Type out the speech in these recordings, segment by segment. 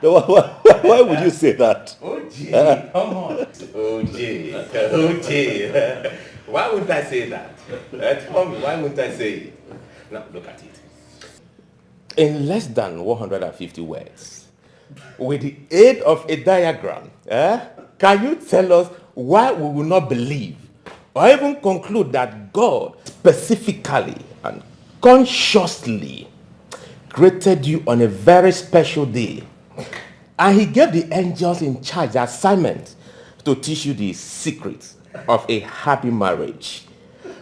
Why would you say that? OJ, come on. OJ. Why wouldn't I say that? Tell me, why wouldn't I say it? Now, look at it. In less than 150 words, with the aid of a diagram, can you tell us why we will not believe or even conclude that God specifically and consciously created you on a very special day, and he gave the angels in charge the assignment to teach you the secrets of a happy marriage,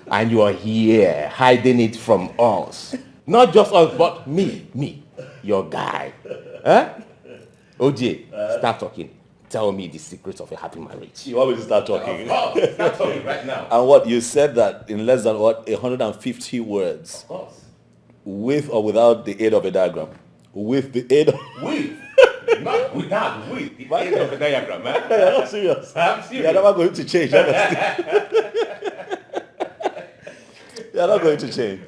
and you are here hiding it from us? Not just us, but me, your guy. OJ, start talking. Tell me the secrets of a happy marriage. You want me to start talking? Of course, start talking right now. And what you said that in less than 150 words, Of course. with or without the aid of a diagram, with the aid of... With, not without, with the aid of a diagram, man. You're not serious. I'm serious. You're never going to change, honestly. You're not going to change.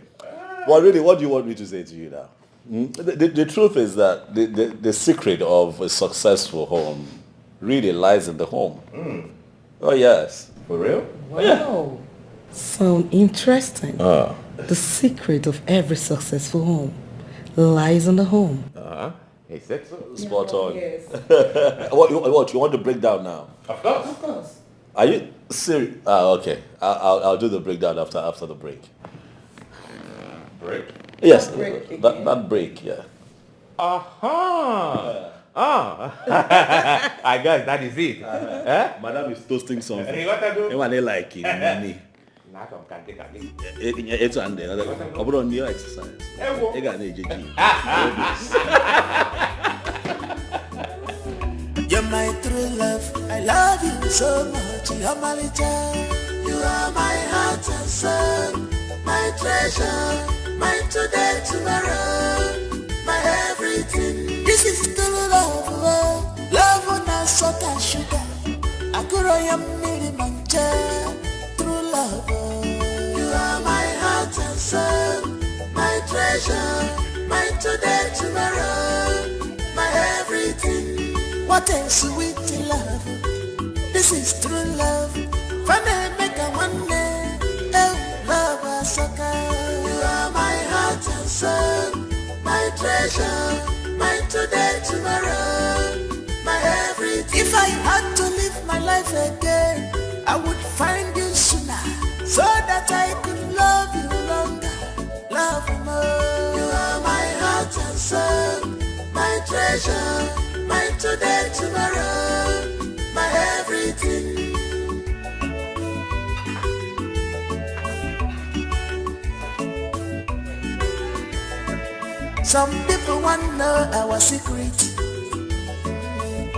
Well, really, what do you want me to say to you now? The truth is that the secret of a successful home really lies in the home. Oh, yes. For real? Wow. Sound interesting. The secret of every successful home lies in the home. He said so. Spot on. Yes. What you want to break down now? Of course. Of course. Are you serious? Okay. I'll do the breakdown after the break. Break? Yes, break that break, yeah. I guess that is it. Madam is toasting something. Hey, what I do? You want to like it, money. Nah, come, can take it. It's on there. I'm on new exercise. You got an AJG. You're my true love. I love you so much. You're my little. You are my heart and soul, my treasure, my today, tomorrow, my everything. This is true love. Love on a salt and sugar. I could am minimum true love. You are my heart and soul, my treasure, my today, tomorrow, my everything. What a sweet love. This is true love. Funny make a one day. Oh, love a sucker. You are my heart and soul, my treasure, my today, tomorrow, my everything. If I had to live my life again, I would find you sooner, so that I could love you longer, love you more. You are my heart and soul, my treasure, my today, tomorrow, my everything. Some people want to know our secret.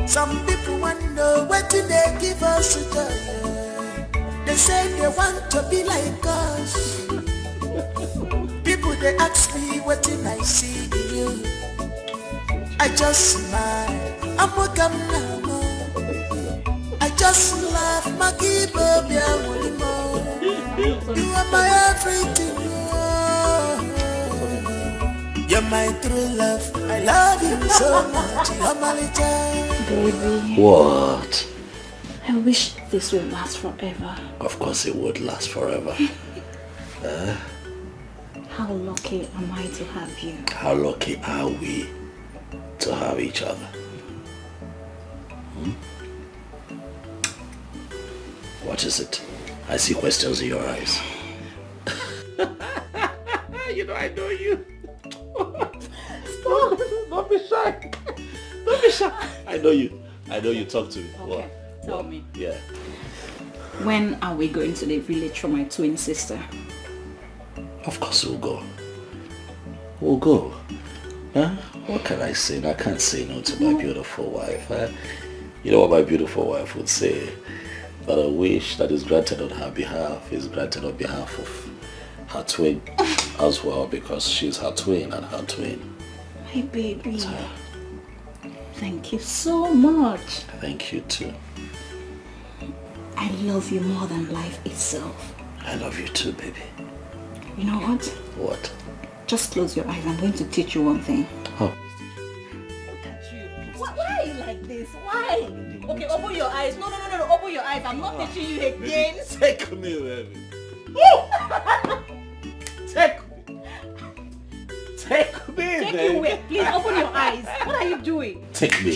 Some people want to know what do they give us joy. They say they want to be like us. People they ask me what did I see in you. I just smile. I'm welcome now. I just laugh. My keep up your You are my everything. You're my true love. I love you so much. You're my little baby. What? I wish this would last forever. Of course it would last forever. How lucky am I to have you? How lucky are we to have each other? What is it? I see questions in your eyes. I know you. Stop. Don't be shy. Don't be shy. I know you. Talk to me. Okay, tell me. Yeah. When are we going to the village for my twin sister? Of course we'll go. We'll go. Huh? What can I say? I can't say no to my beautiful wife. Huh? You know what my beautiful wife would say? That a wish that is granted on her behalf is granted on behalf of her twin as well, because she's her twin and her twin. My baby. Thank you so much. Thank you too. I love you more than life itself. I love you too, baby. You know what? What? Just close your eyes. I'm going to teach you one thing. Oh. Look at you. What like this? Why? Okay, open your eyes. No, open your eyes. I'm not teaching you again. Take me, baby. Take me. Take me, Take baby. you away. Please open your eyes. What are you doing? Take me.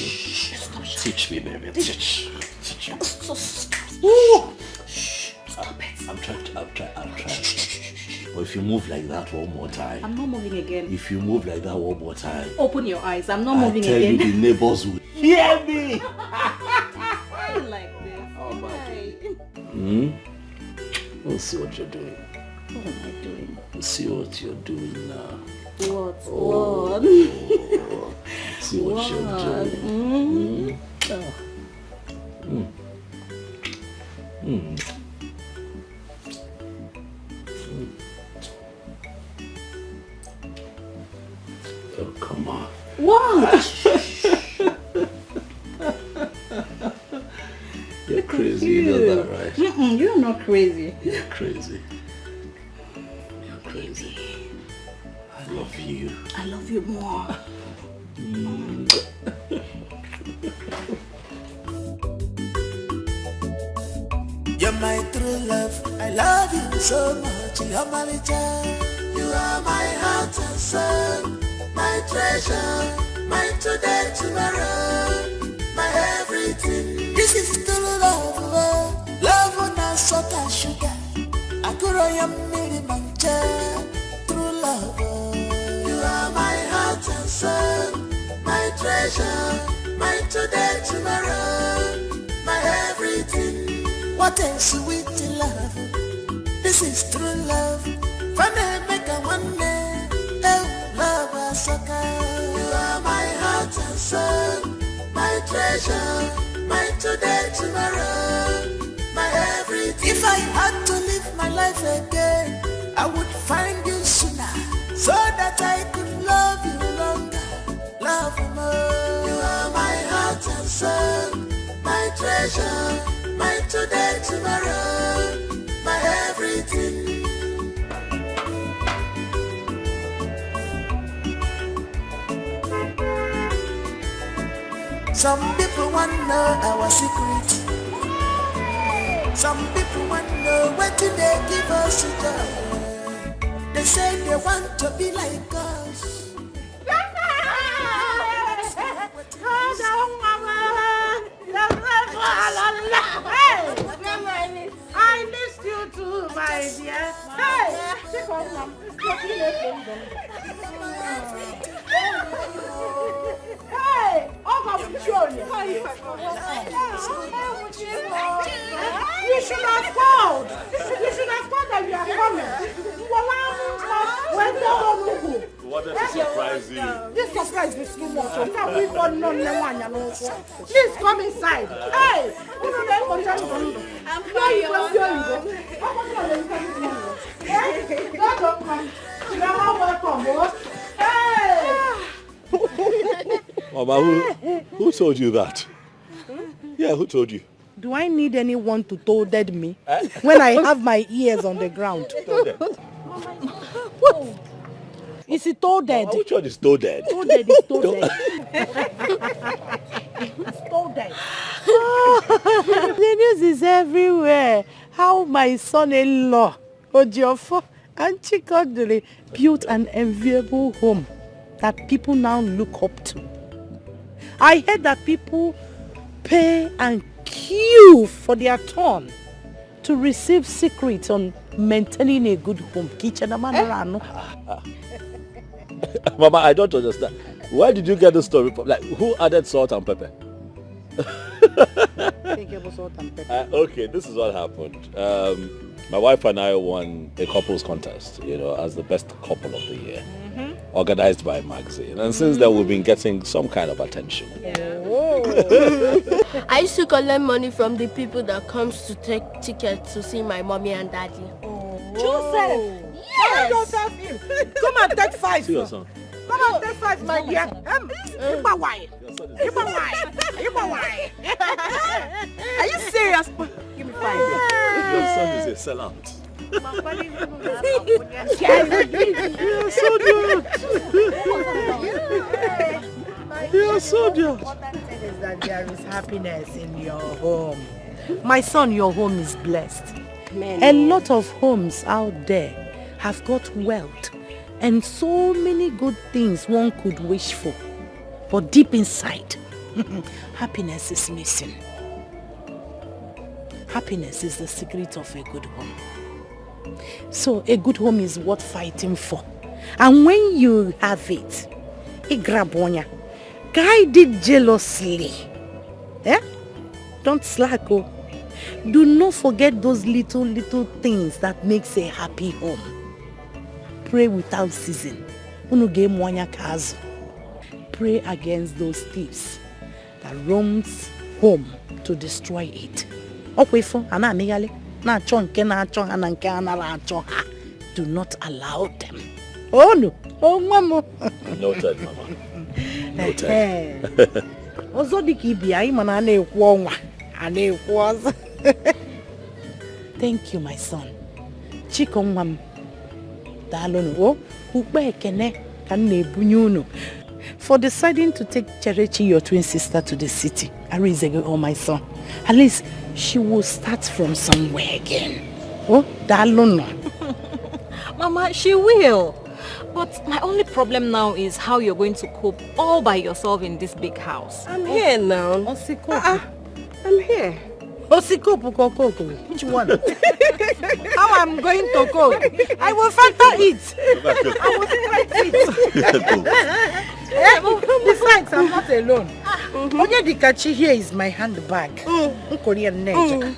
Teach me, baby. Teach me. So stop. Stop it. I'm trying. But if you move like that one more time. I'm not moving again. If you move like that one more time. Open your eyes. I'm not moving I tell again. you, the neighbors will hear me. Why you like this? Oh, Why? We'll see what you're doing. What am I doing? We'll see what you're doing now. What? What? See what you're doing. Oh, come on. What? You're crazy, you know that, right? You're not crazy. You're crazy. You're crazy. I love you. I love you more. You're my true love. I love you so much. You're my child. You are my heart and soul, my treasure, my today, tomorrow, my everything. This is true love. Love on a salt and sugar. I could miri mancha. True love. You are my heart and soul, my treasure, my today, tomorrow, my everything. What a sweet love. This is true love. Funny make a one day. Oh, love a sucker. You are my heart and soul, my treasure, my today, tomorrow, my everything. If I had to live my life again, I would find you sooner, so that I could love you longer, love you more. You are my heart and soul, my treasure, my today, tomorrow, my everything. Some people want to know our secret. Some people want to know what they give us joy. They say they want to be like us. I missed you too, my dear. Hey, take off, Mom. Hey, you should have called. You should have called that you are coming. What does it surprise you? This surprise is too much. Please come inside. Hey, I'm fine. Don't come. You are welcome, boss. Hey. Mama, who told you that? Yeah, who told you? Do I need anyone to toaded me when I have my ears on the ground? What? Is it toaded? Which one is toaded? Toaded is toaded. It's toaded. The news is everywhere. How my son-in-law, Ojiofo and Chikodili, built an enviable home that people now look up to. I heard that people pay and queue for their turn to receive secrets on maintaining a good home. Mama, I don't understand. Where did you get the story from? Like, who added salt and pepper? Okay, this is what happened. My wife and I won a couples contest, as the best couple of the year, organized by a magazine. And since then, we've been getting some kind of attention. I used to collect money from the people that comes to take tickets to see my mommy and daddy. Joseph! Yes! Joseph him. Come and take 5. See your son. Come and take 5, my dear. Are you serious? Give me 5. Your son is a sellout. You're so good. You're so good. What that thing is that that there is happiness in your home. My son, your home is blessed. Amen. A lot of homes out there have got wealth and so many good things one could wish for. But deep inside, happiness is missing. Happiness is the secret of a good home. So a good home is worth fighting for. And when you have it, grab one, guide it jealously. Don't slack. Do not forget those little things that makes a happy home. Pray without ceasing. Pray against those thieves that roams home to destroy it. Do not allow them. Oh no. Oh mama. Noted, Mama. Noted. Thank you, my son. Chikomwam. Dalono. For deciding to take Cherechi, your twin sister, to the city. Arizege, oh my son. At least she will start from somewhere again. Oh, Dalono. Mama, she will. But my only problem now is how you're going to cope all by yourself in this big house. I'm here now. I'm here. Which one? How I'm going to cook? I will factor it. I will factor it. Besides, I'm not alone. Only the kachi here is my handbag. Korean nature.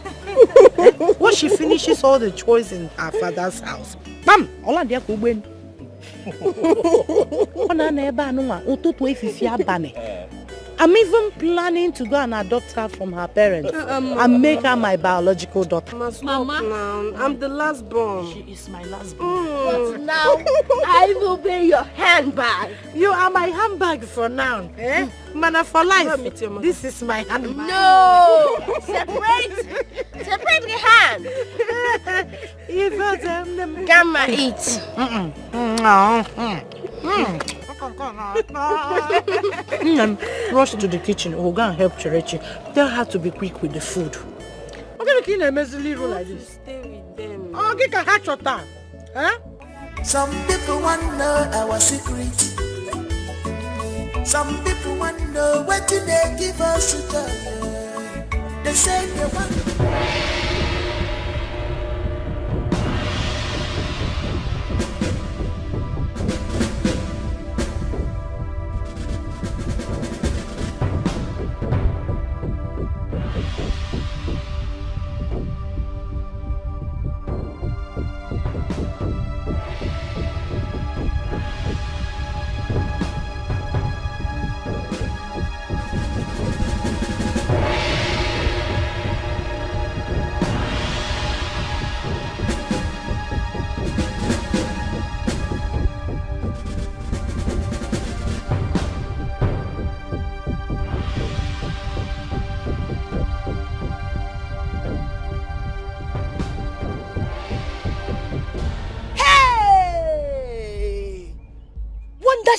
Once she finishes all the chores in her father's house, bam! All of them go. I'm even planning to go and adopt her from her parents and make her my biological daughter. Mama, now. I'm the last born. She is my last born. But now, I will be your handbag. You are my handbag for now. Mana for life. This is my handbag. No! Separate the hand. Gamma, eat. Rush to the kitchen. We'll go and help Cherechi. Tell her to be quick with the food. I'm going to kill a messy roll like this. Stay with them. Oh, get a hatch or time. Huh? Some people want to know our secret. Some people want to know what do they give us to tell. They say they want.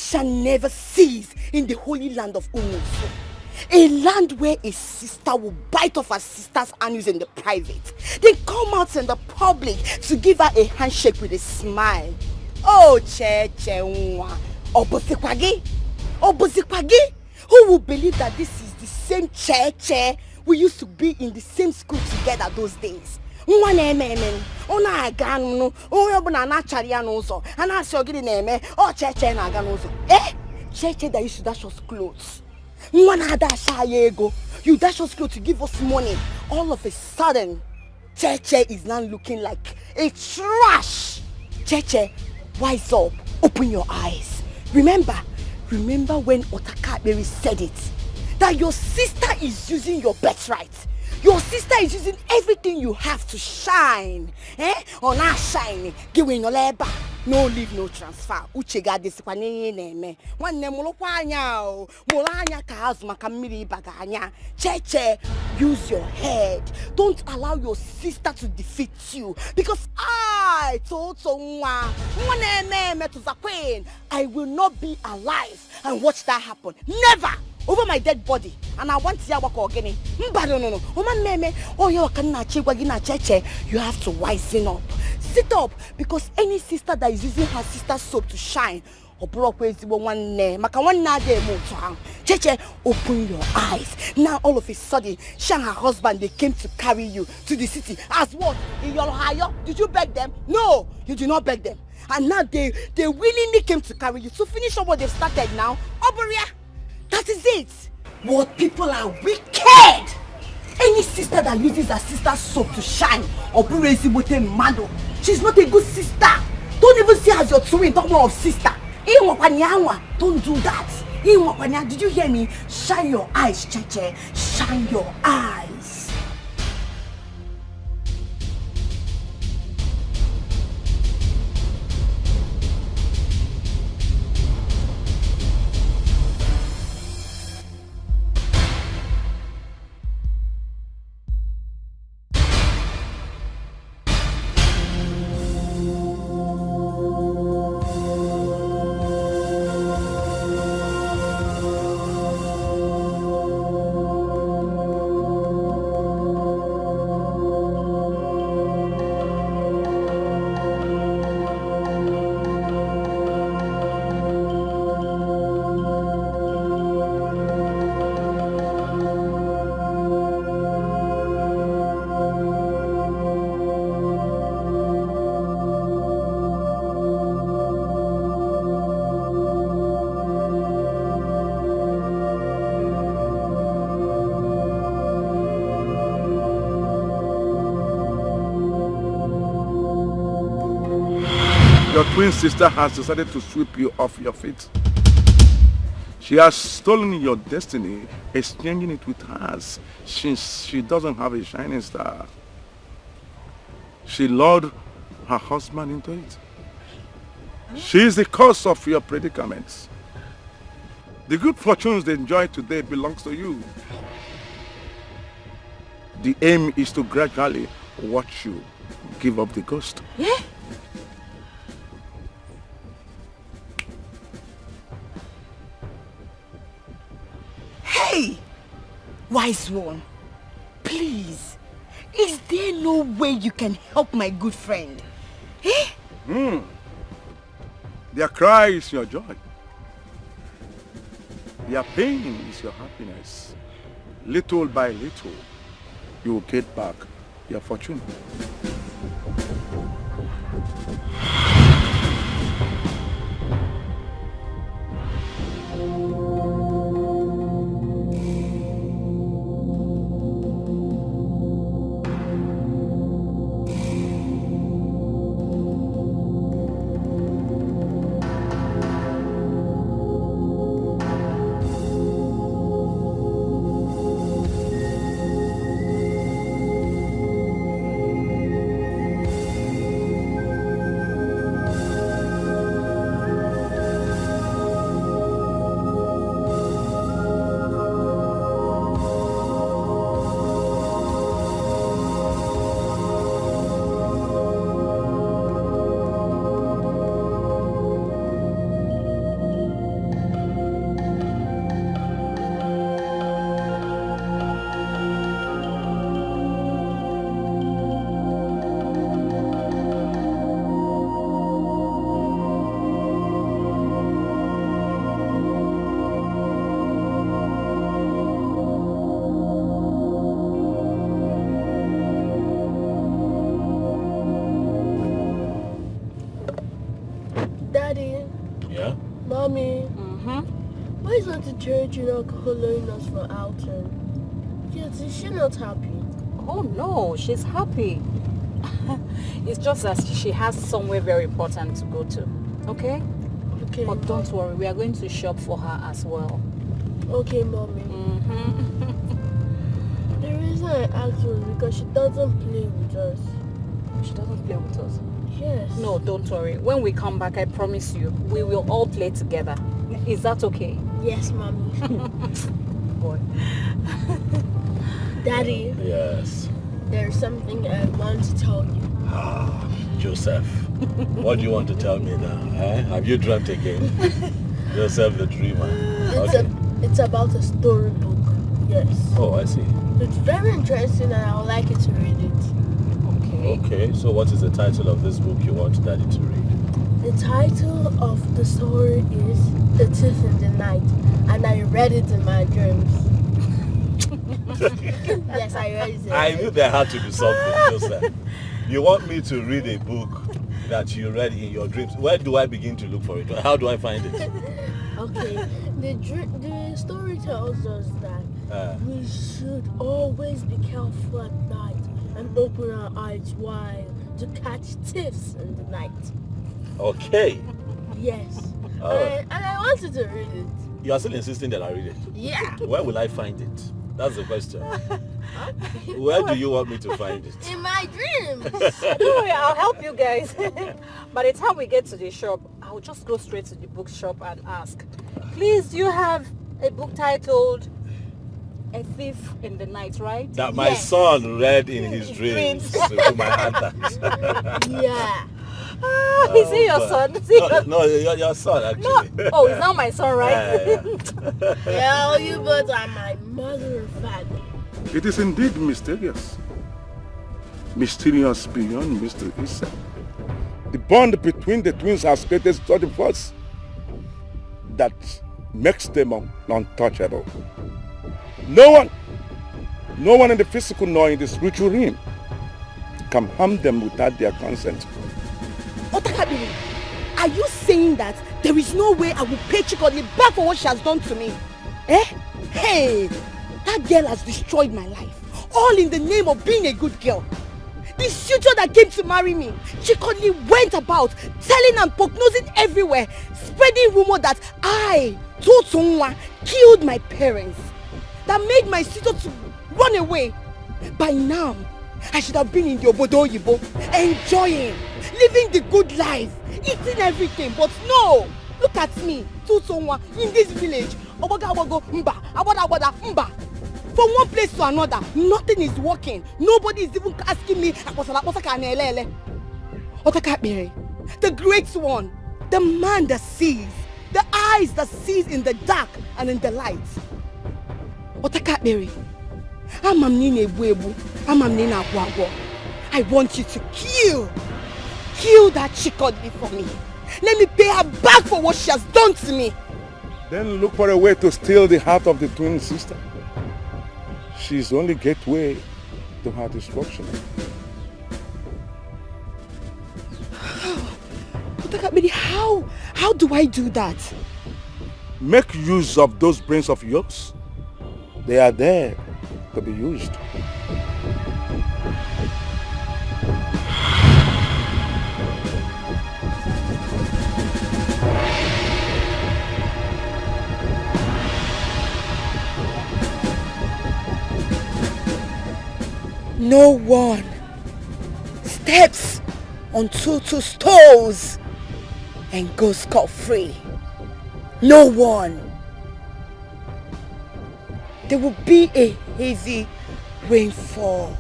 Shall never cease in the holy land of Umufu. A land where a sister will bite off her sister's anus in the private, then come out in the public to give her a handshake with a smile. Oh, Cheche Nwa. Obosikwagi? Who will believe that this is the same Cheche we used to be in the same school together those days? Cheche that used to dash us clothes. You dash us clothes to give us money. All of a sudden, Cheche is now looking like a trash. Cheche, wise up, open your eyes. Remember when Otakaberi said it, that your sister is using your birthright. Your sister is using everything you have to shine. On our shine, giving no labor, no leave, no transfer. Uchega disikwane neme. One nemolokwanya, molanya kaazuma kamiri baganya. Cheche, use your head. Don't allow your sister to defeat you. Because I will not be alive and watch that happen. Never! over my dead body, and I want to work again. No. Woman meme, oh you have to wisen up. Sit up, because any sister that is using her sister's soap to shine, Cheche, open your eyes. Now all of a sudden, she and her husband, they came to carry you to the city. As what? In your hire? Did you beg them? No, you did not beg them. And now they willingly came to carry you to finish up what they've started now. Oberia, that is it. What people are wicked. Any sister that uses her sister's soap to shine, she's not a good sister. Don't even see her as your twin, talk more of sister. Don't do that. Did you hear me? Shine your eyes, Cheche. Shine your eyes. Your twin sister has decided to sweep you off your feet. She has stolen your destiny, exchanging it with hers, since she doesn't have a shining star. She lured her husband into it. She is the cause of your predicaments. The good fortunes they enjoy today belongs to you. The aim is to gradually watch you give up the ghost. Yeah? Hey! Wise one, please, is there no way you can help my good friend? Eh? Their cry is your joy. Their pain is your happiness. Little by little, you will get back your fortune. Georgina calling us for outing. Yes, is she not happy? Oh no, she's happy. It's just that she has somewhere very important to go to. Okay? Okay. But don't worry, we are going to shop for her as well. Okay, Mommy. The reason I asked was because she doesn't play with us. She doesn't play with us? Yes. No, don't worry. When we come back, I promise you, we will all play together. Is that okay? Yes, Mommy. Boy. Daddy. Yes. There's something I want to tell you. Ah, Joseph. What do you want to tell me now? Eh? Have you dreamt again? Joseph the dreamer. Okay. It's about a storybook. Yes. Oh, I see. It's very interesting and I would like you to read it. Okay, so what is the title of this book you want Daddy to read? The title of the story is The Thief in the Night, and I read it in my dreams. Yes, I read it. I knew there had to be something, Joseph. You want me to read a book that you read in your dreams? Where do I begin to look for it? How do I find it? Okay, the story tells us that we should always be careful at night and open our eyes wide to catch thieves in the night. Okay. Yes. And I wanted to read it. You are still insisting that I read it? Yeah. Where will I find it? That's the question. Where do you want me to find it? In my dreams. Don't worry, I'll help you guys. By the time we get to the shop, I'll just go straight to the bookshop and ask, please, do you have a book titled A Thief in the Night, right? That my son read in his dreams to my aunt. Yeah. Is he your son? No, your son actually. No. Oh, he's not my son, right? Well, you both are my mother and father. It is indeed mysterious. Mysterious beyond mystery itself. The bond between the twins has created such a force that makes them untouchable. No one in the physical nor in the spiritual realm can harm them without their consent. Otakabiri, are you saying that there is no way I will pay Chikodi back for what she has done to me? Eh? Hey, that girl has destroyed my life, all in the name of being a good girl. The suitor that came to marry me, Chikodi went about telling and prognosing everywhere, spreading rumor that I, Totonwa, killed my parents, that made my suitor to run away. By now, I should have been in the Obodo Yibo, enjoying, living the good life, eating everything, but no! Look at me, Totonwa, in this village, Obogawago Mba, Abada Mba. From one place to another, nothing is working. Nobody is even asking me, Otakabiri, the great one, the man that sees, the eyes that sees in the dark and in the light. Otakabiri, I want you to kill that Chikodi for me. Let me pay her back for what she has done to me. Then look for a way to steal the heart of the twin sister. She's the only gateway to her destruction. Otakabiri, how do I do that? Make use of those brains of yours. They are there to be used. No one steps on Tutu's toes and goes scot-free. No one. There will be a heavy rainfall.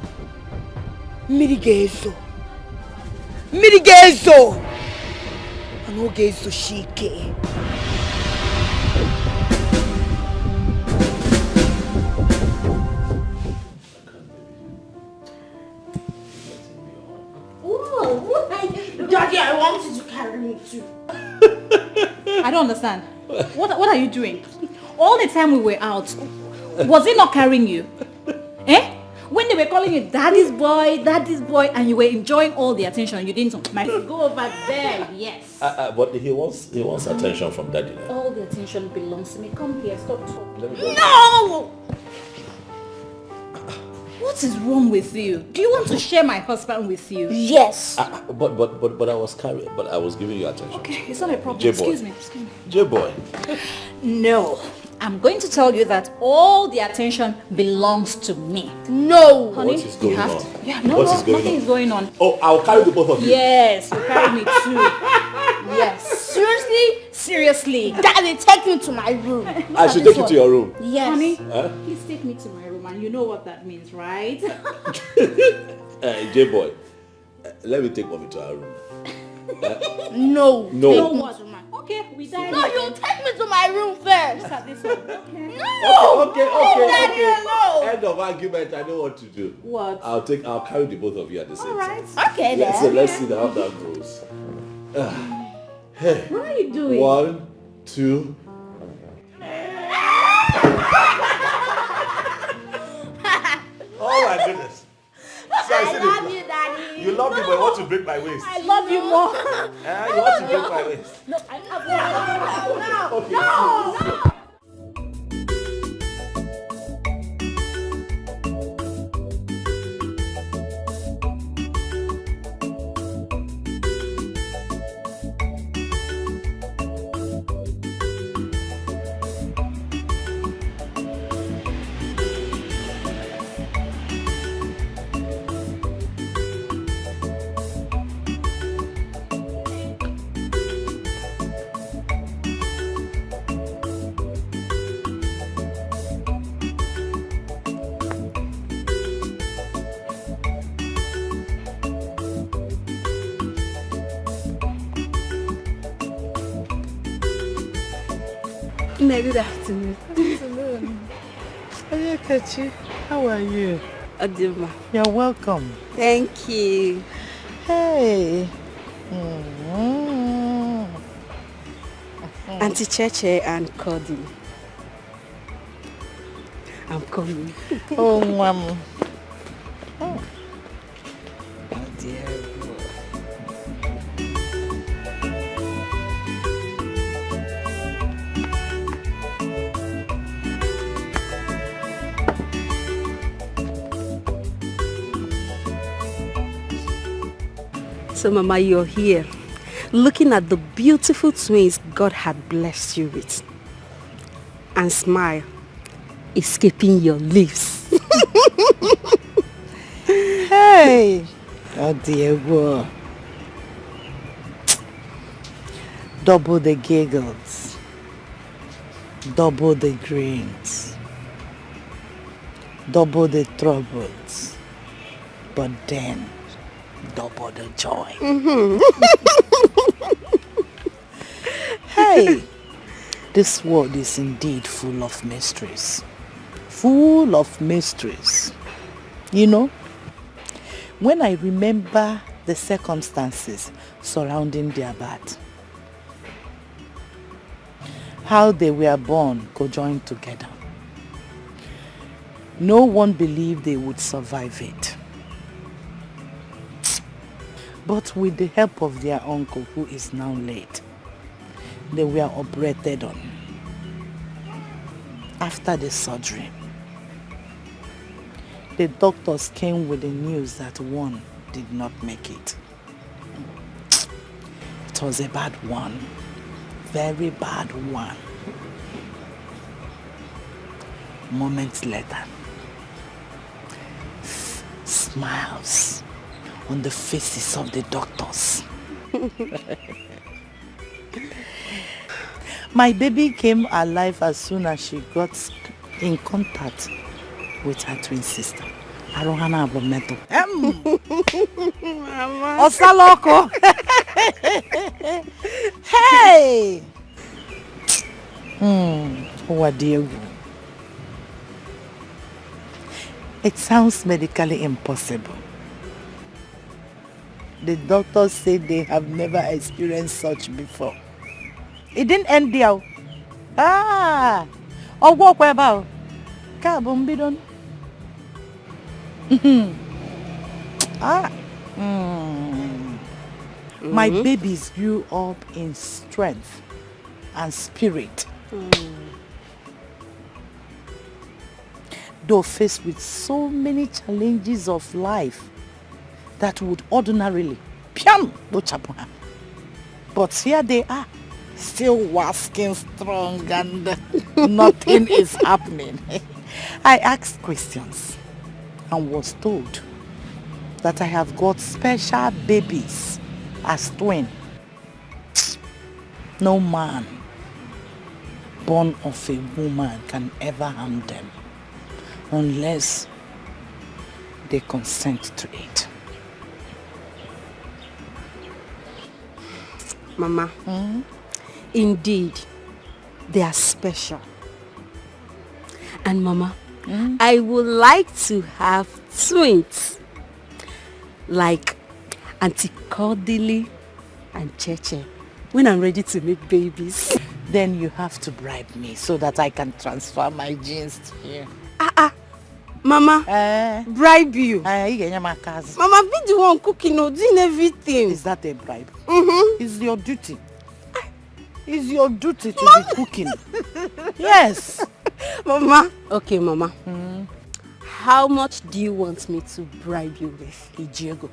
Mirigezo. Anogezo shike. Daddy, I want you to carry me too. I don't understand. What are you doing? All the time we were out, was he not carrying you? Eh? When they were calling you daddy's boy, and you were enjoying all the attention, you didn't go over there, yes. But he wants attention from daddy now. All the attention belongs to me. Come here, stop talking. No! What is wrong with you? Do you want to share my husband with you? Yes. But I was carrying, but I was giving you attention. Okay, it's not a problem. J-boy. Excuse me. J-boy. No. I'm going to tell you that all the attention belongs to me. No. Honey, what is going on? Yeah, nothing is going on. Oh, I'll carry the both of you. Yes, you carry me too. Yes. Seriously. Daddy, take me to my room. I should take you to your room. Yes. Honey, please take me to my room, and you know what that means, right? J-boy, let me take mommy to her room. No. Okay, We die. No, you take me to my room first. Look at this one. Okay. No! Okay. alone. End of argument. I know what to do. What? I'll carry the both of you at the same time. Okay, Yeah, so then. let's see how that goes. Hey. What are you doing? 1, 2. Oh my goodness. So I love you, Daddy. You love me, but you want to break my waist. I love you more. You want to break my waist. No, I love you. Okay. Good afternoon. Hey, Kechi, how are you? Adima. You're welcome. Thank you. Hey. Auntie Cheche and Cody. I'm coming. Oh, Mom. Oh, dear. So, Mama, you're here, looking at the beautiful twins God had blessed you with. And smile, escaping your lips. Hey. Oh, dear. Whoa. Double the giggles. Double the grins. Double the troubles. But then, double the joy. Hey, this world is indeed full of mysteries. Full of mysteries. You know, when I remember the circumstances surrounding their birth, how they were born conjoined together, no one believed they would survive it. But with the help of their uncle, who is now late, they were operated on. After the surgery, the doctors came with the news that one did not make it. It was a bad one, very bad one. Moments later, smiles on the faces of the doctors. My baby came alive as soon as she got in contact with her twin sister. Arohana Abometo. Osaloko. Hey! Wadiegu. It sounds medically impossible. The doctors say they have never experienced such before. It didn't end there. Oh, walk where about? Kabumbidon. My babies grew up in strength and spirit. Though faced with so many challenges of life that would ordinarily but here they are, still wasking strong and nothing is happening. I asked questions and was told that I have got special babies as twin. No man born of a woman can ever harm them unless they consent to it. Mama, Indeed, they are special. And Mama, I would like to have twins. Like Auntie Cordily and Cheche. When I'm ready to make babies. Then you have to bribe me so that I can transfer my genes to you. Mama, bribe you. Mama, be the one cooking or doing everything. Is that a bribe? Mm-hmm. It's your duty. It's your duty to be cooking. Yes. Mama. Okay, Mama. How much do you want me to bribe you with? Ijiego.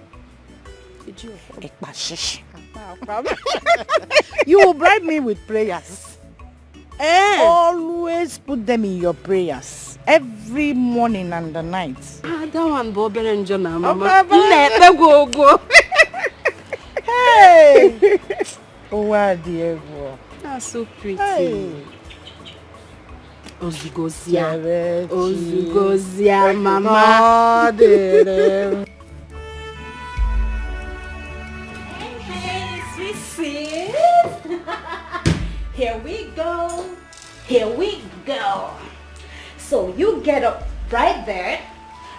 You will bribe me with prayers. Always put them in your prayers. Every morning and the night. That one Bobber and Jonah, Mama. Go. Hey! Oh, Diego. That's so pretty. Hey. Ozugozia, Mama. Hey, sweet sis. Here we go. Here we go. So you get up right there,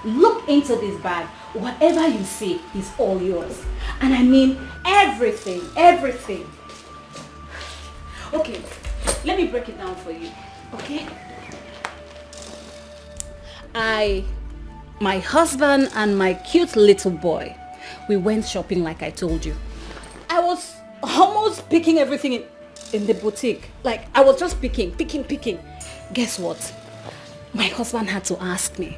look into this bag. Whatever you see is all yours. And I mean everything, everything. Okay, let me break it down for you, okay? My husband and my cute little boy, we went shopping like I told you. I was almost picking everything in the boutique. Like I was just picking. Guess what? My husband had to ask me,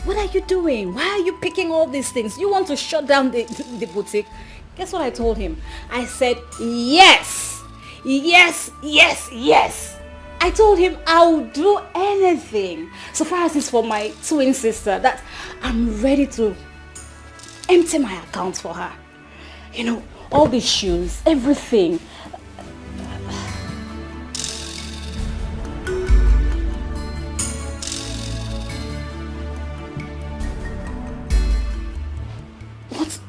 what are you doing? Why are you picking all these things? You want to shut down the boutique? Guess what I told him? I said, yes. I told him I'll do anything. So far as it's for my twin sister, that I'm ready to empty my account for her. You know, all these shoes, everything.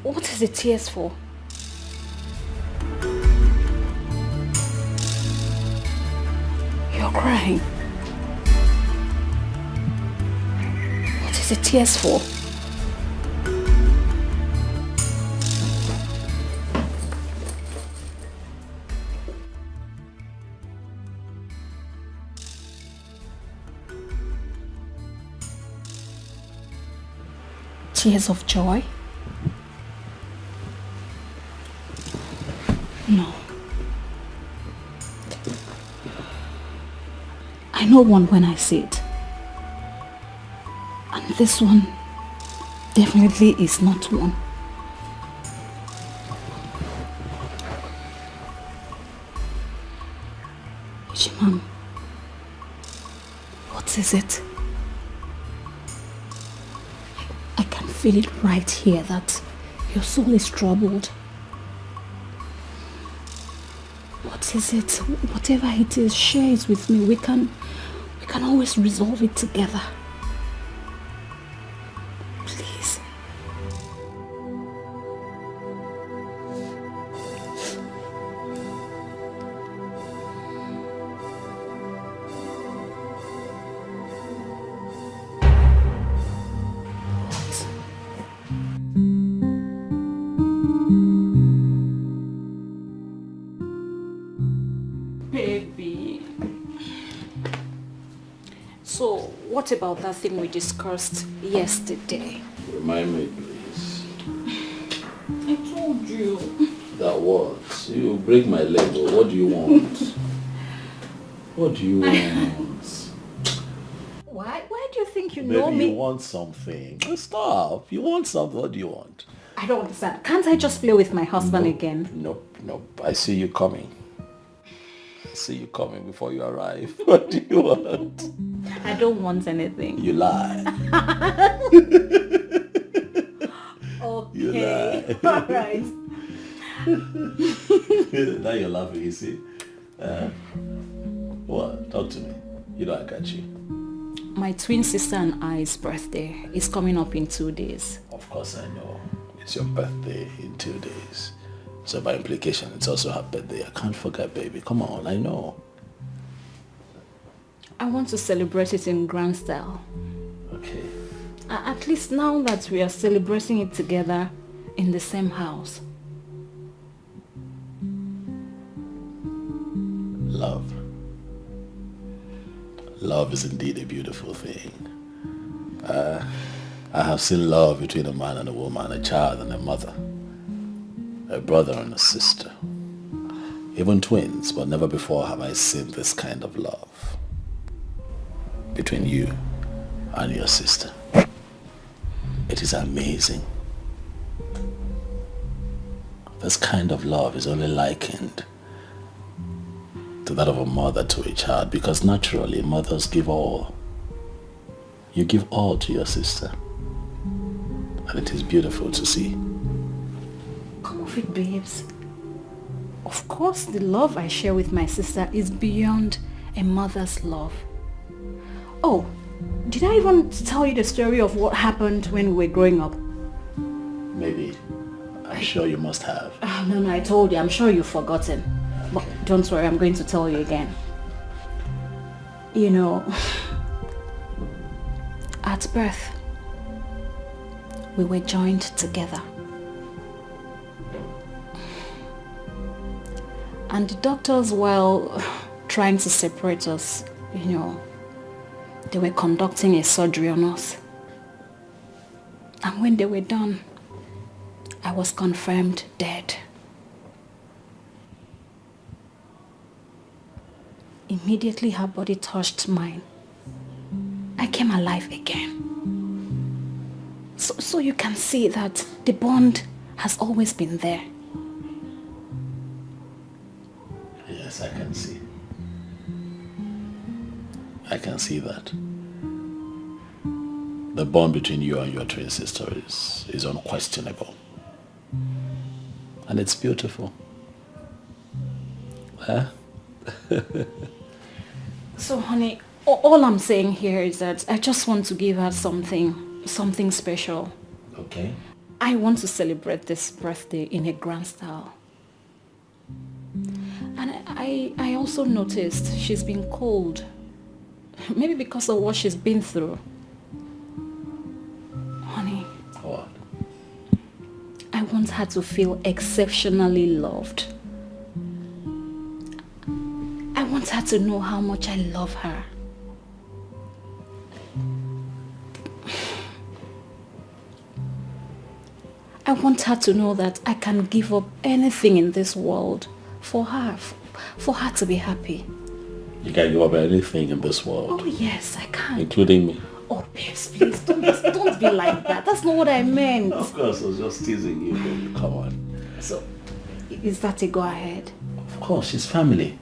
What is the tears for? You're crying. What is the tears for? Tears of joy? No. I know one when I see it. And this one definitely is not one. Chimam, what is it? I can feel it right here that your soul is troubled. What is it? Whatever it is, share it with me. We can always resolve it together. Please. What about that thing we discussed yesterday? Remind me, please. I told you. That what? You break my leg. What do you want? What do you want? Why do you think you Maybe know me? You want something. Stop. You want something. What do you want? I don't understand. Can't I just play with my husband again? Nope. I see you coming. I see you coming before you arrive. What do you want? I don't want anything. You lie. Okay. You lie. All right. Now you're laughing, you see. What? Talk to me. You know I got you. My twin sister and I's birthday is coming up in 2 days. Of course I know. It's your birthday in 2 days. So by implication, it's also her birthday. I can't forget, baby. Come on, I know. I want to celebrate it in grand style. Okay. At least now that we are celebrating it together in the same house. Love. Love is indeed a beautiful thing. I have seen love between a man and a woman, a child and a mother, a brother and a sister, even twins, but never before have I seen this kind of love between you and your sister. It is amazing. This kind of love is only likened to that of a mother to a child, because naturally mothers give all. You give all to your sister, and it is beautiful to see. Come off it, babes. Of course, the love I share with my sister is beyond a mother's love. Oh, did I even tell you the story of what happened when we were growing up? Maybe. I'm sure you must have. No, I told you. I'm sure you've forgotten. But don't worry, I'm going to tell you again. You know, at birth, we were joined together. And the doctors, while trying to separate us, you know, they were conducting a surgery on us. And when they were done, I was confirmed dead. Immediately her body touched mine, I came alive again. So you can see that the bond has always been there. Yes, I can see. I can see that. The bond between you and your twin sister is unquestionable. And it's beautiful. Huh? So honey, all I'm saying here is that I just want to give her something special. Okay. I want to celebrate this birthday in a grand style. And I also noticed she's been cold. Maybe because of what she's been through. Honey. What? I want her to feel exceptionally loved. I want her to know how much I love her. I want her to know that I can give up anything in this world for her to be happy. You can give up anything in this world. Oh yes, I can. Including me. Oh babes, please don't be like that. That's not what I meant. Of course, I was just teasing you, baby. Come on. So, is that a go ahead? Of course, she's family.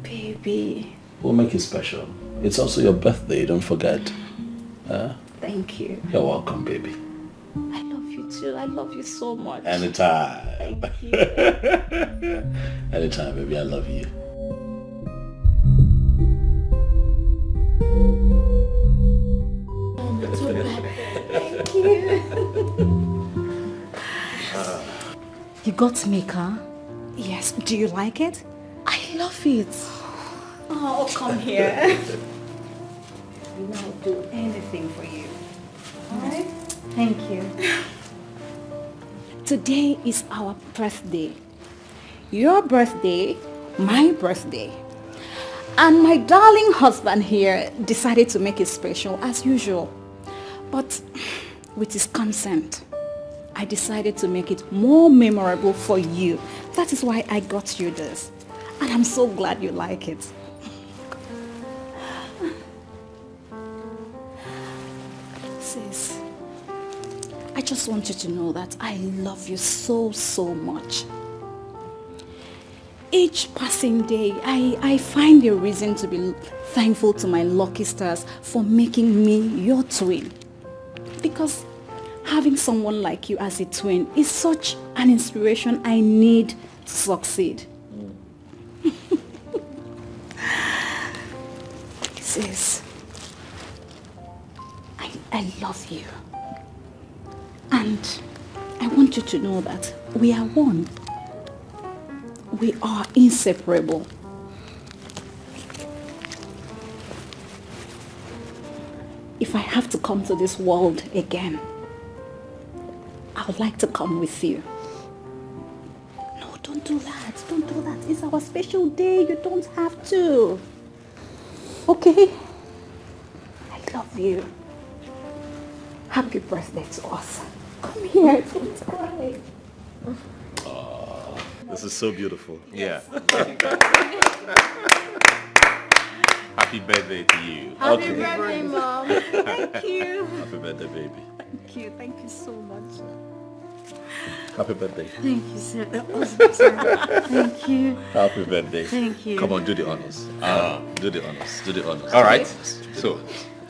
Baby. We'll make it special. It's also your birthday, don't forget. Thank you. You're welcome, baby. I love you too. I love you so much. Anytime. Thank you. Anytime, baby. I love you. Thank you. You got me, car? Yes. Do you like it? I love it. Oh, come here. I'll do anything for you. Alright? Thank you. Today is our birthday. Your birthday, my birthday. And my darling husband here decided to make it special as usual. But with his consent, I decided to make it more memorable for you. That is why I got you this. And I'm so glad you like it. Sis, I just want you to know that I love you so, so much. Each passing day, I find a reason to be thankful to my lucky stars for making me your twin. Because having someone like you as a twin is such an inspiration I need to succeed. Sis, I love you. And I want you to know that We are one. We are inseparable. If I have to come to this world again, I would like to come with you. No, don't do that. Don't do that. It's our special day. You don't have to. Okay? I love you. Happy birthday to us. Come here. Don't cry. This is so beautiful. Yeah. Happy birthday to you. Happy birthday, Mom. Thank you. Happy birthday, baby. Thank you. Thank you so much. Happy birthday. Thank you, sir. Thank you. Happy birthday. Thank you. Come on, do the honors. Do the honors. Do the honors. All right. So,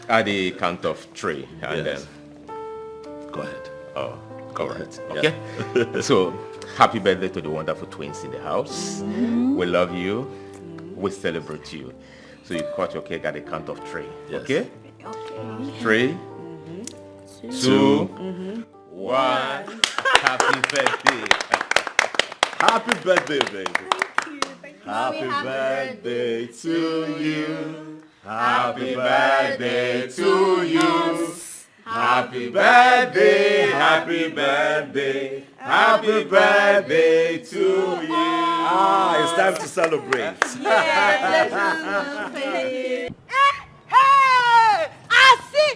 at the count of 3, and Yes. then... Go ahead. Oh, Go all ahead. right. Okay. So, happy birthday to the wonderful twins in the house. We love you. We celebrate you. So you cut your cake at the count of 3. Yes. Okay? Okay. 3, 2, 1. Happy birthday. Happy birthday, baby. Thank you. Happy birthday to you. Happy birthday to you. Happy birthday, happy birthday, happy birthday to you. Ah, it's time to celebrate. Hey! I see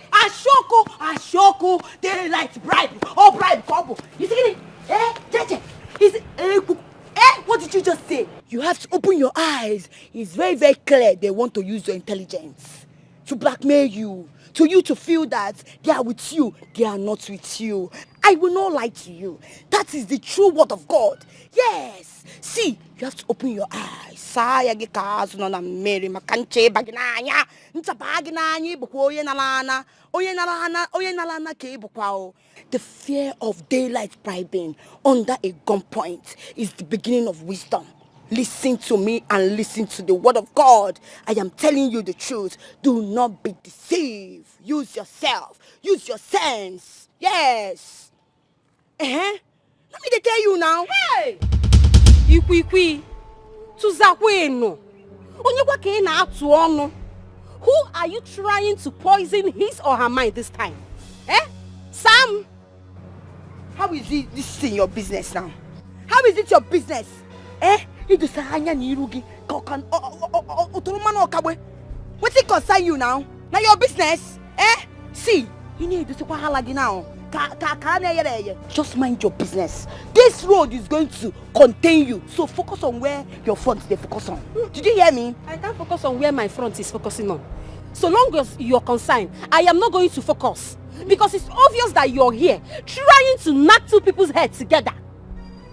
Ashoko, daylight bribe. Oh, bribe, combo. You see it? Eh, Jeje. Is it? What did you just say? You have to open your eyes. It's very, very clear they want to use your intelligence to blackmail you. To you to feel that they are with you, they are not with you. I will not lie to you. That is the true word of God. Yes. See, you have to open your eyes. Saya gikazu no na Mary makanche baginanya. Nta baginanya ibukwa oye nalana. Oye nalana ke ibukwa o. The fear of daylight bribing under a gunpoint is the beginning of wisdom. Listen to me and listen to the word of God. I am telling you the truth. Do not be deceived. Use yourself. Use your sense. Yes. Let me tell you now. Hey! Ikwi. Tuzakweno. Onyekwa ke na atu onu. Who are you trying to poison his or her mind this time? Sam? How is this in your business now? How is it your business? What's it concern you now? Now your business? See, you need to say now. Just mind your business. This road is going to contain you. So focus on where your front they focus on. Did you hear me? I can't focus on where my front is focusing on. So long as you're concerned, I am not going to focus. Because it's obvious that you're here trying to knock two people's heads together.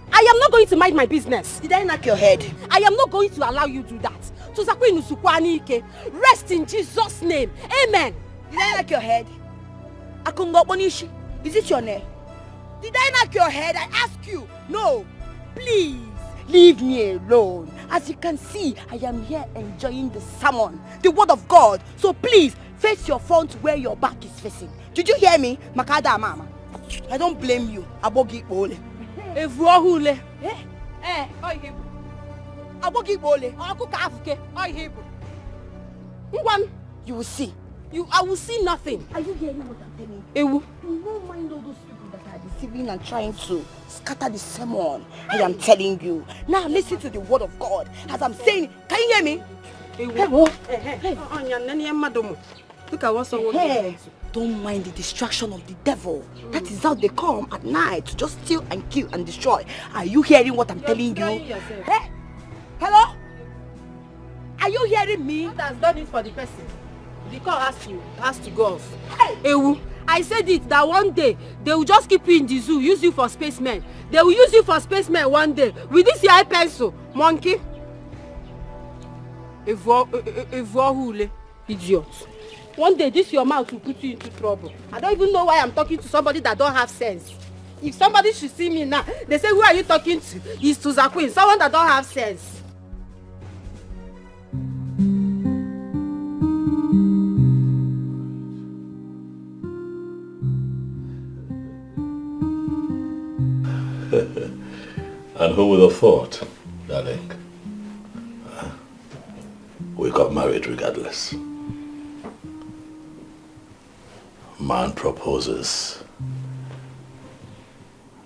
I am not going to mind my business. Did I knock your head? I am not going to allow you to do that. Rest in Jesus' name. Amen. Did I knock your head? Akungobonishi. Is it your name? Did I knock your head? I ask you. No. Please. Leave me alone. As you can see, I am here enjoying the sermon, the word of God. So please, face your front where your back is facing. Did you hear me? Makada mama. I don't blame you. Abogi ole. Evuahule. Oyibu. Abogi ole. Akuka afuke. Oyibu. One, you will see. I will see nothing. Are you hearing what I'm telling you? Ewu. You won't mind all those people that are deceiving and trying to scatter the sermon. I am telling you. Now listen to the word of God. As I'm saying, can you hear me? Ewu. Look at what someone did. Don't mind the distraction of the devil. That is how they come at night to just steal and kill and destroy. Are you hearing what I'm telling you? Hey? Hello? Are you hearing me? God has done it for the person. The call has to go off. Hey! Ewu, I said it that one day they will just keep you in the zoo, use you for spacemen. They will use you for spacemen one day with this your pencil, monkey. Evuahule, idiot. One day this your mouth will put you into trouble. I don't even know why I'm talking to somebody that don't have sense. If somebody should see me now, they say, who are you talking to? It's to Zakwin, someone that don't have sense. who would have thought, darling? We got married regardless. Man proposes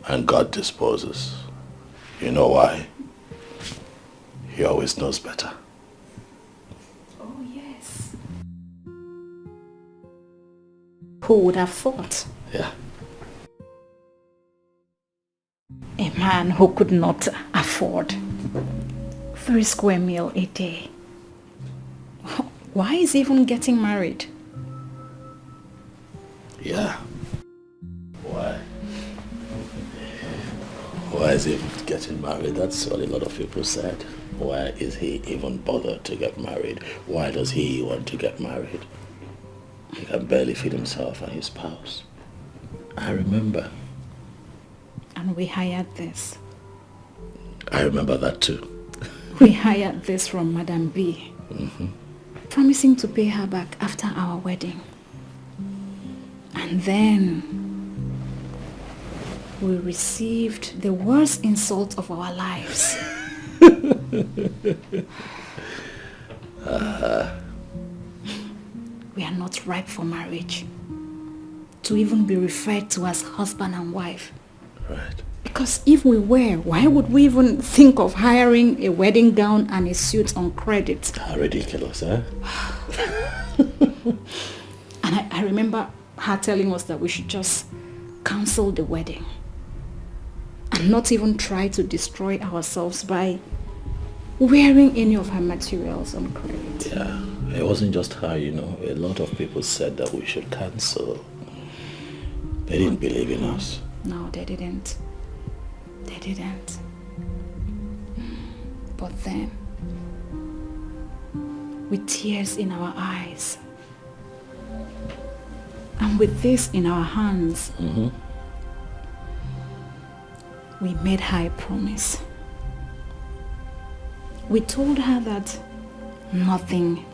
and God disposes. You know why? He always knows better. Oh, yes. Who would have thought? Yeah. A man who could not afford 3 square meal a day. Why is he even getting married? Yeah. Why? Why is he getting married? That's what a lot of people said. Why is he even bothered to get married? Why does he want to get married? He can barely feed himself and his spouse. I remember. And we hired this. I remember that too. We hired this from Madam B. Promising to pay her back after our wedding. And then we received the worst insult of our lives. We are not ripe for marriage. To even be referred to as husband and wife. Right. Because if we were, why would we even think of hiring a wedding gown and a suit on credit? How ridiculous, eh? And I remember her telling us that we should just cancel the wedding and not even try to destroy ourselves by wearing any of her materials on credit. Yeah, it wasn't just her, you know. A lot of people said that we should cancel. They didn't believe in us. No, they didn't. They didn't. But then, with tears in our eyes, and with this in our hands, we made her a promise. We told her that nothing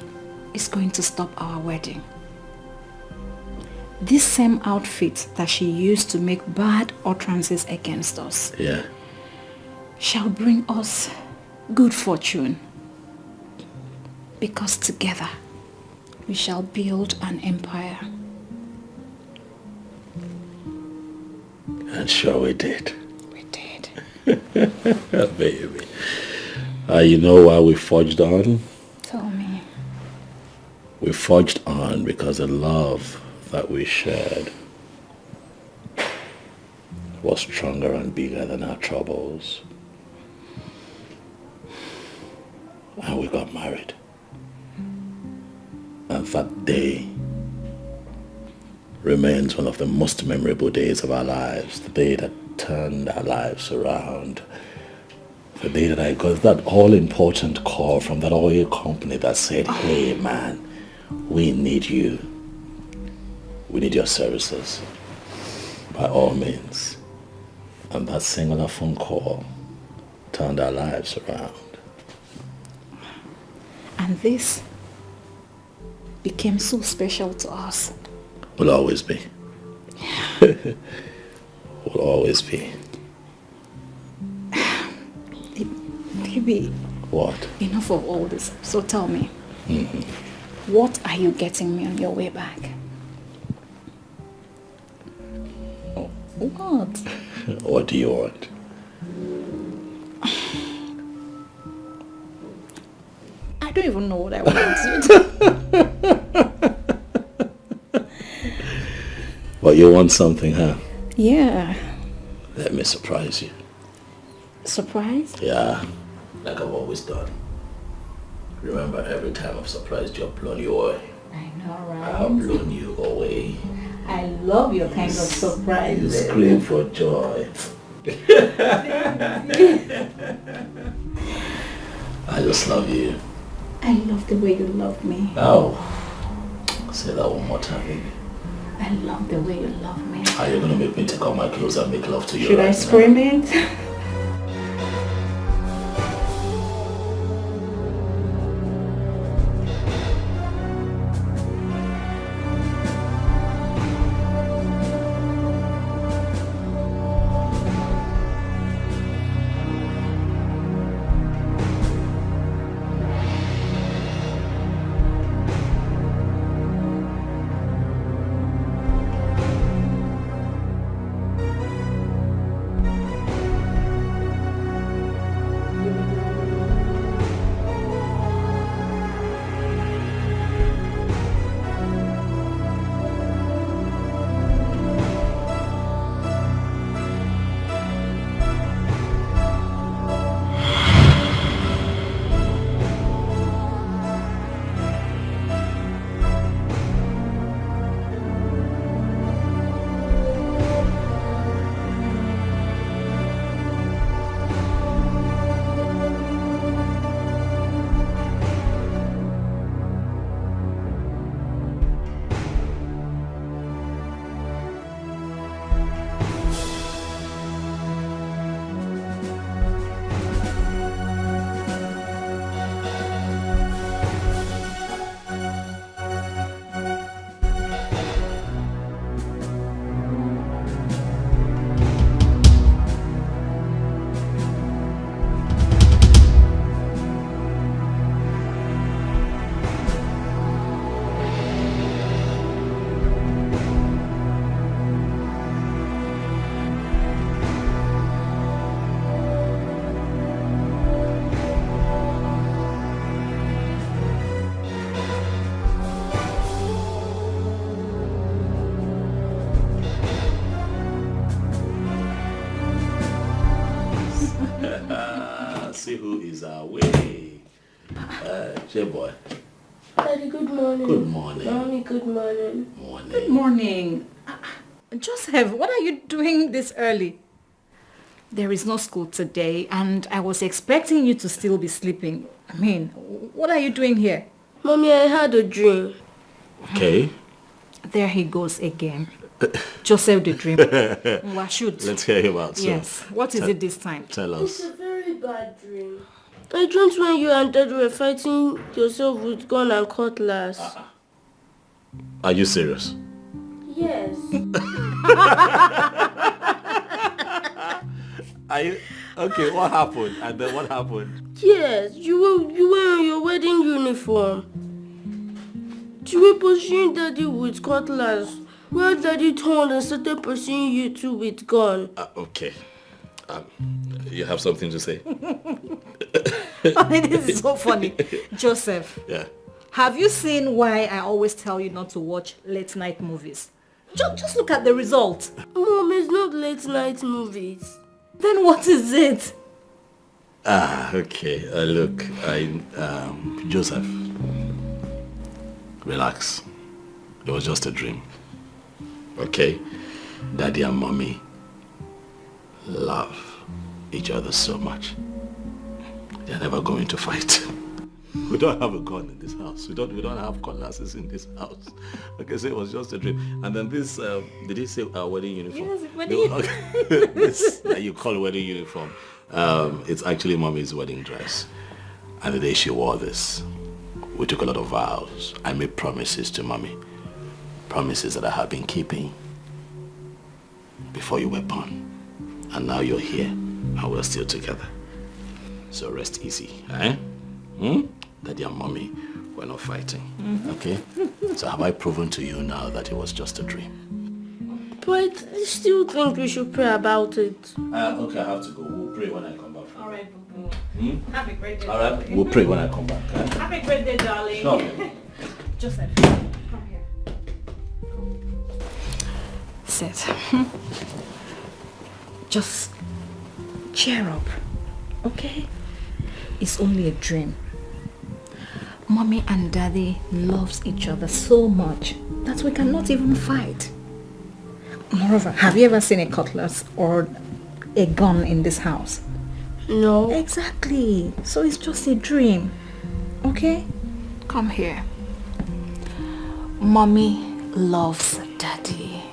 is going to stop our wedding. This same outfit that she used to make bad utterances against us shall bring us good fortune, because together we shall build an empire. And sure we did. We did. Baby. You know why we forged on? Tell me. We forged on because the love that we shared was stronger and bigger than our troubles. And we got married. And that day remains one of the most memorable days of our lives. The day that turned our lives around. The day that I got that all-important call from that oil company that said, hey man, we need you. We need your services. By all means. And that singular phone call turned our lives around. And this became so special to us. Will always be. Will always be. Baby. What? Enough of all this. So tell me, what are you getting me on your way back? What? What do you want? I don't even know what I want. But you want something, huh? Yeah. Let me surprise you. Surprise? Yeah, like I've always done. Remember, every time I've surprised you, I've blown you away. I know, right? I've blown you away. I love your kind of surprise. You scream for joy. I just love you. I love the way you love me. Oh, say that one more time, baby. I love the way you love me. Are you gonna make me take off my clothes and make love to you? Should I scream it? see who is our way. J-boy. Daddy, good morning. Good morning. Mommy, good morning. Morning. Good morning. Joseph, what are you doing this early? There is no school today and I was expecting you to still be sleeping. I mean, what are you doing here? Mommy, I had a dream. Okay. There he goes again. Joseph the dream. Well, shoot. Let's hear him out. So, yes. What is it this time? Tell It's us. a very bad dream. I dreamt when you and Dad were fighting yourself with gun and cutlass. Are you serious? Yes. Are you okay? What happened? And then what happened? Yes, you were in your wedding uniform. You were pursuing Daddy with cutlass. While Daddy turned and started pursuing you two with gun. Okay. You have something to say? I mean, this is so funny. Joseph. Yeah. Have you seen why I always tell you not to watch late night movies? Just look at the result. Mom, it's not late night movies. Then what is it? Okay. Look, Joseph, relax. It was just a dream. Okay? Daddy and Mommy love each other so much. They're never going to fight. We don't have a gun in this house. We don't have cutlasses in this house. Okay, so it was just a dream. And then this, did he say our wedding uniform? Yes, wedding uniform. This that you call wedding uniform. It's actually Mommy's wedding dress. And the day she wore this, we took a lot of vows. I made promises to Mommy. Promises that I have been keeping before you were born. And now you're here and we're still together. So rest easy, eh? Daddy and Mommy were not fighting, okay? So have I proven to you now that it was just a dream? But I still think we should pray about it. Okay, I have to go. We'll pray when I come back. All right, boo-boo. Have a great day. All right, we'll pray when I come back. Eh? Have a great day, darling. Sure. Joseph, come here. Sit. Just cheer up, okay? It's only a dream. Mommy and Daddy loves each other so much that we cannot even fight. Moreover, have you ever seen a cutlass or a gun in this house? No. Exactly. So it's just a dream. Okay? Come here. Mommy loves Daddy.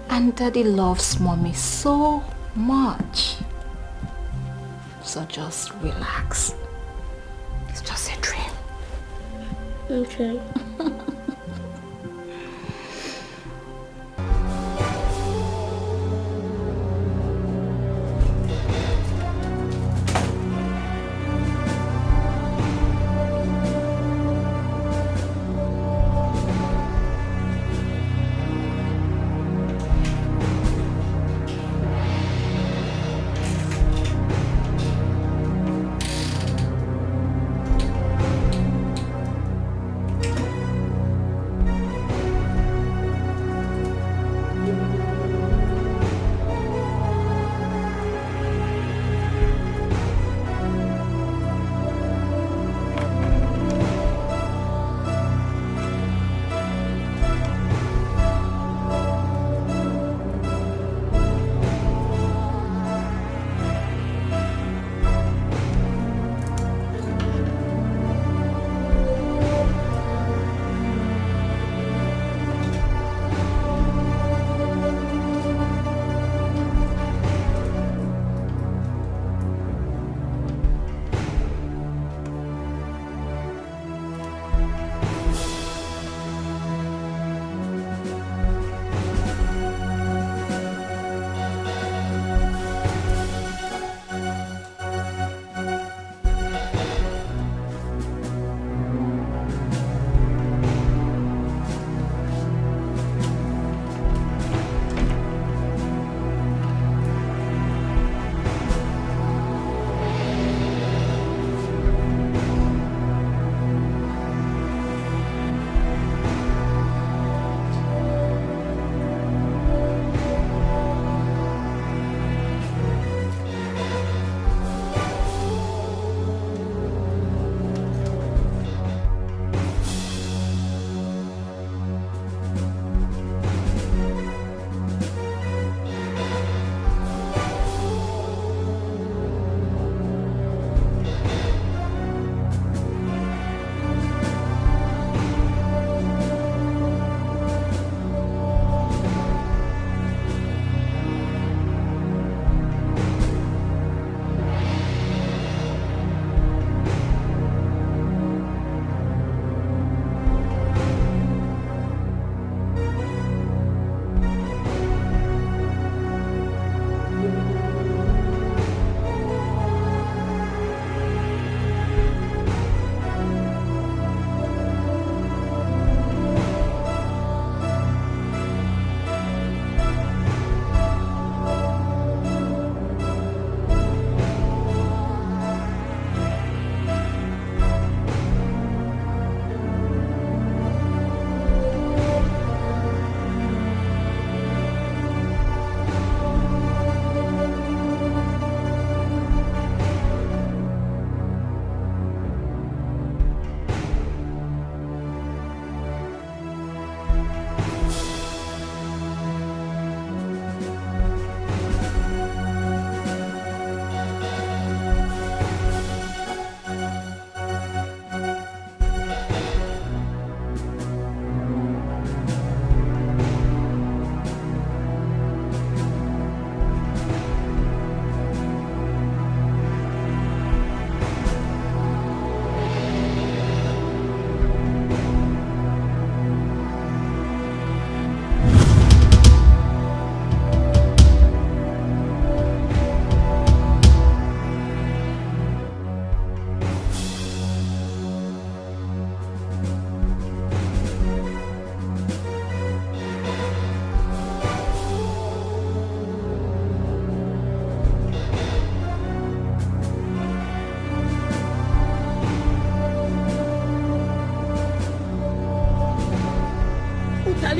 And Daddy loves Mommy so much. So just relax. It's just a dream. Okay.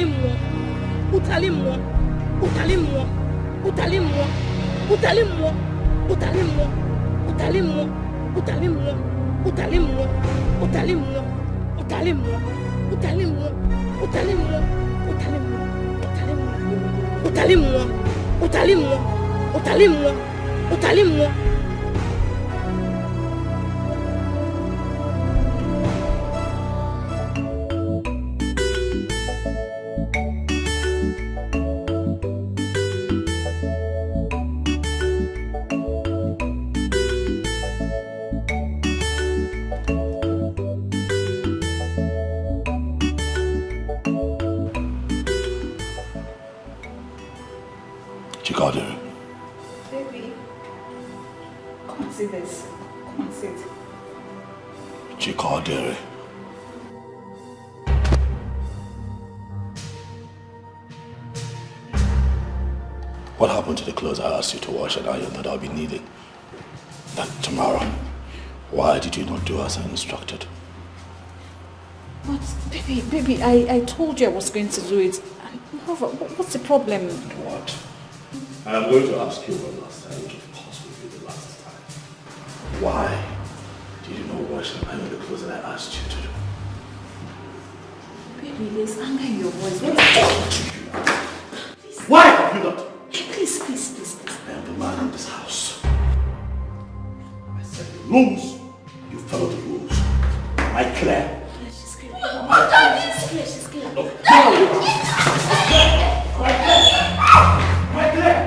utalimwa, utalimwa, utalimwa, utalimwa, utalimwa, utalimwa, utalimwa, utalimwa, utalimwa, utalimwa, utalimwa, utalimwa, utalimwa, utalimwa, utalimwa, utalimwa, utalimwa, utalimwa. Baby, come and see this. Come and sit. Chikadere. What happened to the clothes I asked you to wash and iron that I'll be needing tomorrow? Why did you not do as I instructed? But baby, I told you I was going to do it. What's the problem? What? I'm going to ask you one last time, which of course will be the last time. Why did you not wash and iron the clothes that I asked you to do? Baby, there's anger in your voice. Why have you not? Please. I am the man in this house. I said the rules, you follow the rules. Am I clear? She's clear. She's clear. No. Am I clear?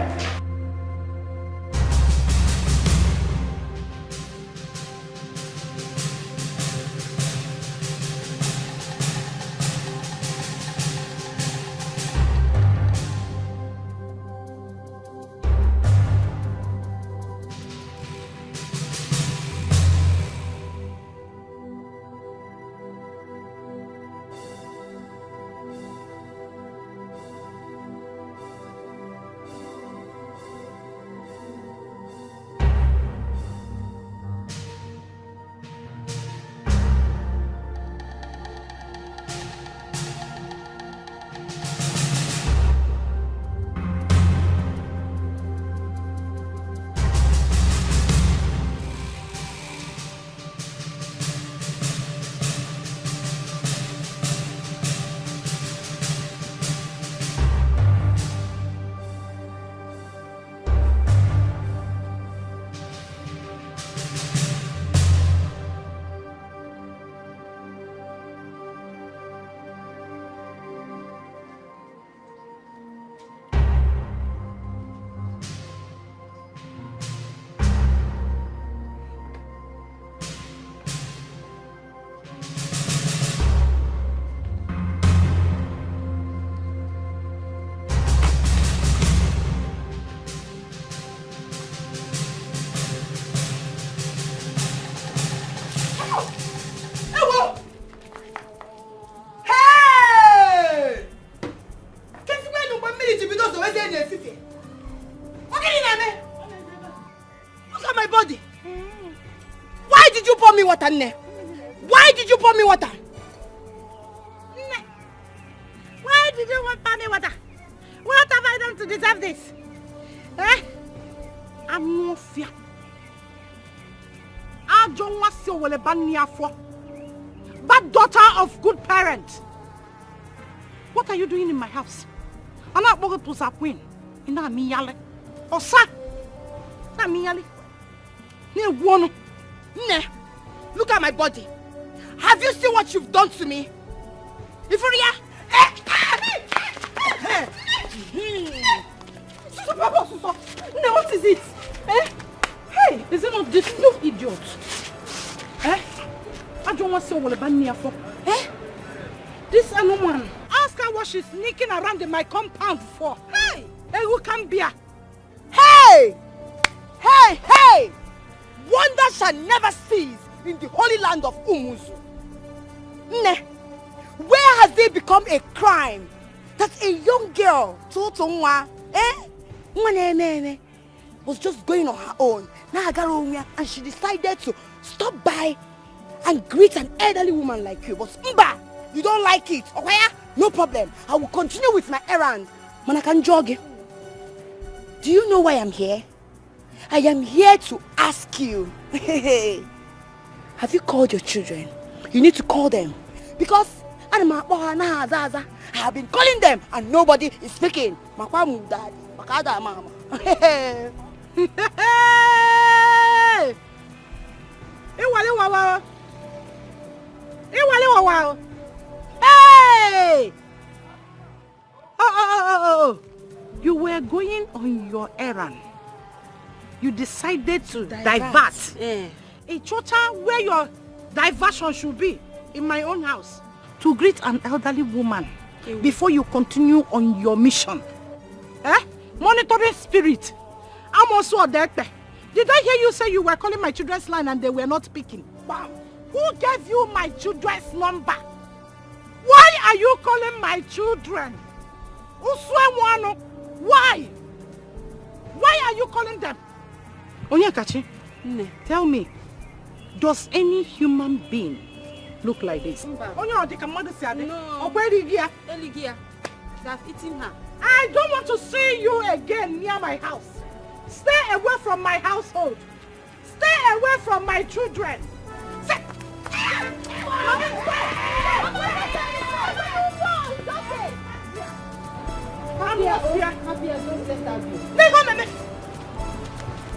Why did you pour me water? Why did you pour me water? What have I done to deserve this? I'm no fear. I don't want to see bad daughter of good parents. What are you doing in my house? I'm not going to queen. In that miyale. Osa. That miyale. Ne wono. Ne. Look at my body. Have you seen what you've done to me? Ifuria. What is it? Hey, is it not this new idiot? I don't want to see what I'm for. This woman. Ask her what she's sneaking around in my compound for. Hey, who can be? Hey! Wonder shall never cease in the holy land of Umuzu. Ne, where has it become a crime that a young girl, was just going on her own, and she decided to stop by and greet an elderly woman like you? But you don't like it, okay? No problem. I will continue with my errand. Man, I can jog. Do you know why I'm here? I am here to ask you. Have you called your children? You need to call them. Because I have been calling them and nobody is speaking. Daddy. Mama. Hey! Oh! You were going on your errand. You decided to divert. A chocha where your diversion should be in my own house to greet an elderly woman before you continue on your mission. Monitoring spirit. I'm also a director. Did I hear you say you were calling my children's line and they were not speaking? Bam. Who gave you my children's number? Why are you calling my children? Why? Why are you calling them? Onyekachi, tell me, does any human being look like this? No. They've eaten her. I don't want to see you again near my house. Stay away from my household. Stay away from my children.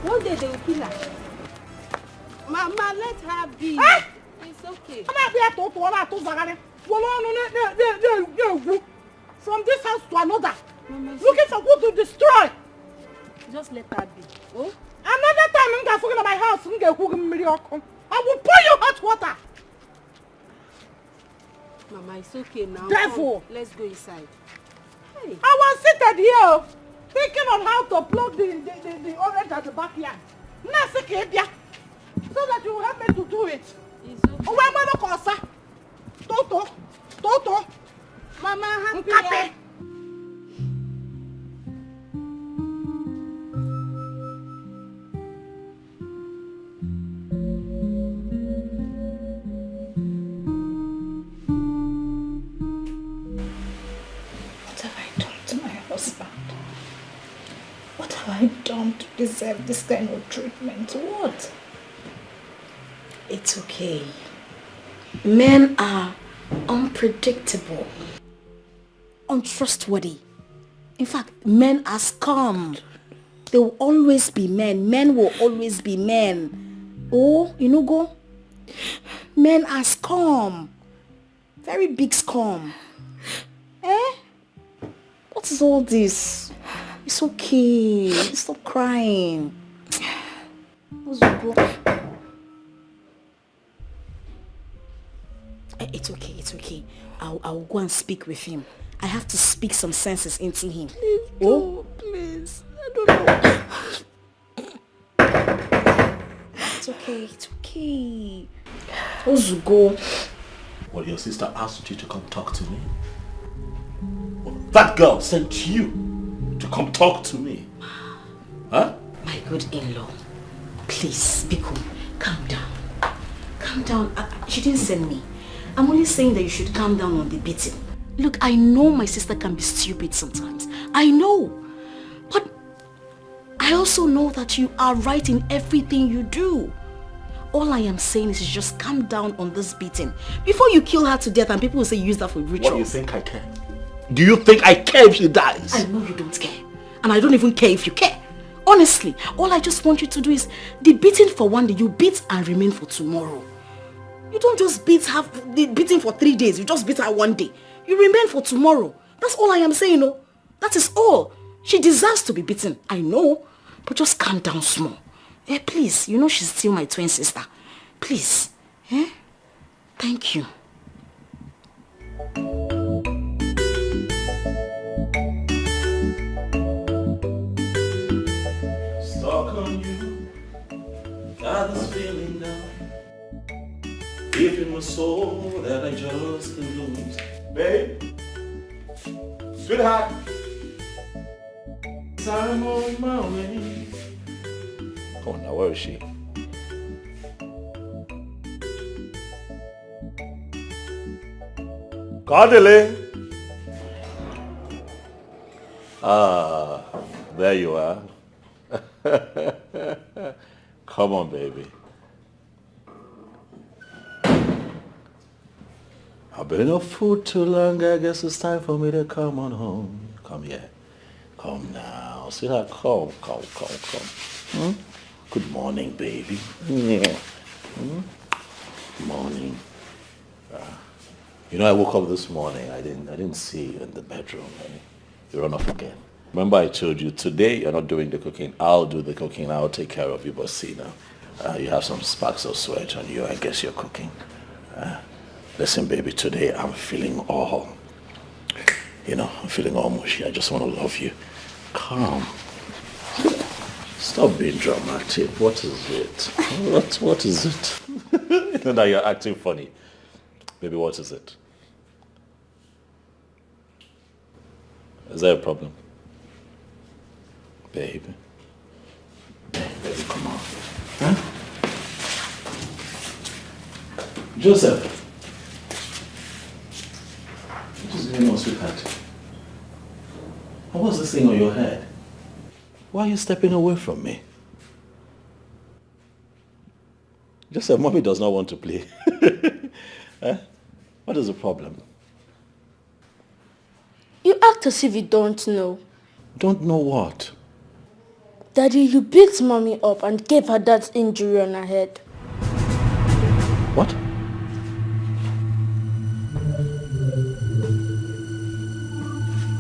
One day they will kill her. Mama, let her be. It's okay. From this house to another. Mama, looking for who to destroy. Just let her be. Oh? Another time I'm going to my house. I will pour you hot water. Mama, it's okay now. Devil. Come, let's go inside. Hey. I was seated here thinking on how to plug the orange at the backyard. So that you will help me to do it. It's okay. Toto. Mama, happy. What have I done to my husband? What have I done to deserve this kind of treatment? What? It's okay. Men are unpredictable, untrustworthy. In fact, men are scum. They will always be men. Men will always be men. Oh, go. Men are scum. Very big scum. What is all this? It's okay. Stop crying. It's okay. I'll go and speak with him. I have to speak some senses into him. Please. I don't know. It's okay. Ozugo. Well, your sister asked you to come talk to me. Well, that girl sent you to come talk to me. Huh? My good in-law. Please, Biko, calm down. Calm down. She didn't send me. I'm only saying that you should calm down on the beating. Look, I know my sister can be stupid sometimes. I know. But I also know that you are right in everything you do. All I am saying is just calm down on this beating before you kill her to death and people will say you use that for rituals. What do you think I care? Do you think I care if she dies? I know you don't care. And I don't even care if you care. Honestly, all I just want you to do is the beating for one day, you beat and remain for tomorrow. You don't just have the beating for 3 days. You just beat her one day. You remain for tomorrow. That's all I am saying, no? That is all. She deserves to be beaten. I know. But just calm down small. Please. You know she's still my twin sister. Please. Thank you. Stuck on you. Got this feeling now. Deep in my soul that I just can't lose. Babe, sweetheart, I'm on my way. Come on now, where is she? Cardele, Ah, there you are. Come on, baby. I've been off food too long. I guess it's time for me to come on home. Come here. Come now. Sweetheart, come. Hmm? Good morning, baby. Yeah. Morning. You know, I woke up this morning. I didn't see you in the bedroom. You run off again. Remember I told you today you're not doing the cooking. I'll do the cooking. I'll take care of you. But see now, you have some sparks of sweat on you. I guess you're cooking. Listen, baby, today I'm feeling all mushy. I just want to love you. Come. Stop being dramatic. What is it? What is it? You know that you're acting funny. Baby, what is it? Is there a problem? Baby, come on. Huh? Joseph. What is going on, sweetheart? What's this thing on your head? Why are you stepping away from me? Joseph, mommy does not want to play. Huh? What is the problem? You act as if you don't know. Don't know what? Daddy, you beat mommy up and gave her that injury on her head. What?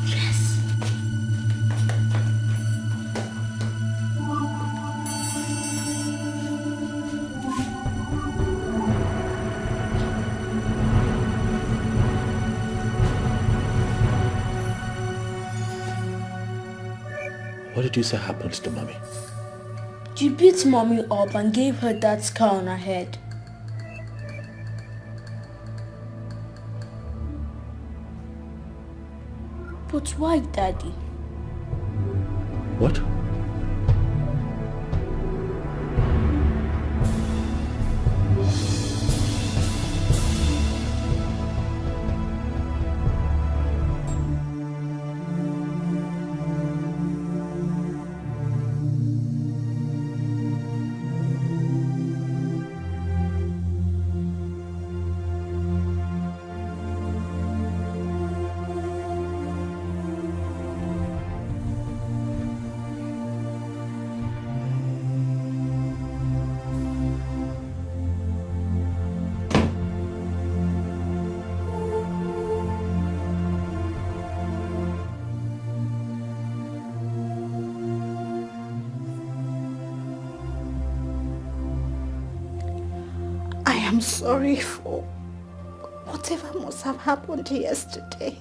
Yes. What did you say happened to mommy? You beat mommy up and gave her that scar on her head. But why, Daddy? What? I'm sorry for whatever must have happened yesterday.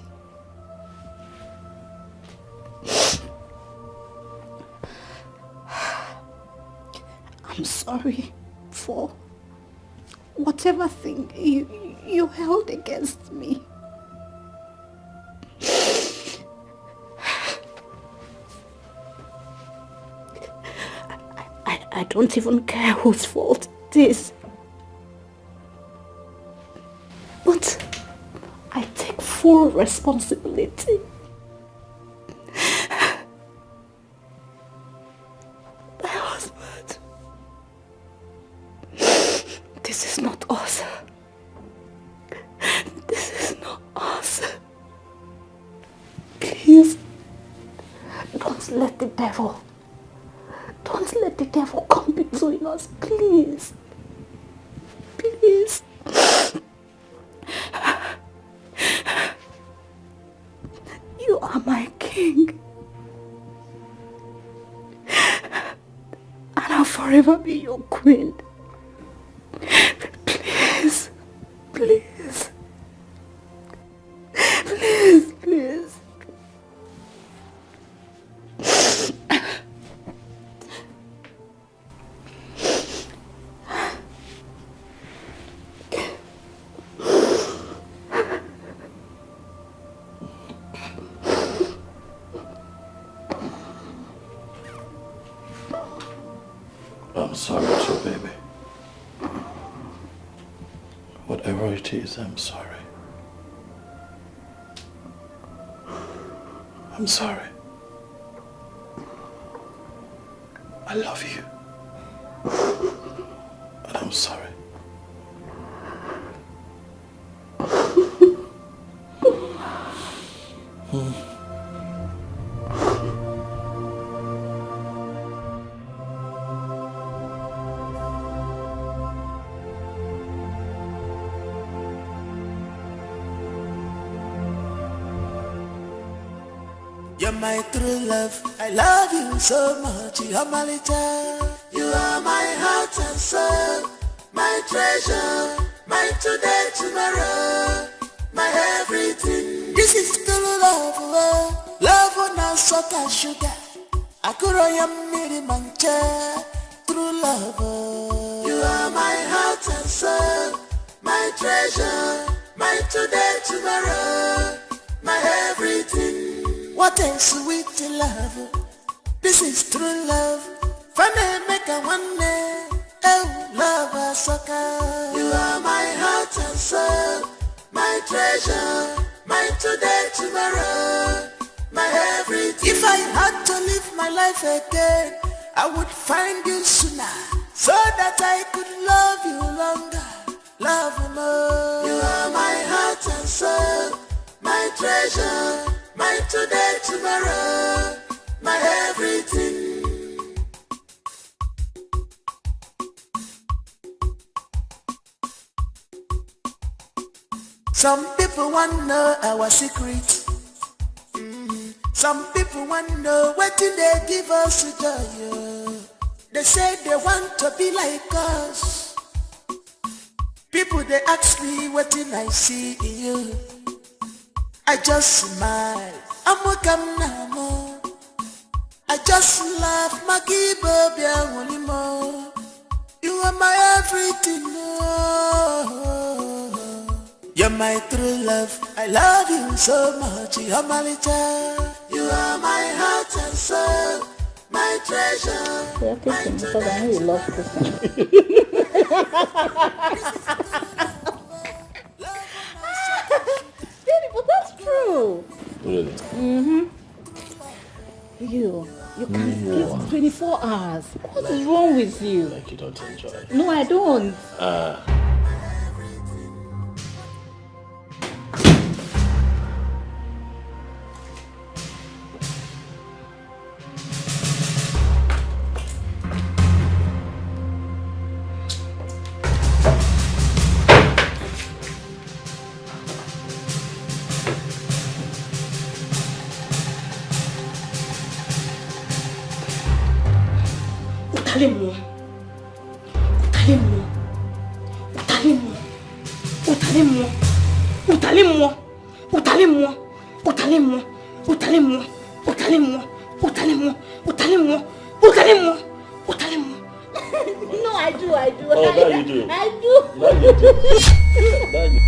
I'm sorry for whatever thing you held against me. I don't even care whose fault it is. But I take full responsibility. My husband. This is not us. This is not us. Please, don't let the devil come between us, please. Please. You are my king. And I'll forever be your queen. Please. Please. Please, please. I'm sorry too, baby. Whatever it is, I'm sorry. I'm sorry. love you. And I'm sorry. You're my true love, I love you so much, you're my little. You are my heart and soul, my treasure, my today, tomorrow, my everything. This is true love, oh. Love on our salt and sugar. Akuro yamiri mancha, true love, oh. You are my heart and soul, my treasure, my today, tomorrow, my everything. What a sweet love. This is true love. Funny make a one day. Oh, love a sucker. You are my heart and soul, my treasure, my today, tomorrow, my everything. If I had to live my life again, I would find you sooner, so that I could love you longer, love you more. You are my heart and soul, my treasure, my today, tomorrow, my everything. Some people want to know our secret. Some people want to know what did they give us joy. They say they want to be like us. People they ask me what did I see in you. I just smile. I'm a gamnamo. I just laugh. Magibo bia wolimo. You are my everything. Oh. You're my true love. I love you so much. You're my little. You are my heart and soul, my treasure. You're kissing because I know you love kissing. But that's true. Really? You can't kiss 24 hours. What is wrong with you? Like you don't enjoy it. No, I don't. No, I do. Oh, now you do. I do. Now you do. Now you do.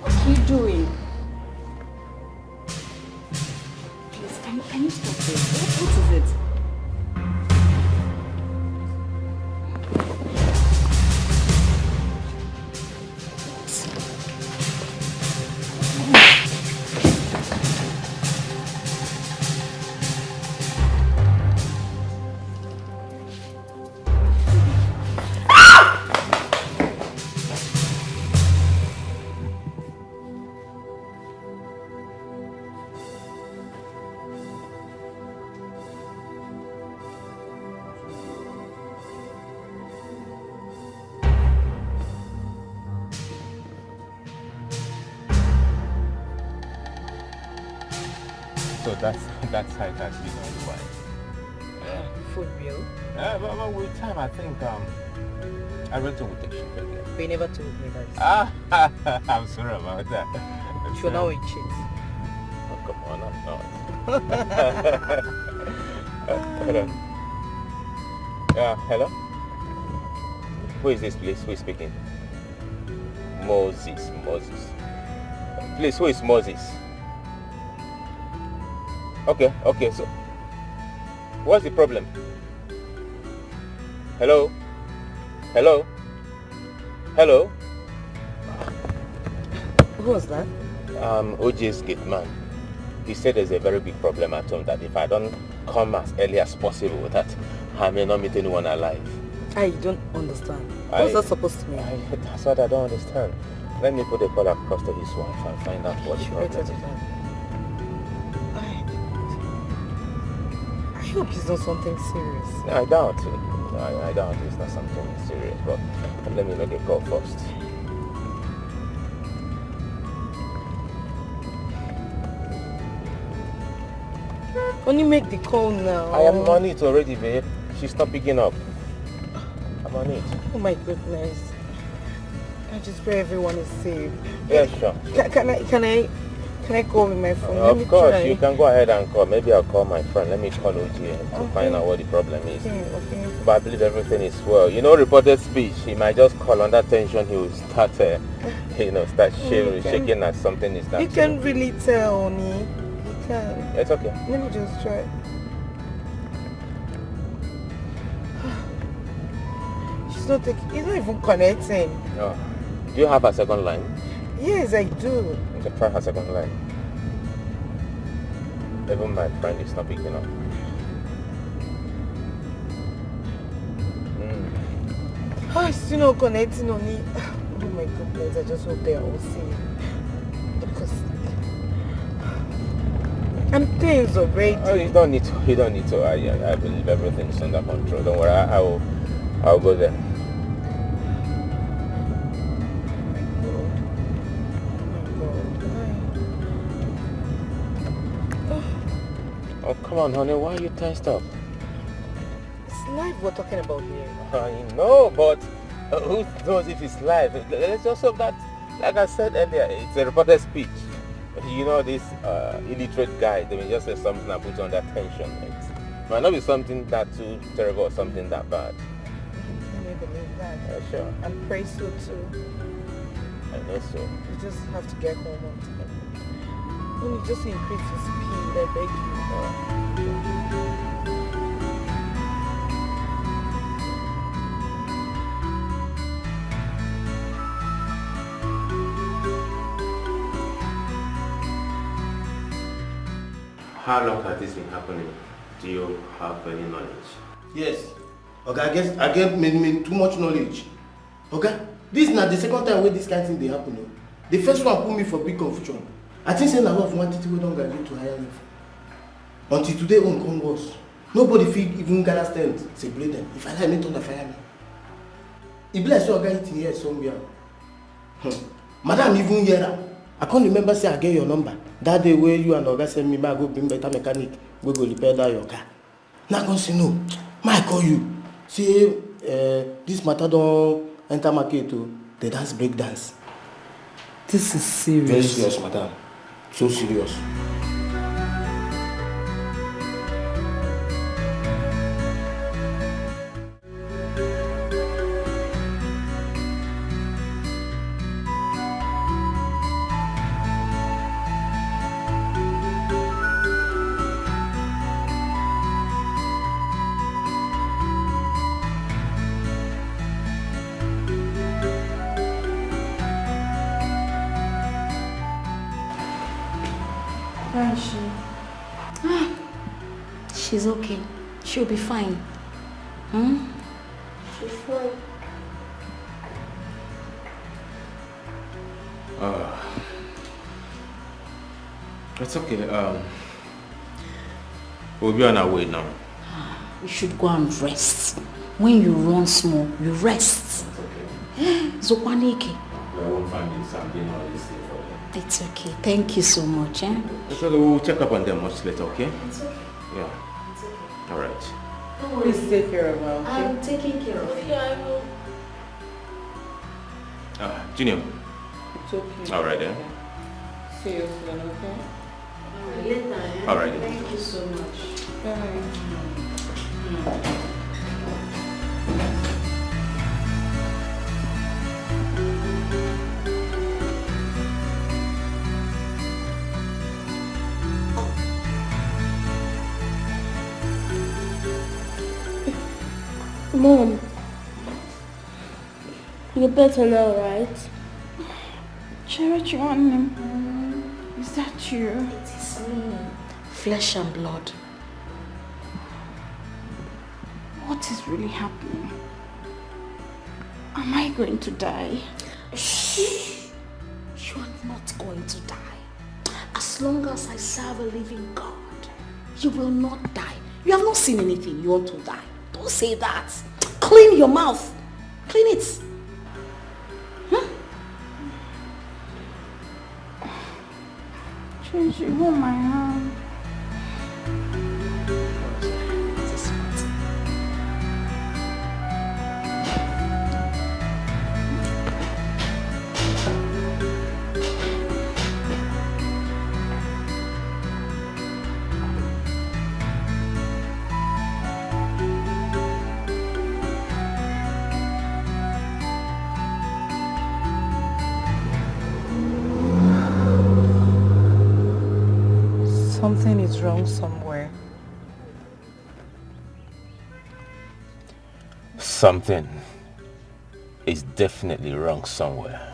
What are you doing? Please, can you stop this? What is it? So that's how it has been all the while. For real? But with time, I think I went to with the ship again. But you never told me that. I'm sorry about that. You're now a cheat. Oh, come on, I'm not. Hold on. Hello? Who is this, please? Who is speaking? Moses. Please, who is Moses? Okay, so what's the problem? Hello? Who was that? OJ's gate man. He said there's a very big problem at home, that if I don't come as early as possible, that I may not meet anyone alive. I don't understand. What's that supposed to mean? That's what I don't understand. Let me put a call across to his wife and find out what the problem is. I hope it's not something serious. I doubt it. I doubt it's not something serious, but let me make a call first. Only make the call now. I am on it already, babe. She's not picking up. I'm on it. Oh my goodness. I just pray everyone is safe. Yeah, sure. Can I call with my phone? Of course, you can go ahead and call. Maybe I'll call my friend. Let me call OG to find out what the problem is. Okay. But I believe everything is well. You know, reported speech, he might just call under tension. He will start, start shaking as something is not. You can really tell, Oni. You can. It's okay. Let me just try. She's not taking. It's not even connecting. Oh. Do you have a second line? Yes, I do. Okay, try her second line. Even my friend is not picking up. It's still not connecting on me. Oh my goodness, I just hope they are all safe. Because I'm tense already. Oh, you don't need to. I believe everything's under control. Don't worry, I'll go there. Oh, come on, honey. Why are you tensed up? It's live we're talking about here. I know, but who knows if it's live? Let's just hope that, like I said earlier, it's a reported speech. You know, this illiterate guy, they may just say something that puts under tension. It might not be something that too terrible or something that bad. Can you believe that? Sure. And pray so too. I know so. You just have to get home on time. When you just increase your speed, I beg you. How long has this been happening? Do you have any knowledge? Yes. Okay, I get too much knowledge. Okay? This is not the second time where this kind of thing they happen. The first one put me for big confusion. I think say now of one thing we don't graduate to higher level. Until today on come worse. Nobody feel even gather stand, separate them. If I like me, don't fire me. It be like so I got it here somewhere. Madam even here. I can't remember say I get your number. That day where you and Oga send me, I go bring better mechanic. We go repair that your car. Now I can say no. I call you. Say this matter don't enter market too. They dance break dance. This is serious. Very serious, madam. So serious. Where is she? She's okay. She'll be fine. She's fine. It's okay. We'll be on our way now. You should go and rest. When you run small, you rest. It's okay. Zokwaneke. I won't find something or this thing for you. It's okay. Thank you so much. It's okay. We'll check up on them much later, okay? It's okay. Yeah. It's okay. All right. Please take care of her, okay? I'm taking care of you. Yeah, I will. Junior. It's okay. All right then. See you soon, okay? Later, eh? All right then. Thank you so much. Bye. Mom, you're better now, right? Georgina, is that you? It is me. Flesh and blood. What is really happening? Am I going to die? Shh. You are not going to die. As long as I serve a living God, you will not die. You have not seen anything. You want to die. Don't say that. Clean your mouth. Clean it. Change, you hold my hand. Something is wrong somewhere. Something is definitely wrong somewhere.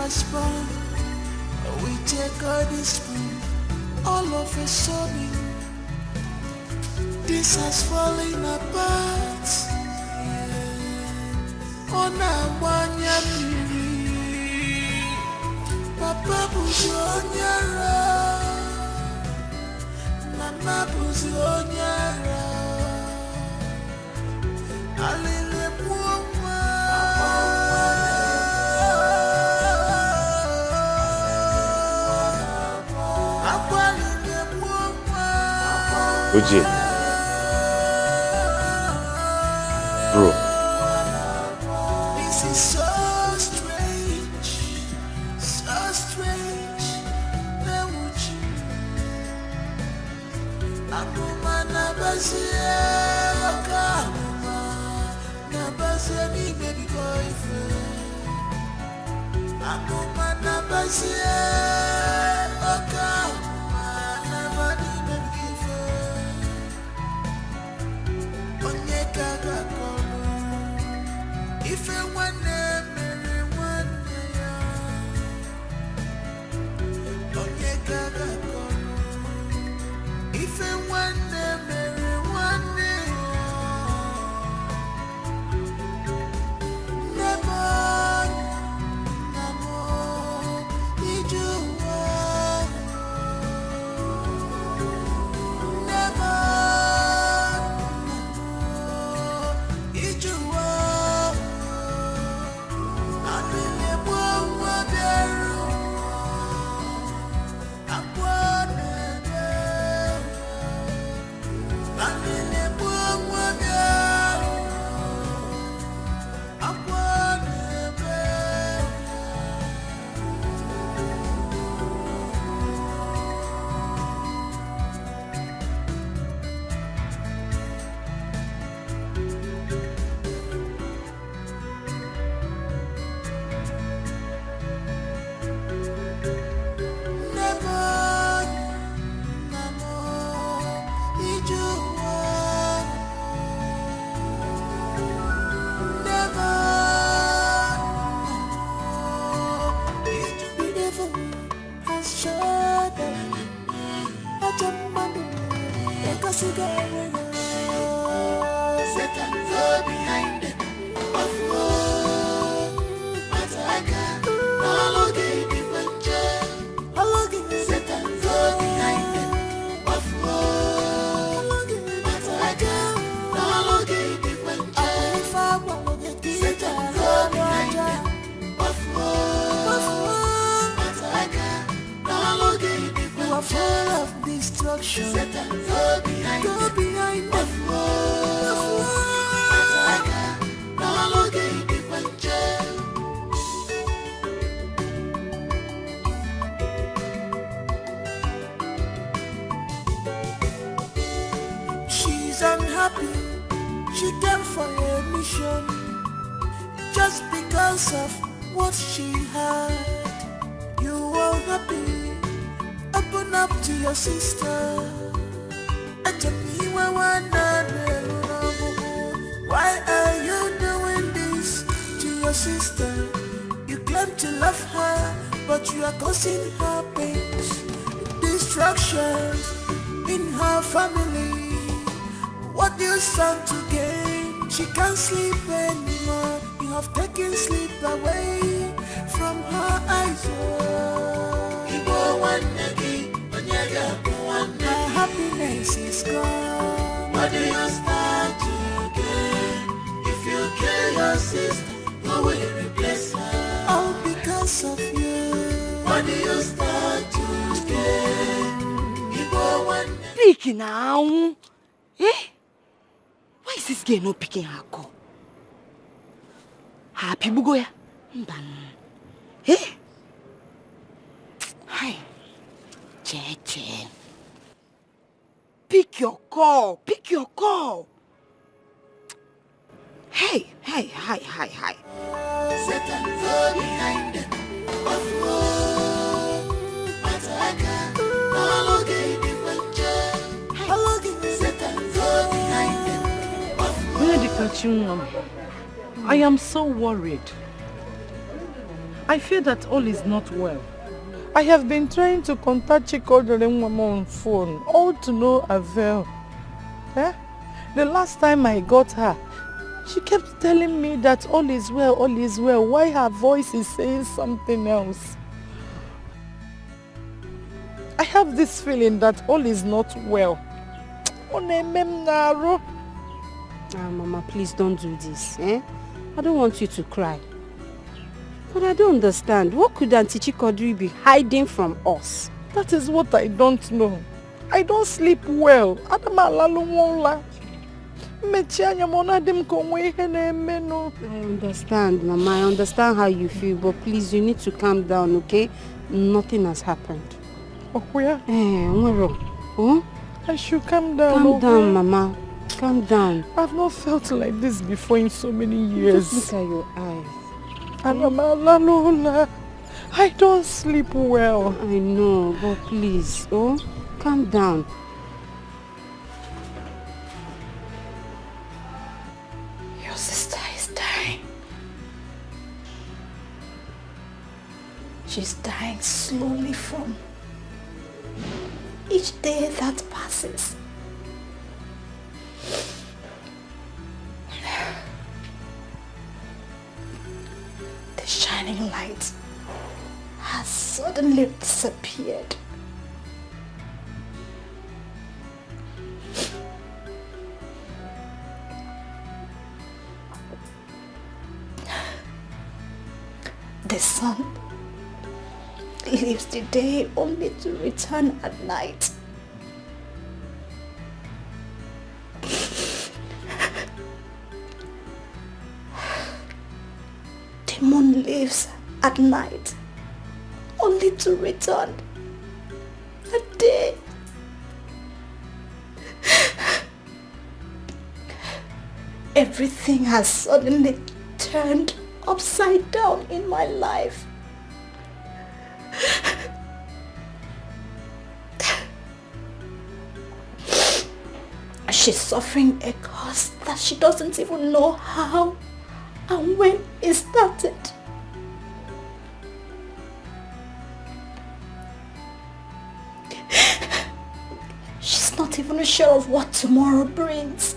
Spoon, we take all this spoon, all of a sudden, this has fallen apart. On a Papa Buzonyara, Mama Buzonyara, Alile Uji. Bro. This is so strange, so strange. Uji. Akuma nabasia, akuma nabasia ni baby boyfriend. Akuma nabasia, akuma nabani baby girlfriend. Satan's shadow. Satan's all behind them. Satan's all behind them. You are full of destruction. Satan's all behind them. Go behind them. She's unhappy. She came for a mission just because of what she had. You are happy. Open up to your sister. Why are you doing this to your sister? You claim to love her, but you are causing her pains, destructions in her family. What do you stand to gain? She can't sleep anymore. You have taken sleep away from her eyes. Her happiness is gone. What do you stand to gain? If you kill your sister, who will replace her? All because of you. What do you stand to gain? Speak now. Eh? Why is this girl not picking her call? Happy Bugoya. Eh? Hi. Che. Pick your call. Pick your call. Hey. Satan's all behind them. Satan's all behind them. I am so worried. I fear that all is not well. I have been trying to contact Chikodere on phone, all to no avail. Eh? The last time I got her, she kept telling me that all is well, all is well. Why her voice is saying something else? I have this feeling that all is not well. Mama, please don't do this. Eh? I don't want you to cry. But I don't understand. What could Auntie Chikodri be hiding from us? That is what I don't know. I don't sleep well. I understand, Mama. I understand how you feel. But please, you need to calm down, okay? Nothing has happened. I should calm down. Calm down, Mama. Calm down. I've not felt like this before in so many years. Just look at your eyes. I don't sleep well. I know, but please, calm down. Your sister is dying. She's dying slowly from each day that passes. The shining light has suddenly disappeared. The sun leaves the day only to return at night. The moon leaves at night only to return at day. Everything has suddenly turned upside down in my life. She's suffering a cause that she doesn't even know how and when it started. was not even sure of what tomorrow brings.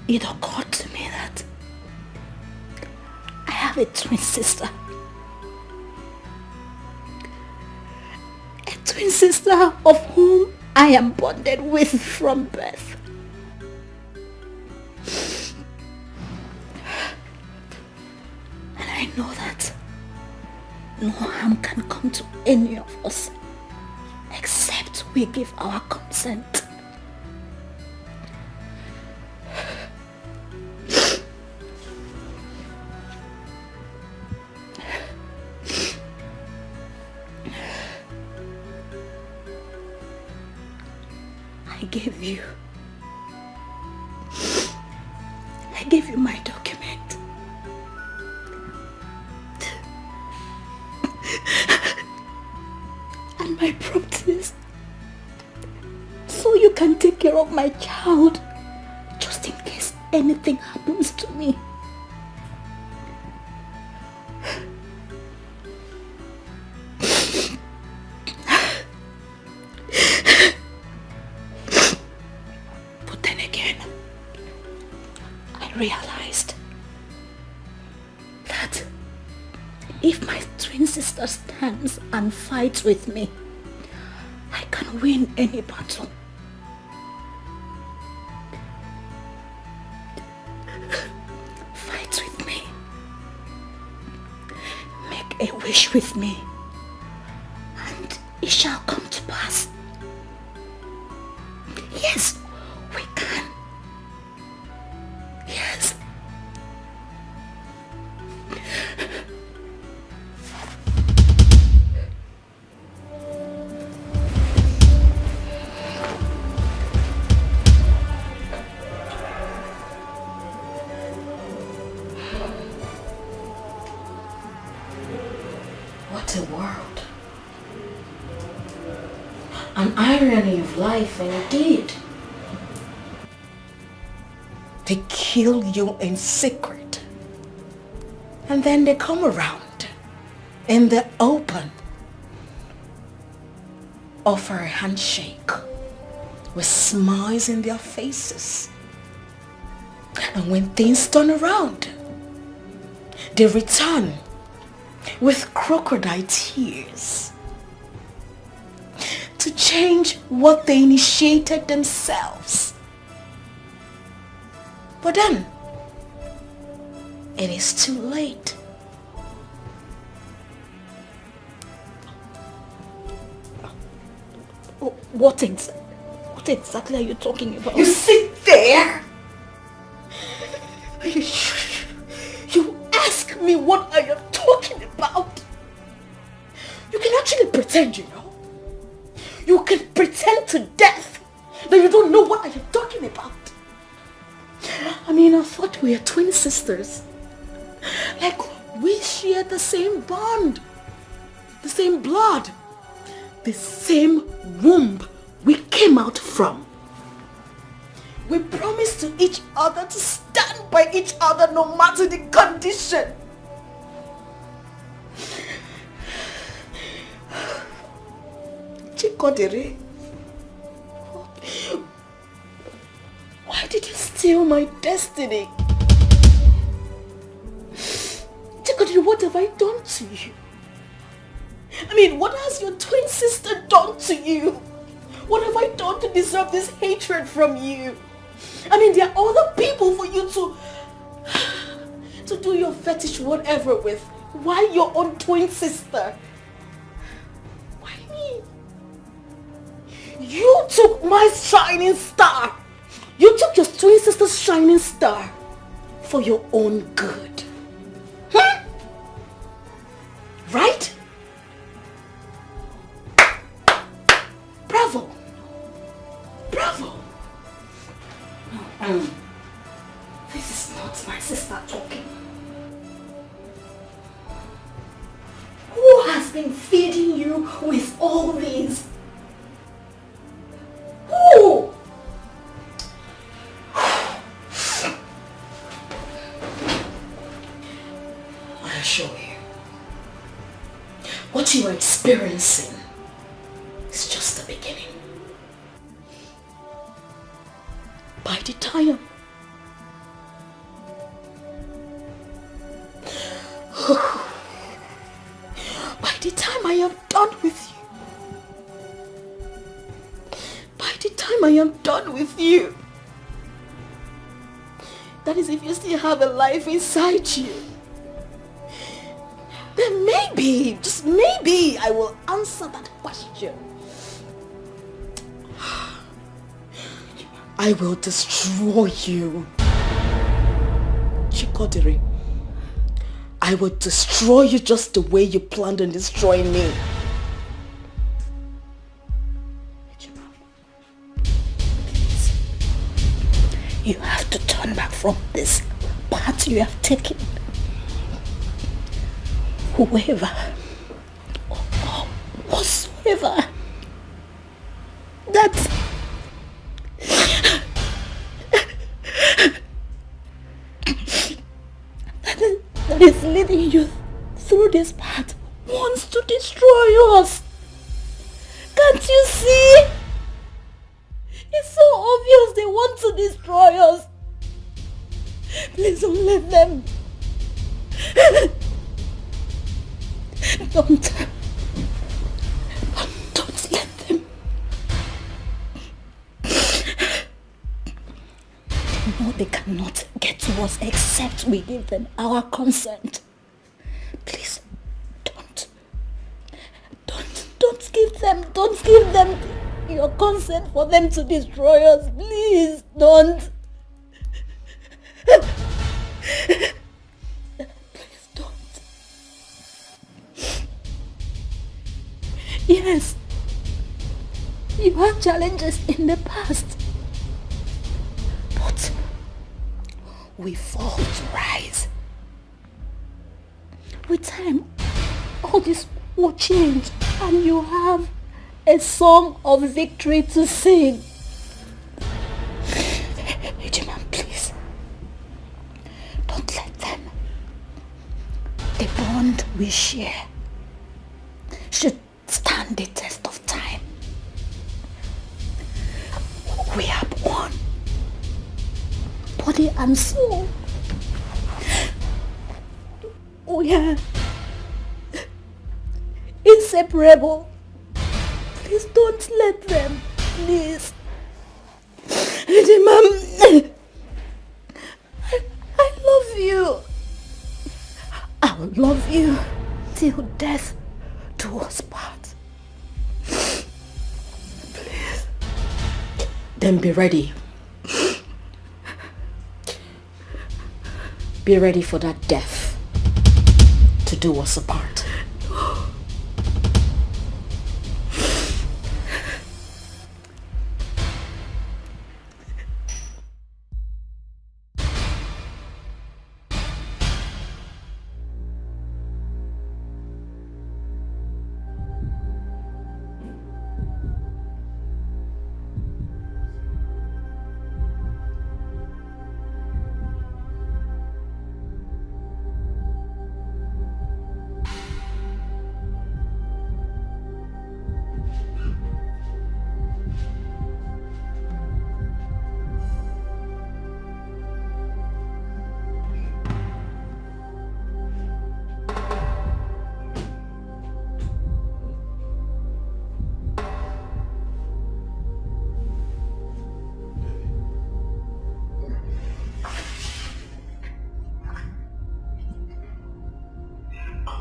It occurred to me that I have a twin sister. A twin sister of whom I am bonded with from birth. And I know that no harm can come to any of us except we give our consent. I gave you my document. And my properties. So you can take care of my child. Just in case anything happens to me. Realized that if my twin sister stands and fights with me, I can win any battle. Fight with me. Make a wish with me, and it shall come to pass. Yes, we can. Yes. What a world. An irony of life indeed. They kill you in secret. And then they come around in the open. Offer a handshake with smiles in their faces. And when things turn around, they return with crocodile tears to change what they initiated themselves. But then, it is too late. What exactly are you talking about? You sit there. You ask me what I am talking about. You can actually pretend, you know. You can pretend to death that you don't know what I am talking about. I mean, I thought we were twin sisters. Like, we share the same bond, the same blood, the same womb we came out from. We promised to each other to stand by each other no matter the condition. Chikodere, why did you steal my destiny? Chikodere, what have I done to you? I mean, what has your twin sister done to you? What have I done to deserve this hatred from you? I mean, there are other people for you to do your fetish whatever with. Why your own twin sister? Why me? You took my shining star. You took your twin sister's shining star for your own good. Huh? Right? Bravo. Bravo. This is not my sister talking. Who has been feeding you with all these? Who? I assure you, what you are experiencing is just the beginning. By the time I am done with you, that is if you still have a life inside you, then maybe, just maybe, I will answer that question. I will destroy you. Chikodiri. I will destroy you just the way you planned on destroying me. Please. You have to turn back from this path you have taken. Whoever or whatsoever that is leading you through this path wants to destroy us. Can't you see? It's so obvious they want to destroy us. Please don't let them. Don't let them. No, they cannot get to us except we give them our consent. Please, don't give them your consent for them to destroy us. Please, don't. Please don't. Yes, you had challenges in the past, but we fall to rise. With time, all this will change and you have a song of victory to sing. Ejima, please, don't let them. The bond we share should stand the test of time. We are one, body and soul. We are inseparable. Please don't let them. Please. Mom, I love you. I will love you till death do us part. Please. Then be ready. Be ready for that death to do us apart.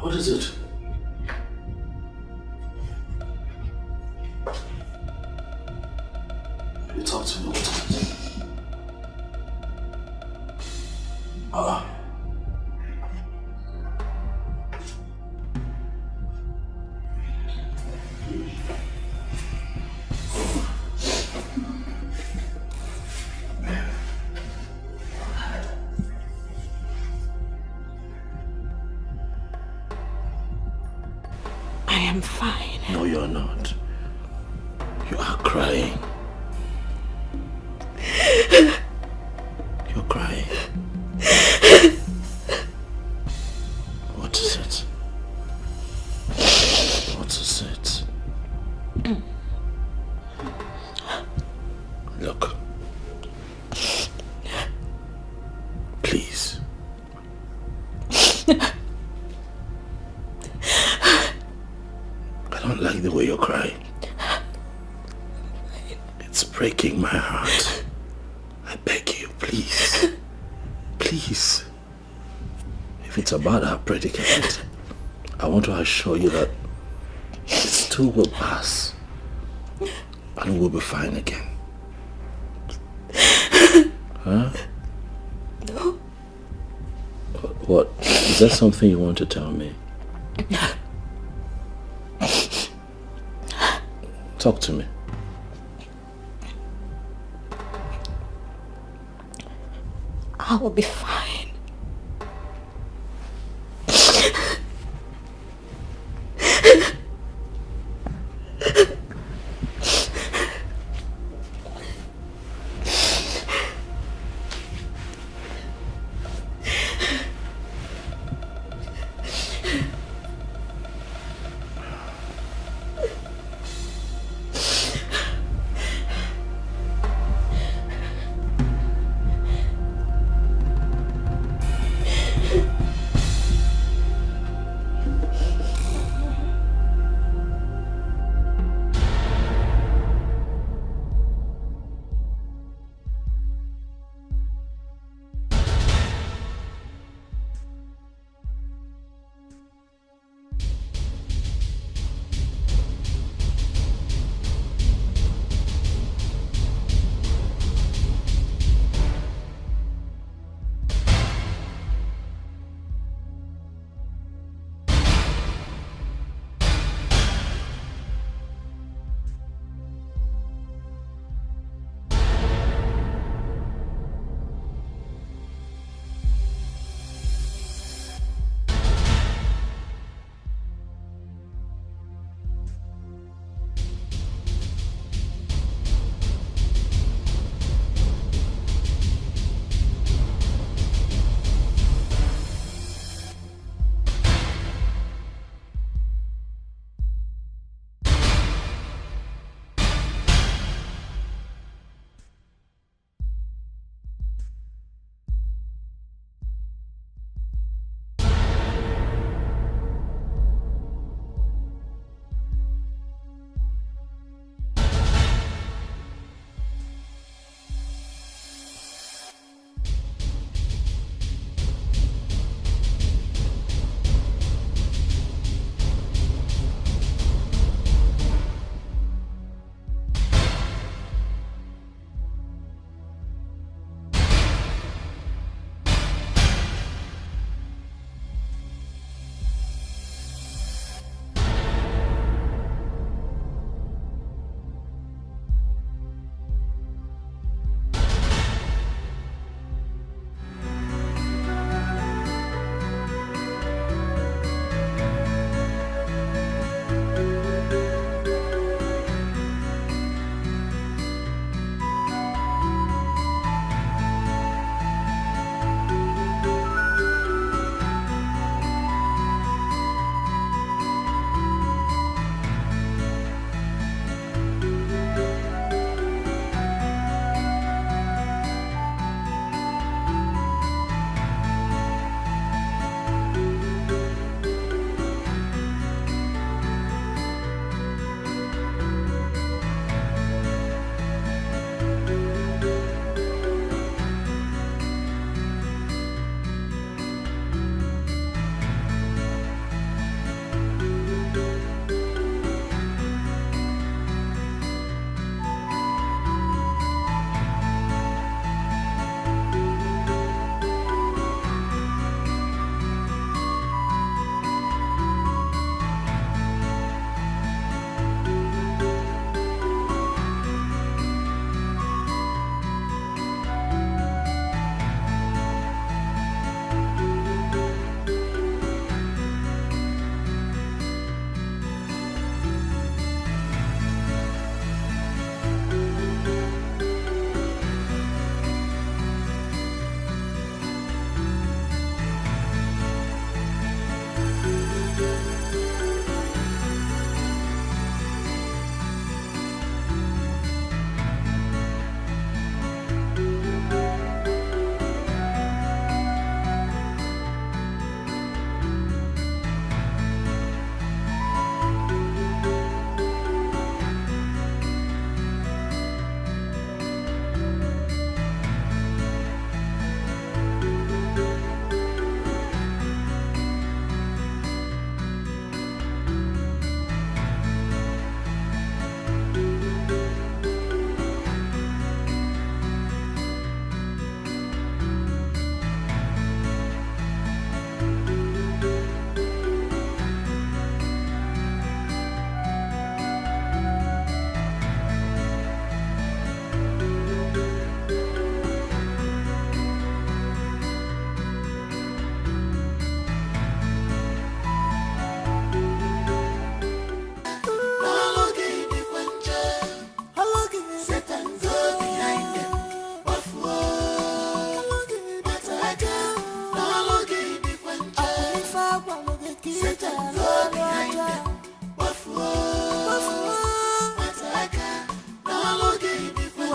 What is it? You talk to me, what is it? am fine. No, you're not. You are crying. You're crying. What is it? What is it? Look. Please. I don't like the way you're crying. It's breaking my heart. I beg you, please. Please. If it's about our predicament, I want to assure you that this too will pass. And we'll be fine again. Huh? No. What? Is that something you want to tell me? Talk to me. I will be fine.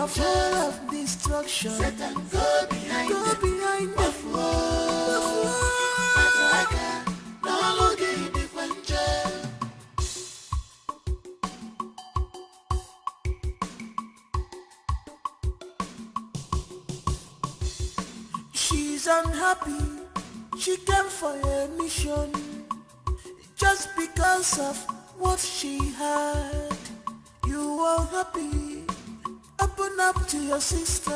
are full of destruction. Satan, go behind them. She's unhappy. She came for a mission just because of what she had. You are happy. Open up to your sister.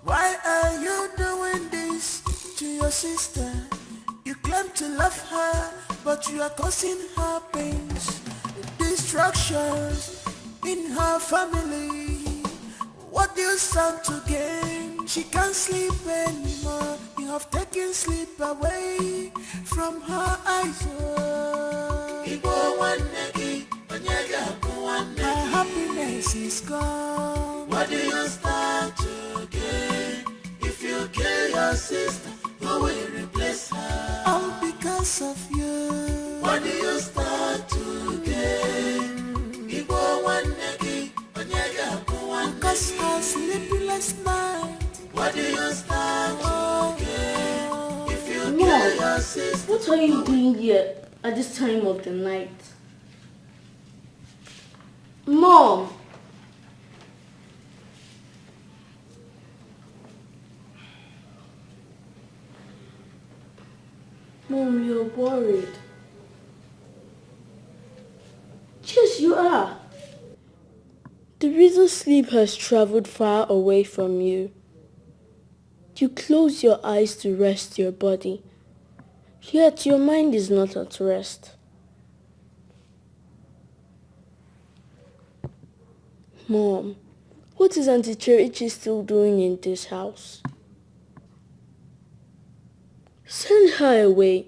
Why are you doing this to your sister? You claim to love her, but you are causing her pains, destructions in her family. What do you stand to gain? She can't sleep anymore. You have taken sleep away from her eyes. Her happiness is gone. What do you stand to gain? If you kill your sister, who will replace her? All because of you. What do you stand to gain? Because her sleepless night. What do you stand to gain? If you kill your sister? What are you doing here at this time of the night? Mom! Mom, you're worried. Yes, you are. The reason sleep has traveled far away from you. You close your eyes to rest your body, yet your mind is not at rest. Mom, what is Auntie Cherichi still doing in this house? Send her away.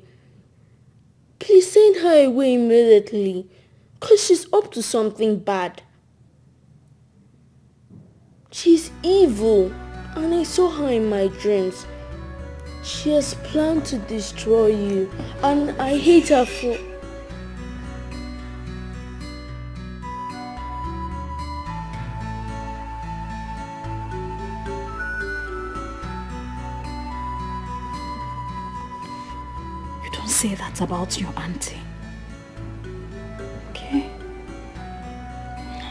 Please send her away immediately, because she's up to something bad. She's evil, and I saw her in my dreams. She has planned to destroy you, and I hate her for... You don't say that about your auntie. Okay?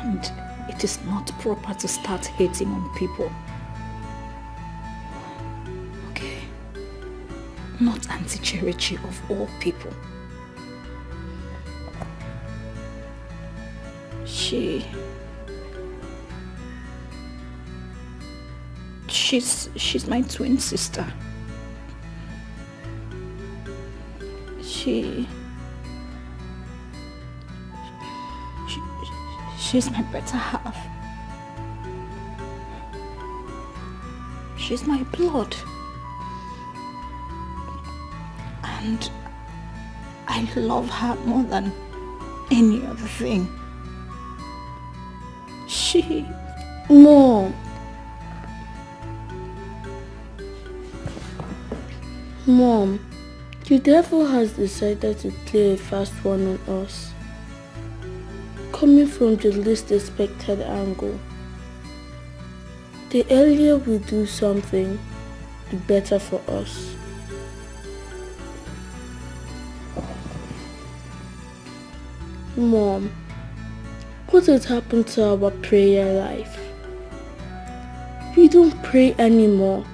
And it is not proper to start hating on people. Okay? Not Auntie Cherichi of all people. She's my twin sister. She's my better half. She's my blood. And I love her more than any other thing. Mom. Mom, the devil has decided to play a fast one on us. Coming from the least expected angle. The earlier we do something, the better for us. Mom, what has happened to our prayer life? We don't pray anymore.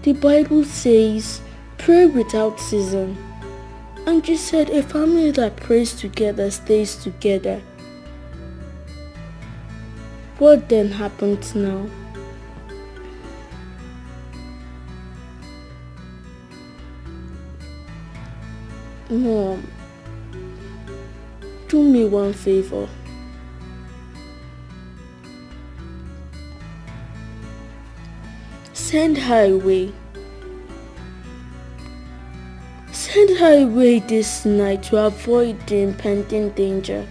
The Bible says, pray without ceasing. And you said a family that prays together stays together. What then happens now? Mom, do me one favor. Send her away. Send her away this night to avoid the impending danger.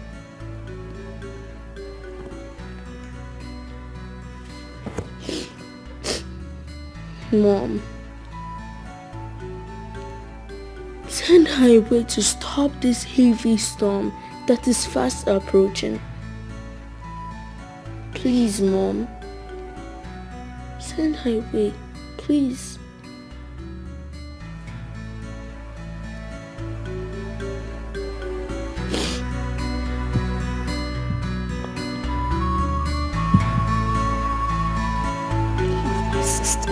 Mom, send her away to stop this heavy storm that is fast approaching. Please, Mom. Send her away, please. My sister.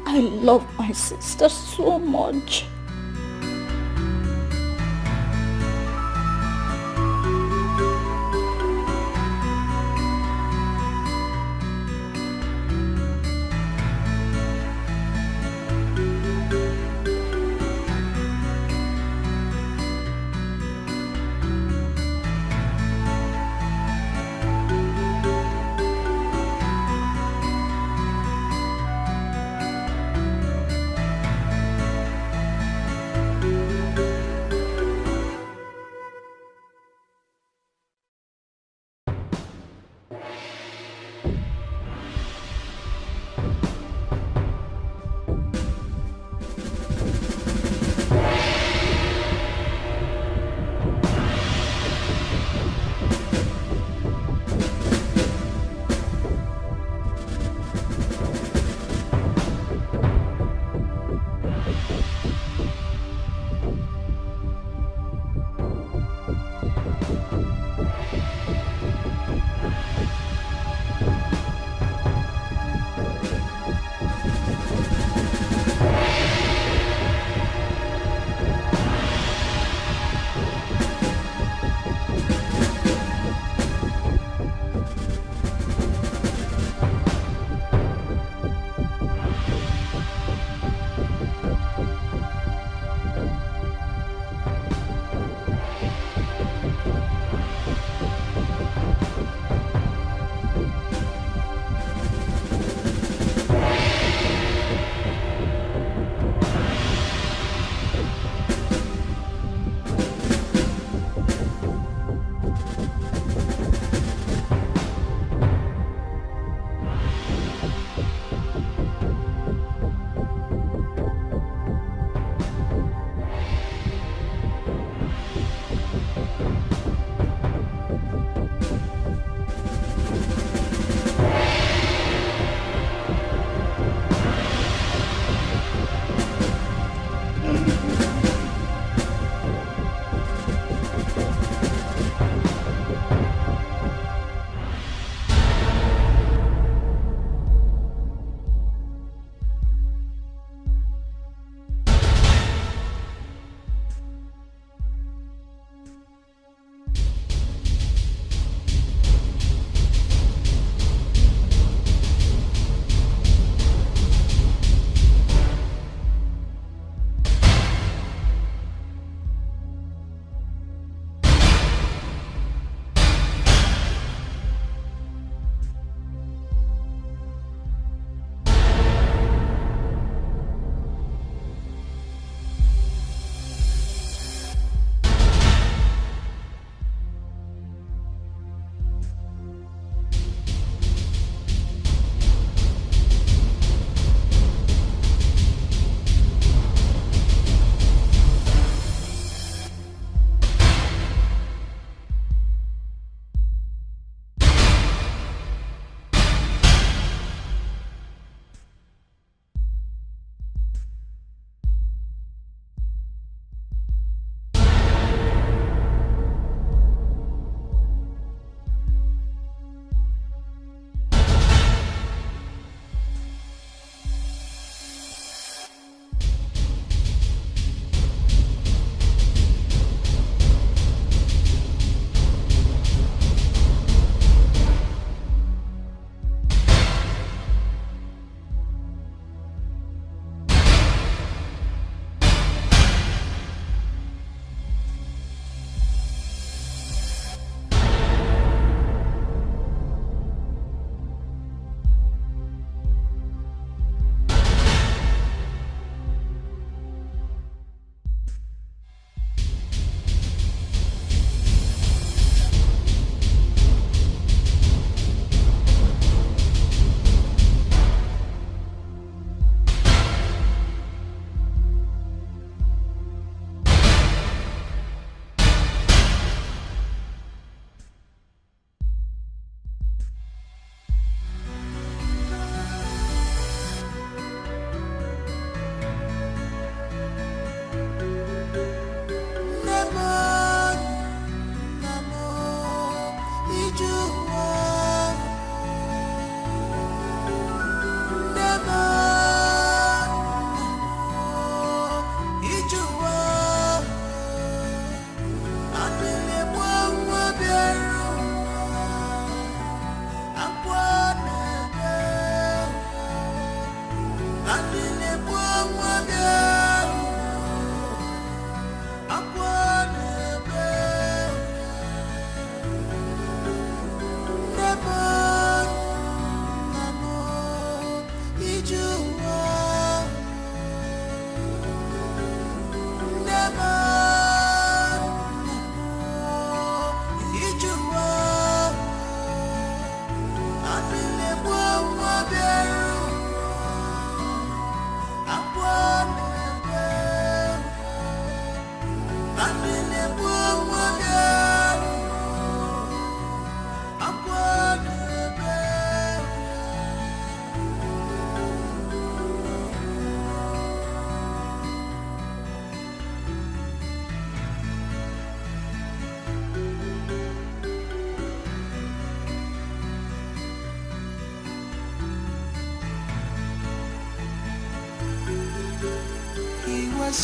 I love my sister so much.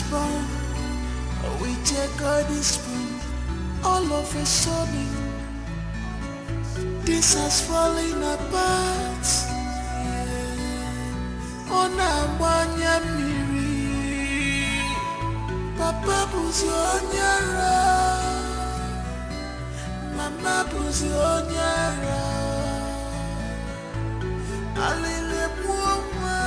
Born, we take all this spoon, all of a sudden, this has fallen apart. On a wanya miri, Papa buzi onyara, Mama buzi onyara, Alile buoma.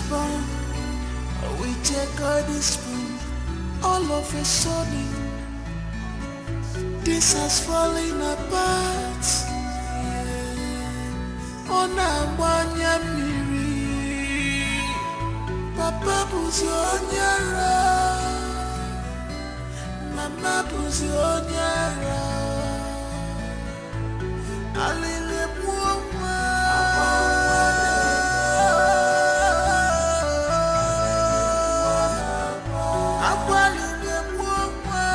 Born, we take all this spoon, all of a sudden, this has fallen apart. On a wanya miri, Papa Buzionyara, Mama Buzionyara, Alile Mwoma, Akwalile Mwoma.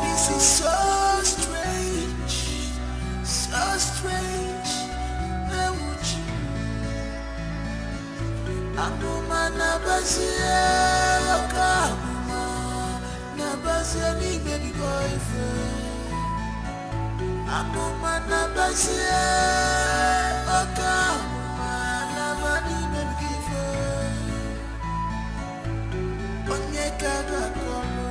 This is so strange, so strange. Akuma nabasia, akuma nabasia ni baby boyfriend. Akuma nabasia, akuma nabani baby boyfriend. Onye kaga kono,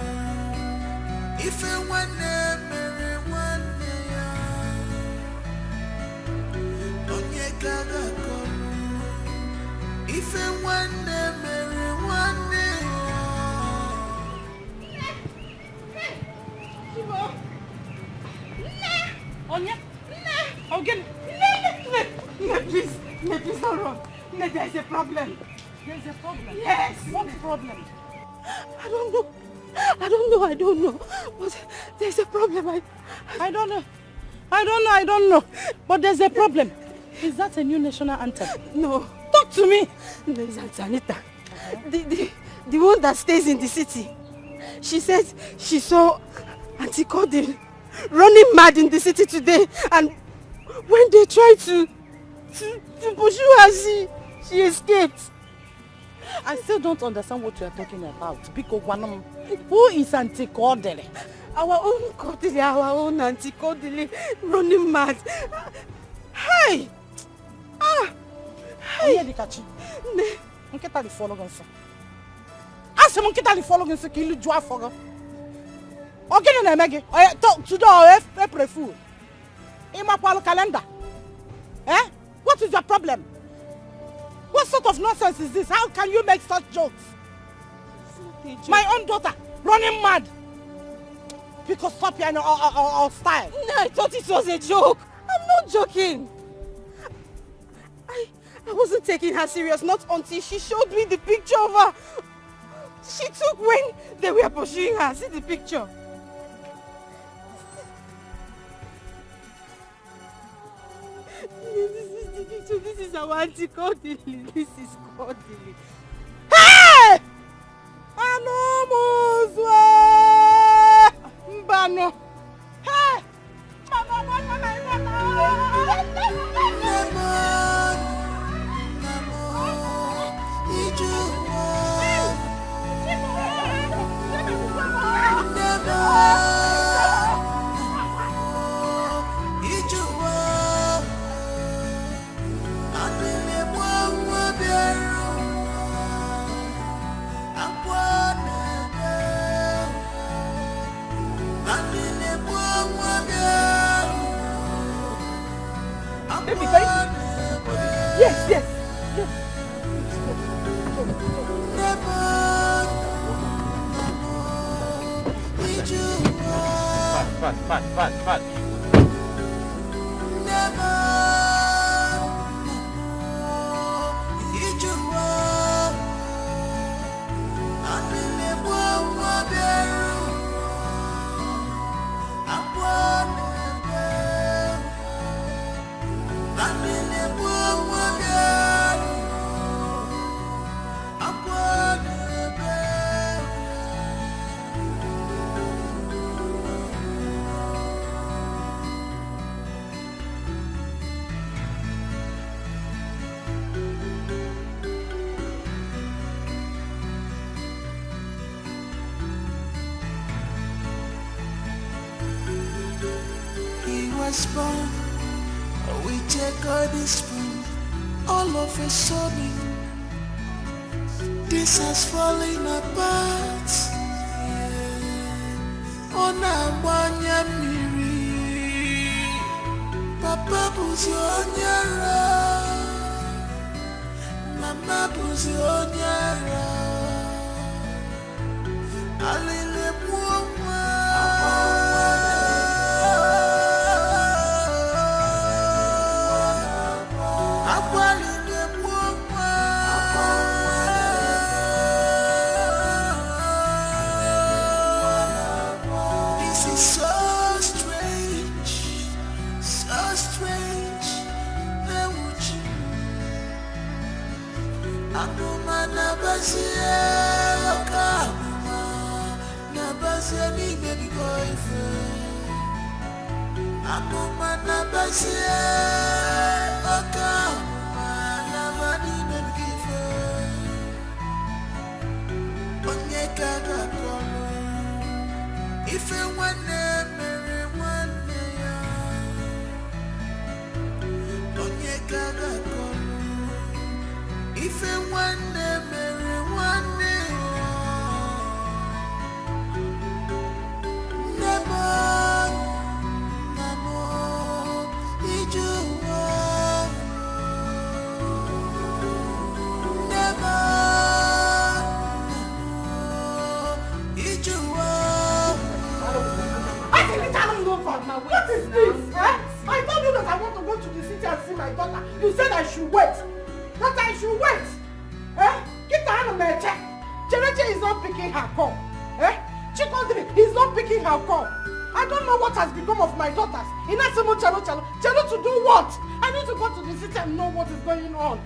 ife wane mere wane ya. Onye kaga kono. If I want them, everyone please, don't run. There's a problem. There's a problem. Yes. What problem? I don't know. But there's a problem. I don't know. But there's a problem. Is that a new national anthem? No. Talk to me. There's Anita. The one that stays in the city. She said she saw Auntie Cordin running mad in the city today, and when they tried to pursue her, she escaped. I still don't understand what you are talking about. Because who is Auntie Cordin? Our own Cordin, our own Auntie Cordin running mad. Hey! Hey, Dikeh. Nketa li follow gonso. Ase mo nketa li follow gonso ki lu jwa fogo. Ogene na emege. Talk to the April Fool. Ima palo calendar. Eh? What is your problem? What sort of nonsense is this? How can you make such jokes? My own daughter running mad. Because stop your style. No, I thought it was a joke. I'm not joking. I wasn't taking her serious, not until she showed me the picture of her she took when they were pursuing her. See the picture. This is the picture. This is our Auntie Cordili. This is Cordili. Hey! Anomozwe! Mbano! Hey! Yes. Fat. Born, we take all this spoon. All of a sudden, this has fallen apart. Ona mwanya miri, Papa Buzionyara, Mama Buzionyara, Alile Mwoma. Amuma nabasia oka amuma nabasia ni baby boyfriend. Amuma nabasia oka amuma nabadi baby boyfriend. Onye kaga kono ife wane mere wane ya. Onye kaga kono if you want them, everyone never, What is this? I told you that I want to go to the city and see my daughter. You said I should wait. That I should wait. Get the hand on my check. Chereche is not picking her call. Chikodri is not picking her call. I don't know what has become of my daughters. Inasimo Chalo to do what? I need to go to the city and know what is going on.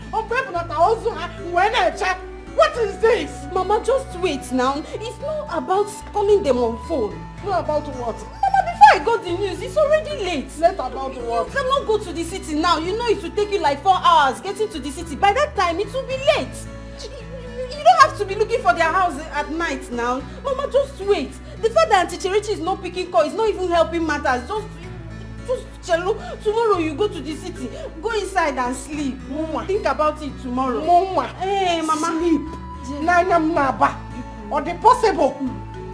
What is this? Mama, just wait now. It's not about calling them on phone. Not about what? Mama, before I got the news, it's already late. Late about what? You cannot go to the city now. You know it will take you like 4 hours getting to the city. By that time, it will be late. You don't have to be looking for their house at night now. Mama, just wait. The fact that Auntie Cherechi is not picking call is not even helping matters. Just Chelo, tomorrow you go to the city. Go inside and sleep. Mama. Think about it tomorrow. Mama. Hey, Mama. Sleep. Naba. Or the possible.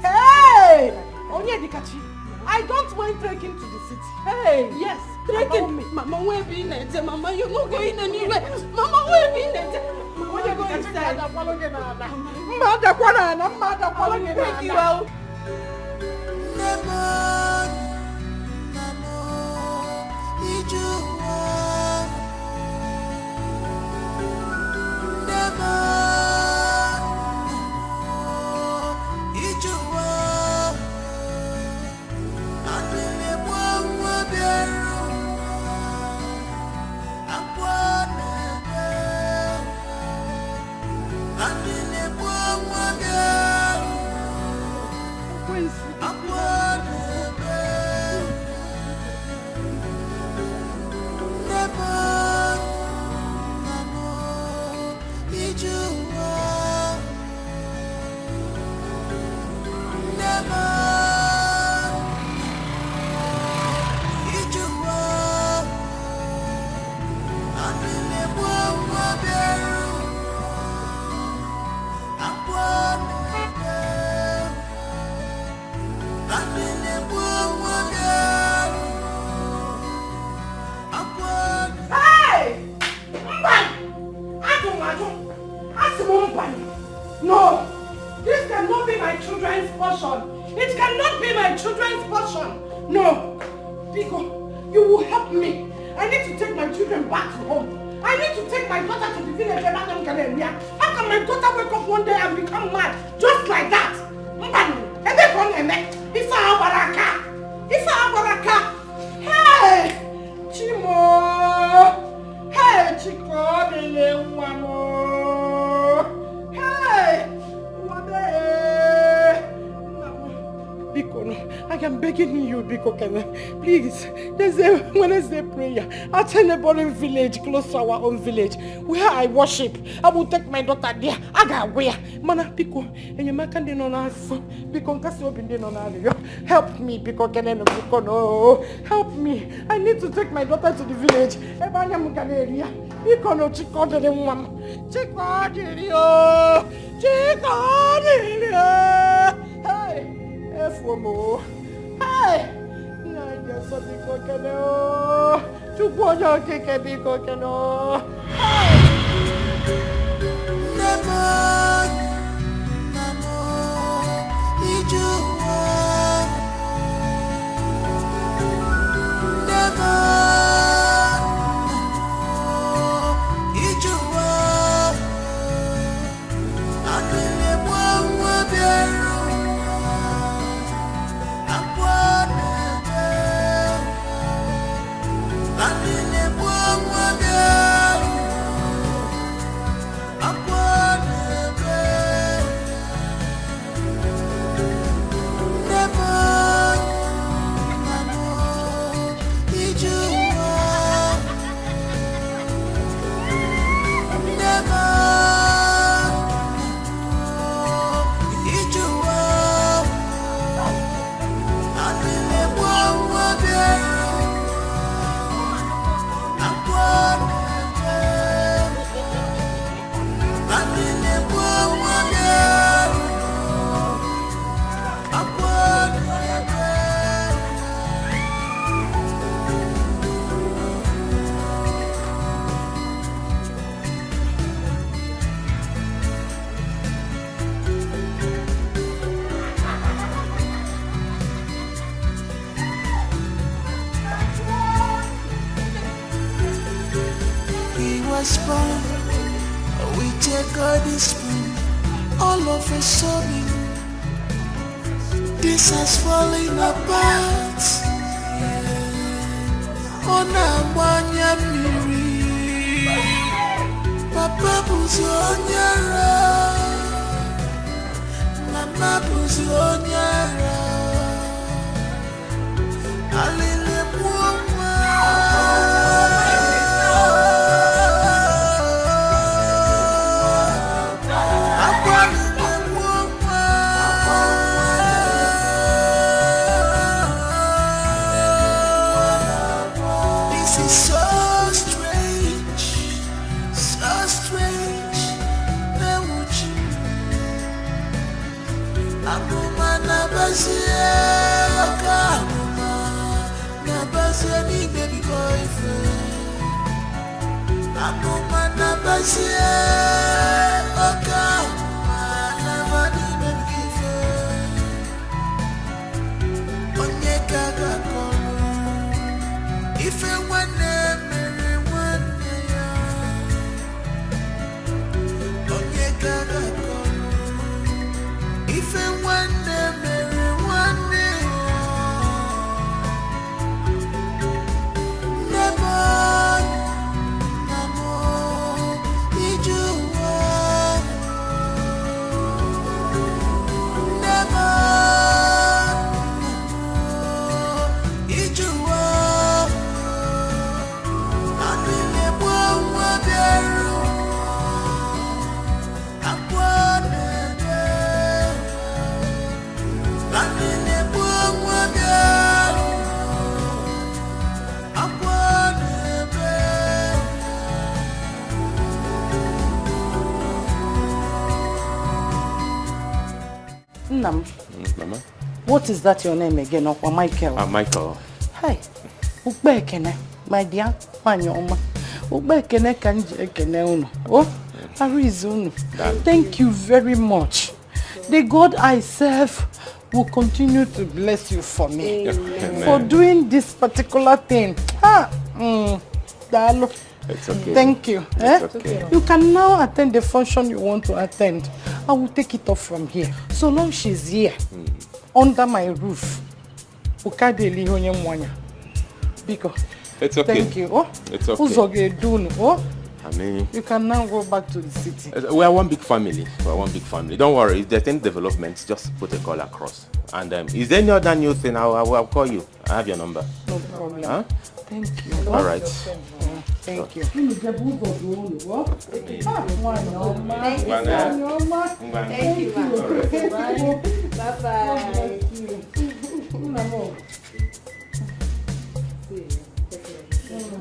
Hey! Onye Dikachi. I don't mind trekking to the city. Hey! Yes. Trekking. Mama, where be next? Mama, you're not going anywhere. Mama, where be next? Mama, go inside. Take you out. No! This cannot be my children's portion! It cannot be my children's portion! No! Biko, you will help me! I need to take my children back to home! I need to take my daughter to the village and How can my daughter wake up one day and become mad? Just like that! It's our baraka! It's our baraka! Hey! Chimo! Hey, Chico! Biko, no. I am begging you, Biko, please. There's a Wednesday prayer at a neighboring village close to our own village where I worship. I will take my daughter there. I got where. Mana, Biko, and you make an on us. Biko, help me, Biko, Biko, no. Help me. I need to take my daughter to the village. Biko, no, Chico, the woman. Chico, hey. F1 hey! Nanya so biko kene o. Chukwonyo keke biko kene o. Hey! Nemo, Ijuwa. Nemo, Ijuwa. Adele mwa bieru. Aqua was born with a golden spoon. All of a sudden, this has fallen apart. On a miri, Papa Buzonyara, Mama Buzonyara, Alile Mwa. Mama. What is that your name again? Okwa Michael. Michael. Hi. Ugbe ekene, my dear. Wanyoma. Ugbe ekene kanji ekene uno. Oh, Arizunu. Thank you very much. The God I serve will continue to bless you for me. Amen. For doing this particular thing. Dalo. It's okay. Thank you. It's okay. You can now attend the function you want to attend. I will take it off from here. So long she's here, under my roof. Because it's okay. Thank you. Oh, it's okay. Oh, I mean, you can now go back to the city. We are one big family. Don't worry. If there's any developments, just put a call across. And is there any other new thing? I'll call you. I have your number. No problem. Huh? Thank you. All right. Thank you. Thank you so much. Thank you. Bye-bye.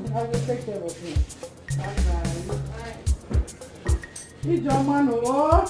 I will take care of you. Bye-bye. Idongesit.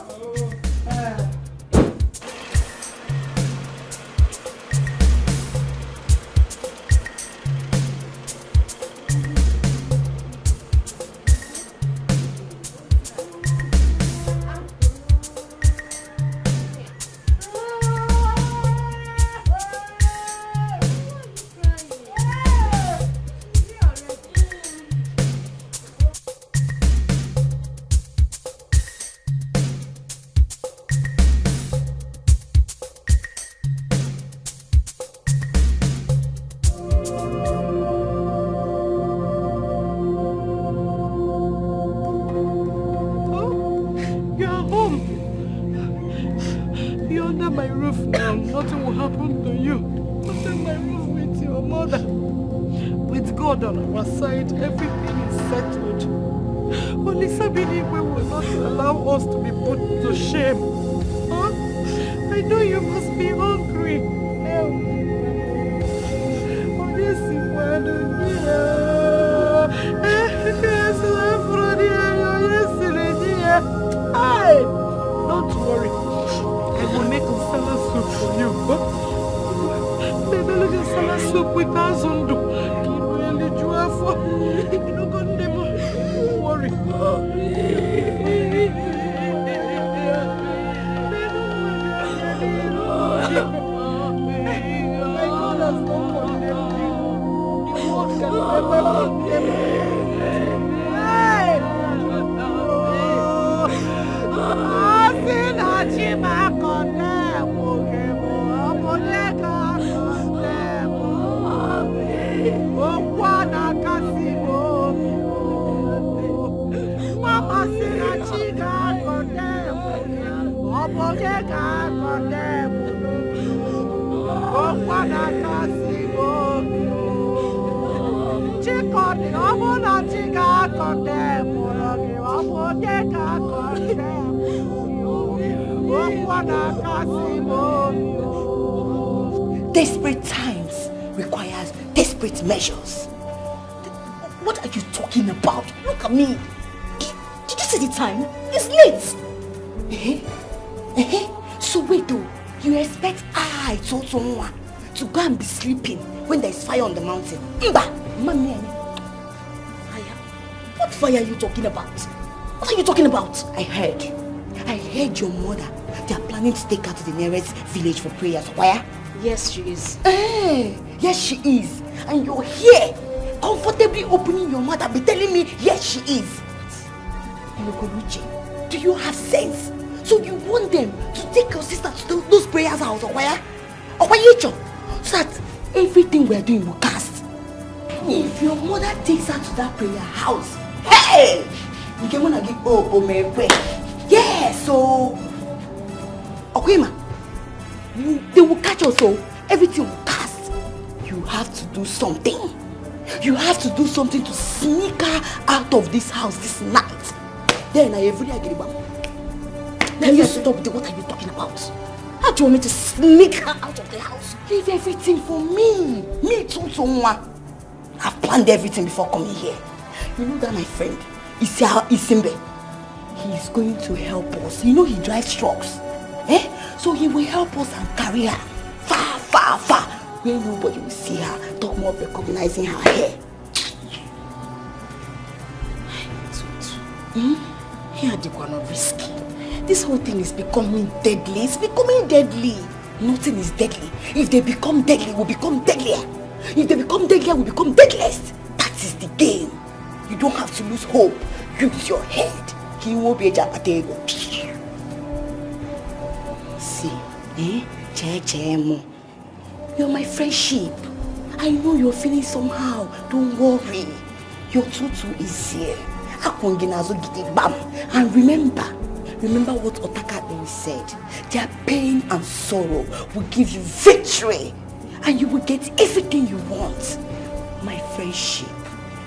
Okwana Kasimo. Mama Sina Chiga condemn. Obogega condemn. Okwana Kasimo. Chikoni Obona Chiga condemn. Obogega condemn. Okwana Kasimo. Desperate times requires desperate measures. What are you talking about? Look at me. Did you see the time? It's late. So wait though, you expect Tonto to go and be sleeping when there is fire on the mountain? Fire? What fire are you talking about? What are you talking about? I heard your mother. They are planning to take her to the nearest village for prayers. Why? Yes, she is. Yes, she is. And you're here, comfortably opening your mouth and be telling me, yes, she is. Do you have sense? So you want them to take your sister to those prayers house or where? Or where you so that everything we are doing will cast. If your mother takes her to that prayer house, hey! You can wanna get yeah, so okay, ma. They will catch us, so everything will cast. You have to do something. You have to do something to sneak her out of this house this night. Then I every day get it. Now you stop. What are you talking about? How do you want me to sneak her out of the house? Leave everything for me. Me too, someone. I've planned everything before coming here. You know that my friend, Isimbe, he is going to help us. You know he drives trucks. So he will help us and carry her far, far, far, where nobody will see her, talk more of recognizing her hair. Here they are not risky. This whole thing is becoming deadly. It's becoming deadly. Nothing is deadly. If they become deadly, we'll become deadlier. If they become deadlier, we'll become deadliest. That is the game. You don't have to lose hope. Use your head. He won't be a jackatego. See, you're my friendship. I know you're feeling somehow. Don't worry. Your tutu is here. And remember what Otaka said. Their pain and sorrow will give you victory. And you will get everything you want. My friendship.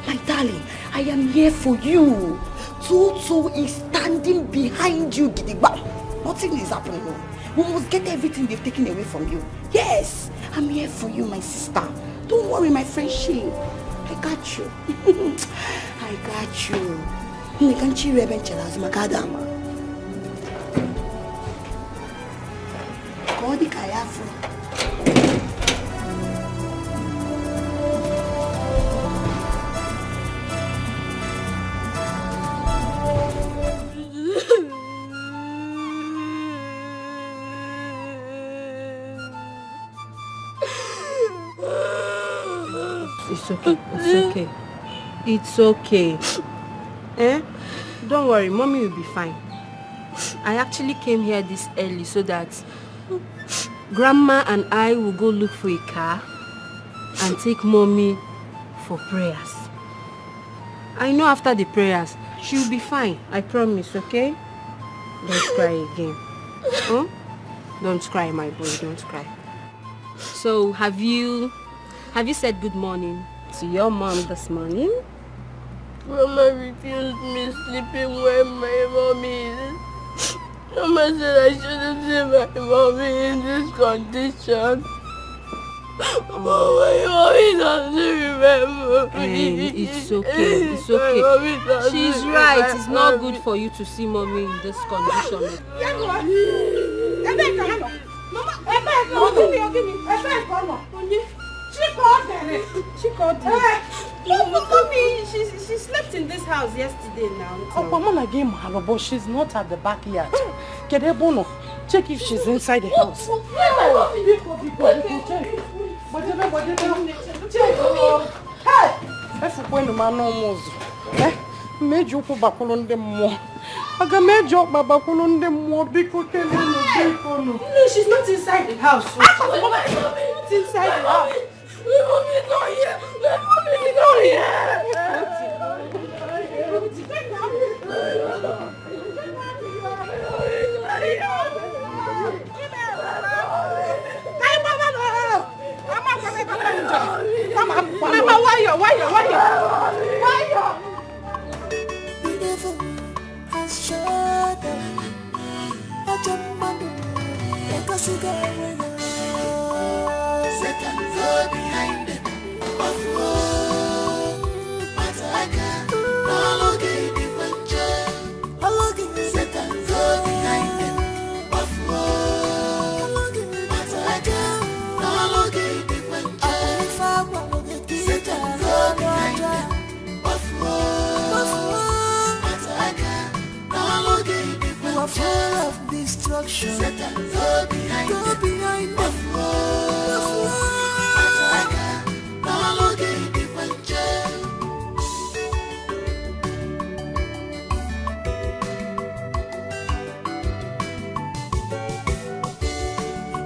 My darling, I am here for you. Tutu is standing behind you, Gidigba. Nothing is happening. We must get everything they've taken away from you. Yes, I'm here for you, my sister. Don't worry, my friendship. I got you. I got you. It's okay. It's okay. It's okay. Don't worry, mommy will be fine. I actually came here this early so that grandma and I will go look for a car and take mommy for prayers. I know after the prayers, she'll be fine. I promise, okay? Don't cry again. Huh? Don't cry, my boy. Don't cry. So, have you said good morning to your mom this morning? Mama refused me sleeping where my mom is. Mama said I shouldn't see my mommy in this condition. But my mommy doesn't remember me. It's okay. It's okay. She's right. It's not good for you to see mommy in this condition. She called me. Mommy, she slept in this house yesterday now. Oh, Mama again, but she's not at the back yet. Get her bono. Check if she's inside the house. No, she's not inside the house. She's not inside the house.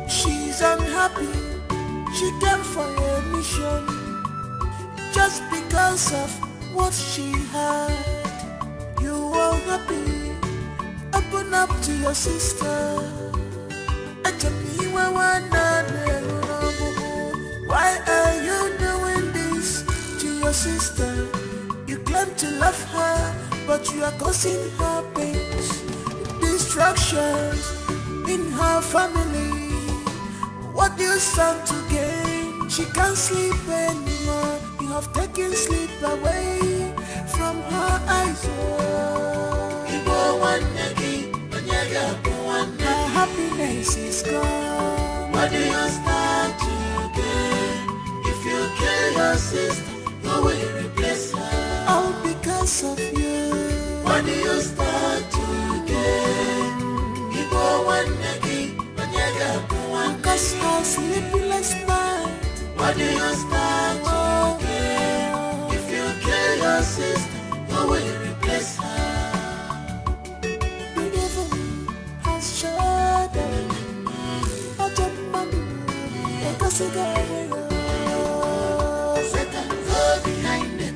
She's unhappy, she came for a mission just because of what she had. You are happy, open up to your sister. Why are you doing this to your sister? You claim to love her, but you are causing her pains, destructions in her family. What do you stand to gain? She can't sleep anymore. You have taken sleep away from her eyes. Her happiness is gone. What do you stand to gain? If you kill your sister, who will replace her? All because of you. What do you stand to gain? Cause her sleepless night. What do you stand to gain? If you kill your sister, who will replace her? The devil has shut Satan go behind them.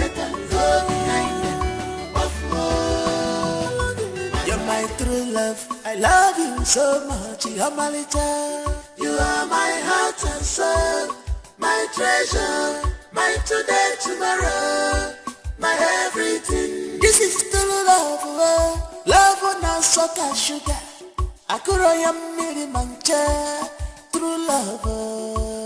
Satan go behind them. You're my true love. I love you so much. You're my little. You are my heart and soul, my treasure, my today, tomorrow, my everything. This is true love, love on a sugar sugar. Akuroya miri mancha, true love.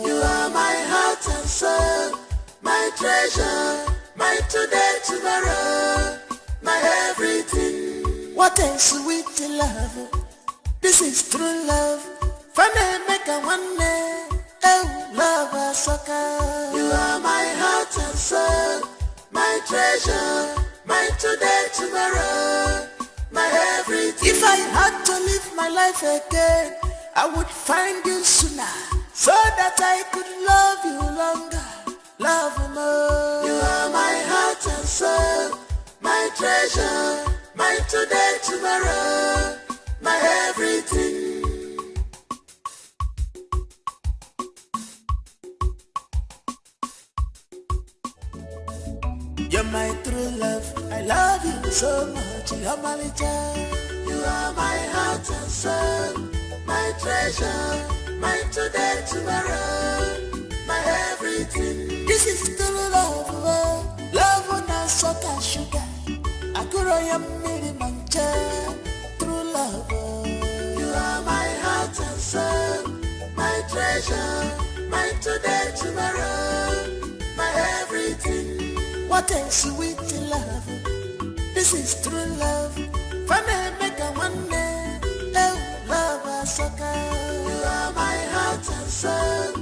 You are my heart and soul, my treasure, my today, tomorrow, my everything. What a sweet love. This is true love. Funny make a one day. Oh, love a sucker. You are my heart and soul, my treasure, my today, tomorrow, my everything. If I had to live my life again, I would find you sooner, so that I could love you longer, love you more. You are my heart and soul, my treasure, my today, tomorrow, my everything. You're my true love, I love you so much, you're my little. You are my heart and soul, my treasure, my today, tomorrow, my everything. This is true love, love on a sugar sugar. Akuroya miri mancha, true love. You are my heart and soul, my treasure, my today, tomorrow, my everything. What a sweet love. This is true love. Funny make a one day. Oh, love a sucker. You are my heart and soul,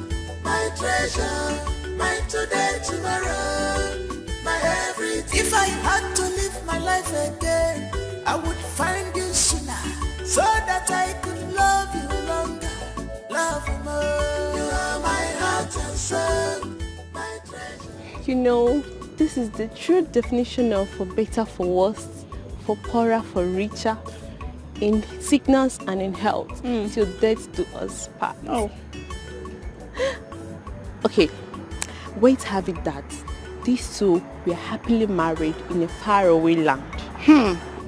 my treasure, my today, tomorrow, my everything. If I had to live my life again, I would find you sooner, so that I could love you longer, love you more. You are my heart and soul, my treasure. You know, this is the true definition of for better, for worse, for poorer, for richer. in sickness and in health, till death do us part. Oh. Okay, wait, have it that these two were happily married in a faraway land.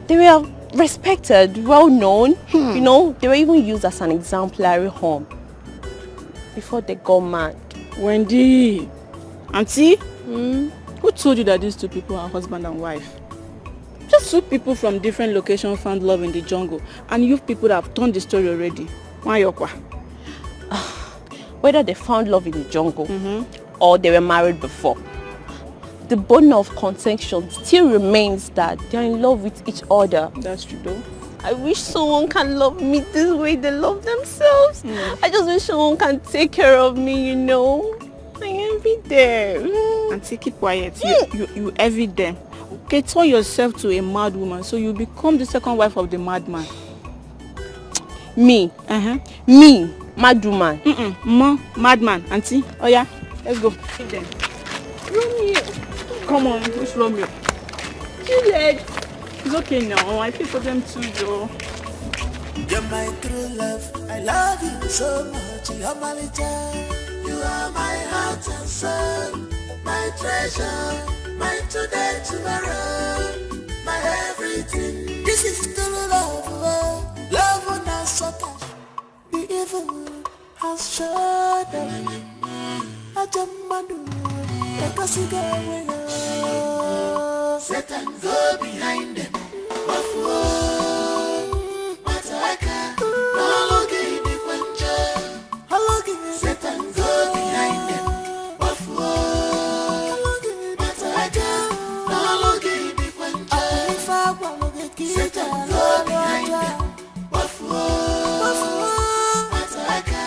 They were respected, well known. You know, they were even used as an exemplary home before they got mad. Wendy, Auntie, who told you that these two people are husband and wife? Just two people from different locations found love in the jungle, and you people that have told the story already. Whether they found love in the jungle or they were married before, the bone of contention still remains that they're in love with each other. That's true though. I wish someone can love me this way they love themselves. I just wish someone can take care of me, you know. I envy them. Auntie, keep quiet. You envy them. Okay, turn yourself to a mad woman so you become the second wife of the madman. Me? Me? Mad woman? Madman. Auntie, oh yeah, let's go. Then. Romeo. Come on, push Romeo. Juliet. It's okay now. I feel for them too, though. You're my true love. I love you so much. You're my little. You are my heart and soul. My treasure. My today, tomorrow. My everything. This is true love. Love on us so touch. The evil has shut down. I jump my door. Like a cigar winner. Satan go behind them. Mataka, no longer in the puncher. Satan go behind them. Mataka, no longer in the puncher. Satan go behind them. Mataka,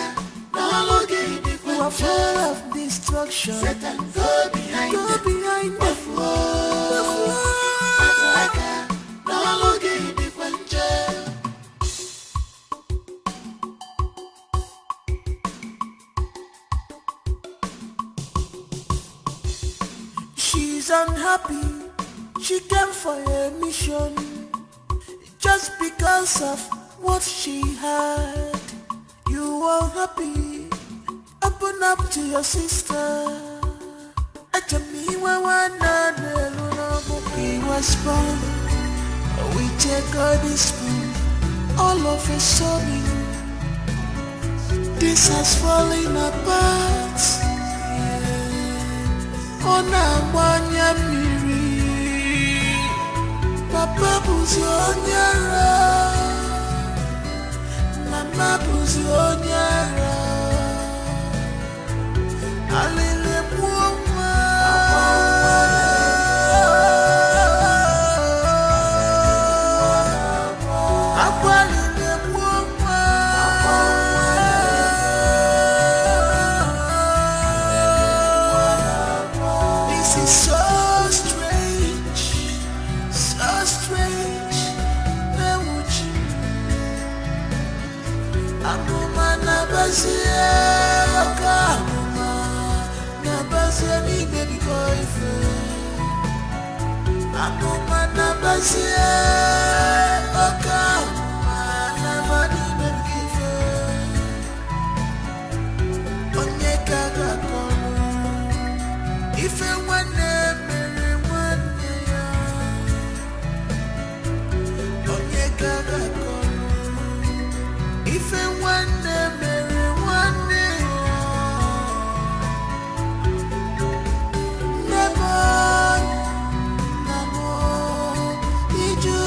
no longer in the puncher. You are full of destruction. Satan go behind them. She's unhappy. She came for a mission just because of what she had. You are happy. Open up to your sister. He was born with a golden spoon. All of a sudden, this has fallen apart. On a one-year miri, Papa Buzionyara, Mama Buzionyara, Alele Puma. You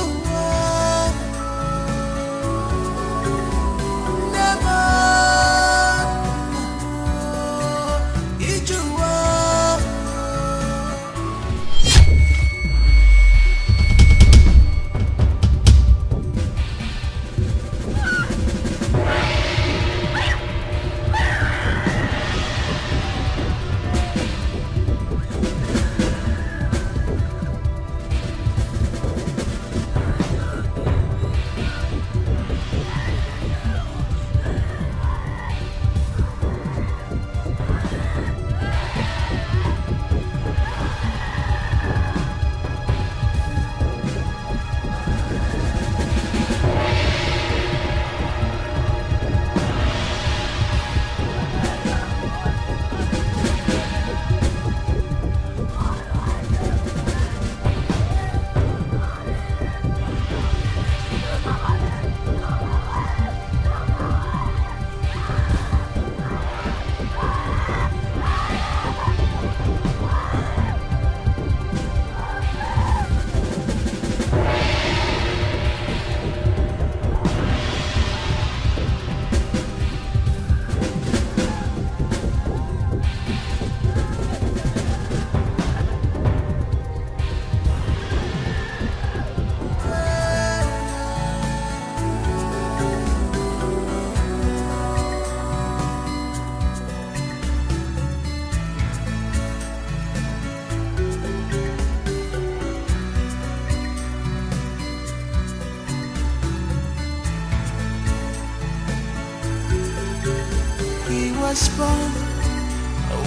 was born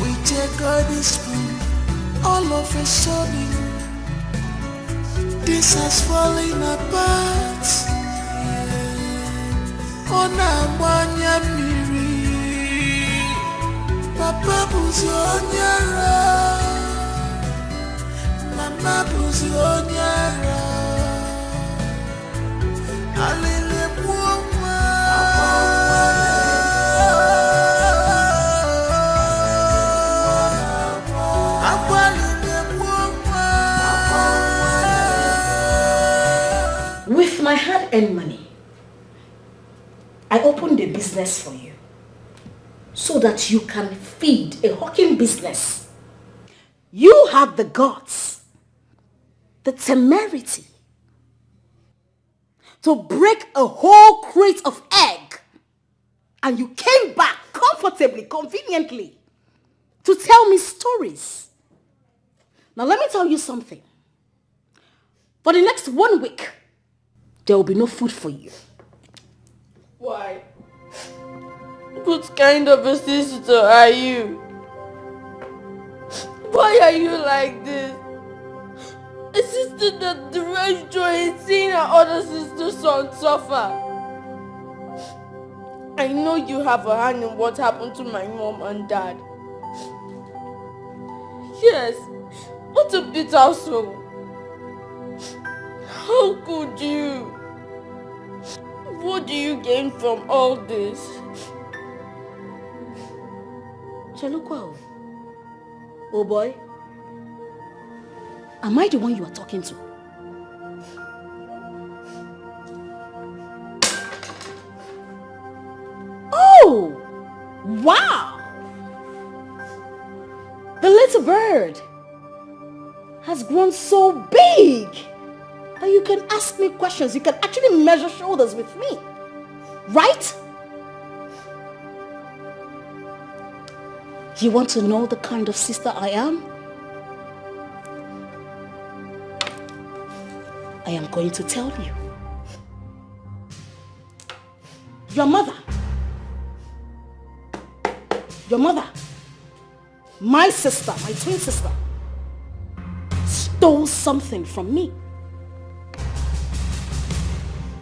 with a golden spoon. All of a sudden, this has fallen apart. On a one miri, Papa Buzonyara, Mama Buzonyara, Alele Puma, With my hard-earned money, I opened a business for you so that you can feed a hawking business. You had the guts, the temerity to break a whole crate of egg, and you came back comfortably, conveniently to tell me stories. Now let me tell you something. For the next 1 week, there will be no food for you. Why? What kind of a sister are you? Why are you like this? A sister that derives joy in seeing her other sister's son suffer. I know you have a hand in what happened to my mom and dad. Yes, what a bitter soul. How could you? What do you gain from all this? Chelukwa, oh boy, am I the one you are talking to? Oh, wow! The little bird has grown so big that you can ask me questions. You can actually measure shoulders with me, right? You want to know the kind of sister I am? I am going to tell you. Your mother, my sister, my twin sister, stole something from me.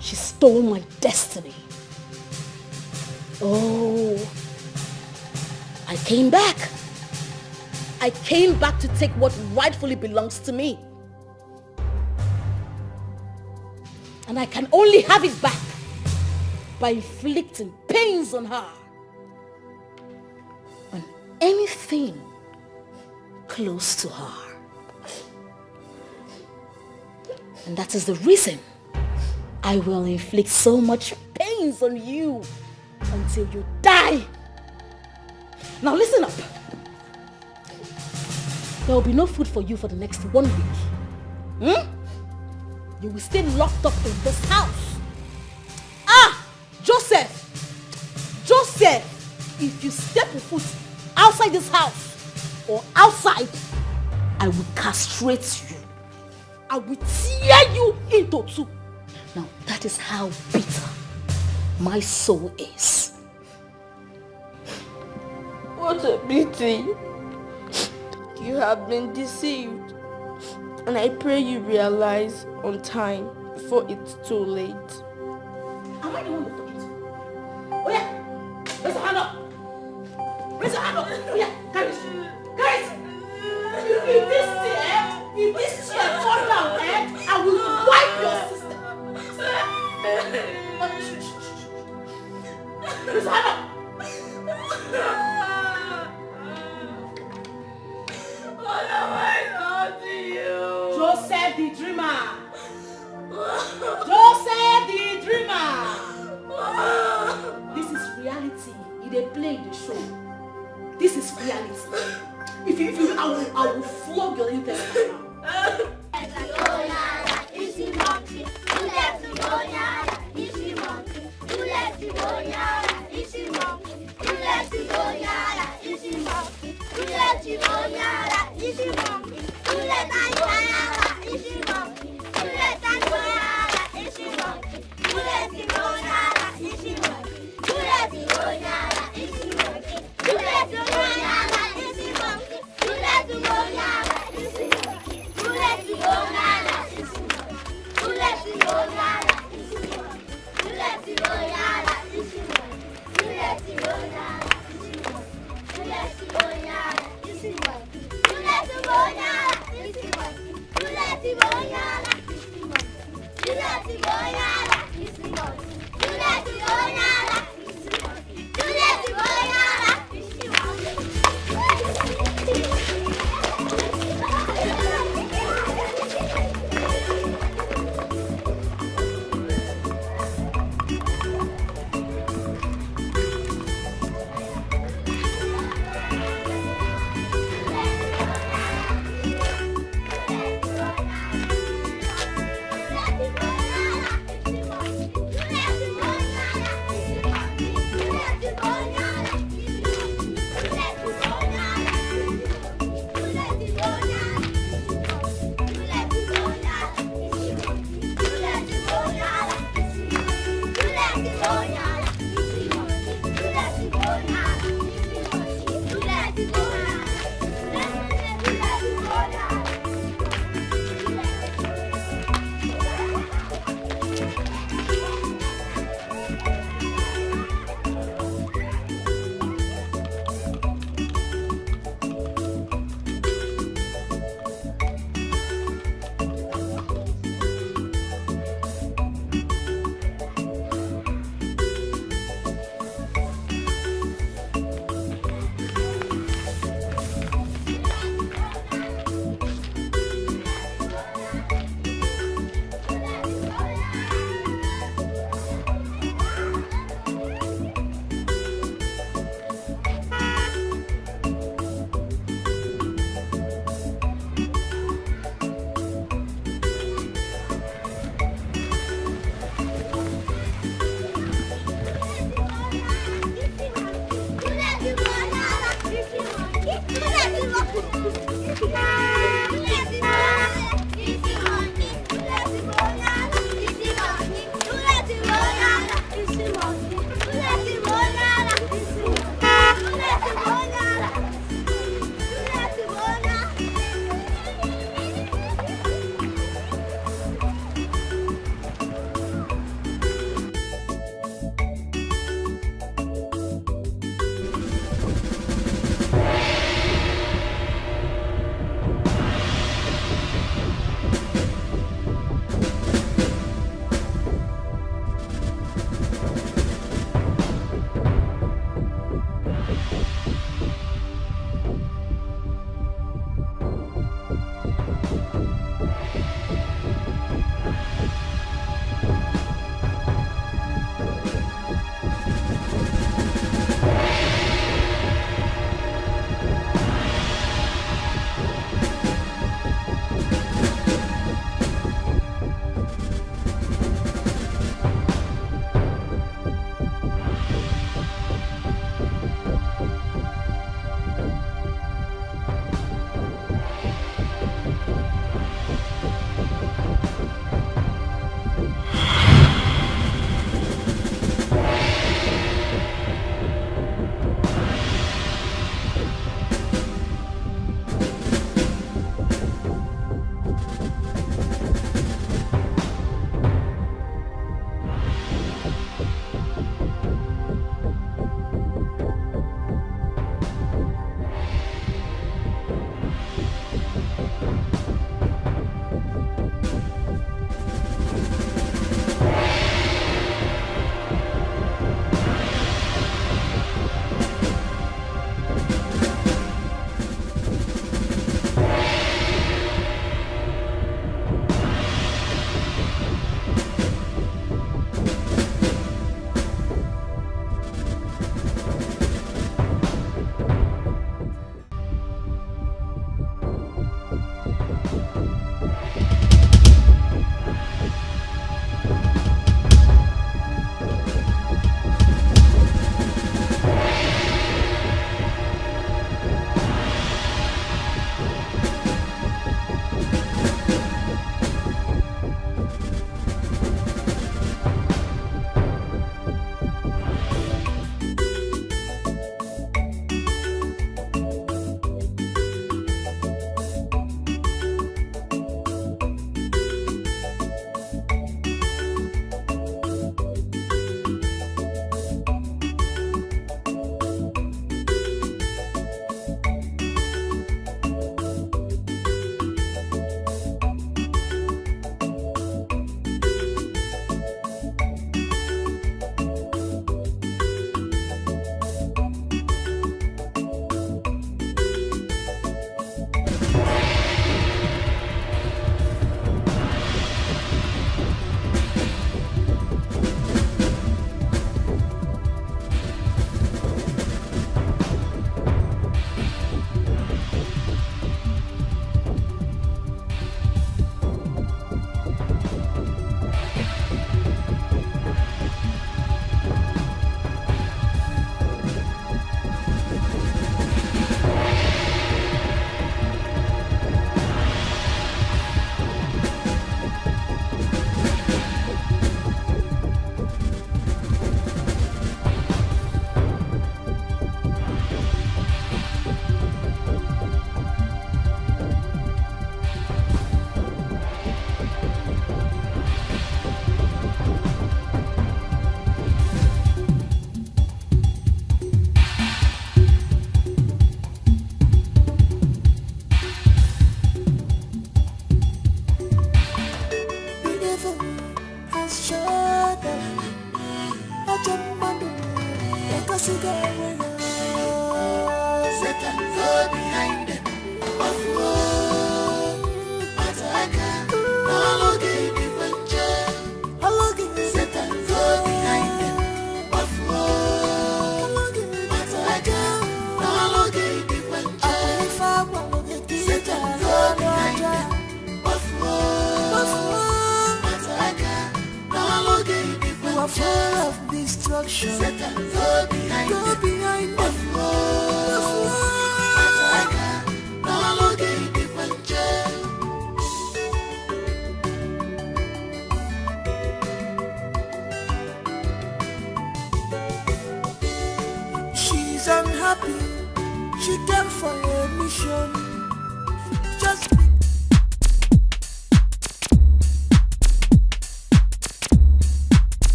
She stole my destiny. Oh, I came back. I came back to take what rightfully belongs to me. And I can only have it back by inflicting pains on her. On anything close to her. And that is the reason I will inflict so much pains on you until you die. Now listen up. There will be no food for you for the next 1 week. You will stay locked up in this house. Ah! Joseph! If you step a foot outside this house or outside, I will castrate you. I will tear you into two. Now that is how bitter my soul is. What a pity. You have been deceived. And I pray you realize on time before it's too late. Am I the one you're talking to? Oh yeah! Raise your hand up! Raise your hand up! Oh yeah! Carry it! If this chair fall down, I will wipe your sister! Raise your hand up! What have I done to you? Joseph the dreamer! Joseph the dreamer! This is reality. They play the show. This is reality. If you, I will flog your intestine now. Satan go behind them. Satan go behind them. Full of destruction. Satan, go behind them. She's unhappy. She came for a mission. Just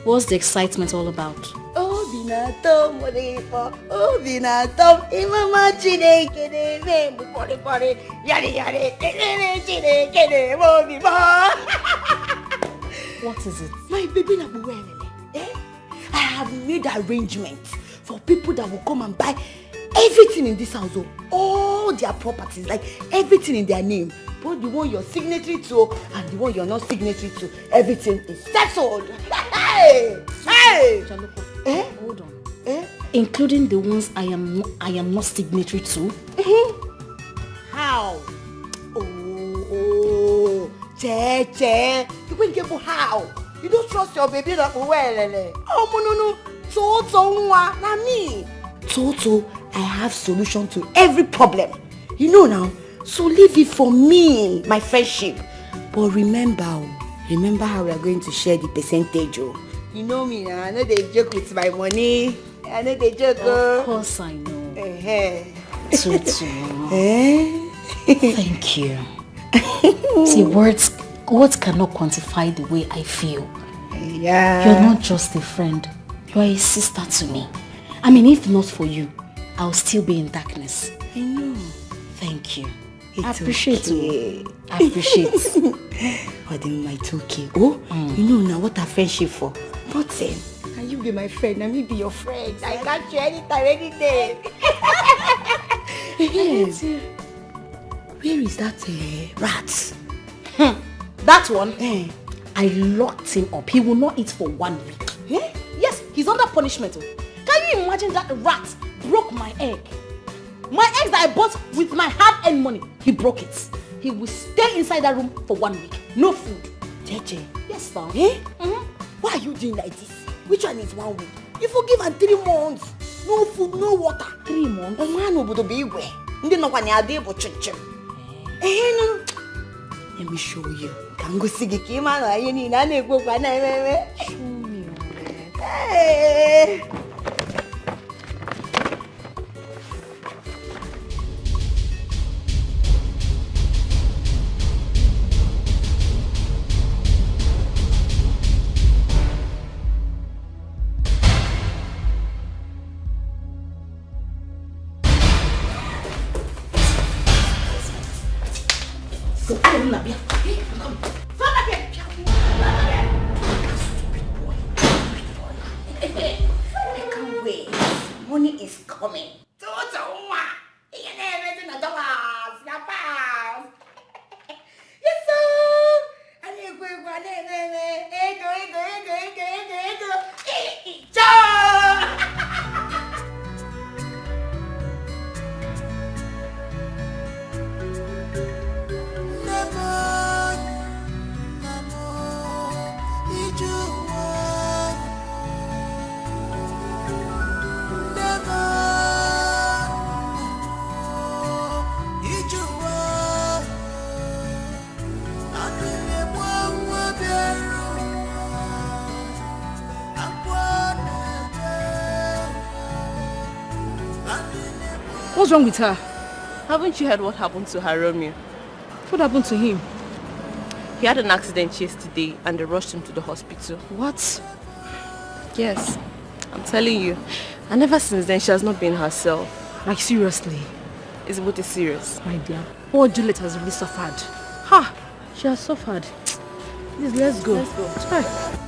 What's the excitement all about? What is it? My baby Nabuwelele, I have made arrangements for people that will come and buy everything in this house, all their properties, like everything in their name. Both the one you're signatory to and the one you're not signatory to. Everything is settled. Hey! Hey! Hold on. Including the ones I am not signatory to? How? Oh, Che. You will get how? You don't trust your baby that well. Oh, no. Toto, na me. Toto, I have solution to every problem. You know now. So leave it for me, my friendship. But remember how we are going to share the percentage. You know me now. I know they joke with my money. I know they joke. Of course I know. Toto. Thank you. See, words cannot quantify the way I feel. Yeah. You're not just a friend. You're a sister to me. I mean, if not for you, I'll still be in darkness. I know. Thank you. It's I appreciate okay. I appreciate. Oh, then it's okay. Oh, you know now what a friendship for. But can you be my friend? Let me be your friend. I got you anytime, any day. Yes. Where is that rat? That one? I locked him up. He will not eat for 1 week. Yes, he's under punishment. Can you imagine that rat broke my egg? My eggs that I bought with my hard-earned money, he broke it. He will stay inside that room for 1 week. No food. Jeje. Yes, ma'am. Why are you doing like this? Which one is 1 week? You forgive and 3 months. No food, no water. 3 months? Oh man, obodo be where? Ndi no kwani ade bo chinchin. No. Let me show you. Can go see ki man aye ni na na egbo kwa na ememe. Show me. Hey. What's wrong with her? Haven't you heard what happened to her Romeo? What happened to him? He had an accident yesterday and they rushed him to the hospital. What? Yes, I'm telling you. And ever since then, she has not been herself. Like seriously? It's what is serious. My dear, poor Juliet has really suffered. Ha! She has suffered. Please, let's go. Let's go. Hi.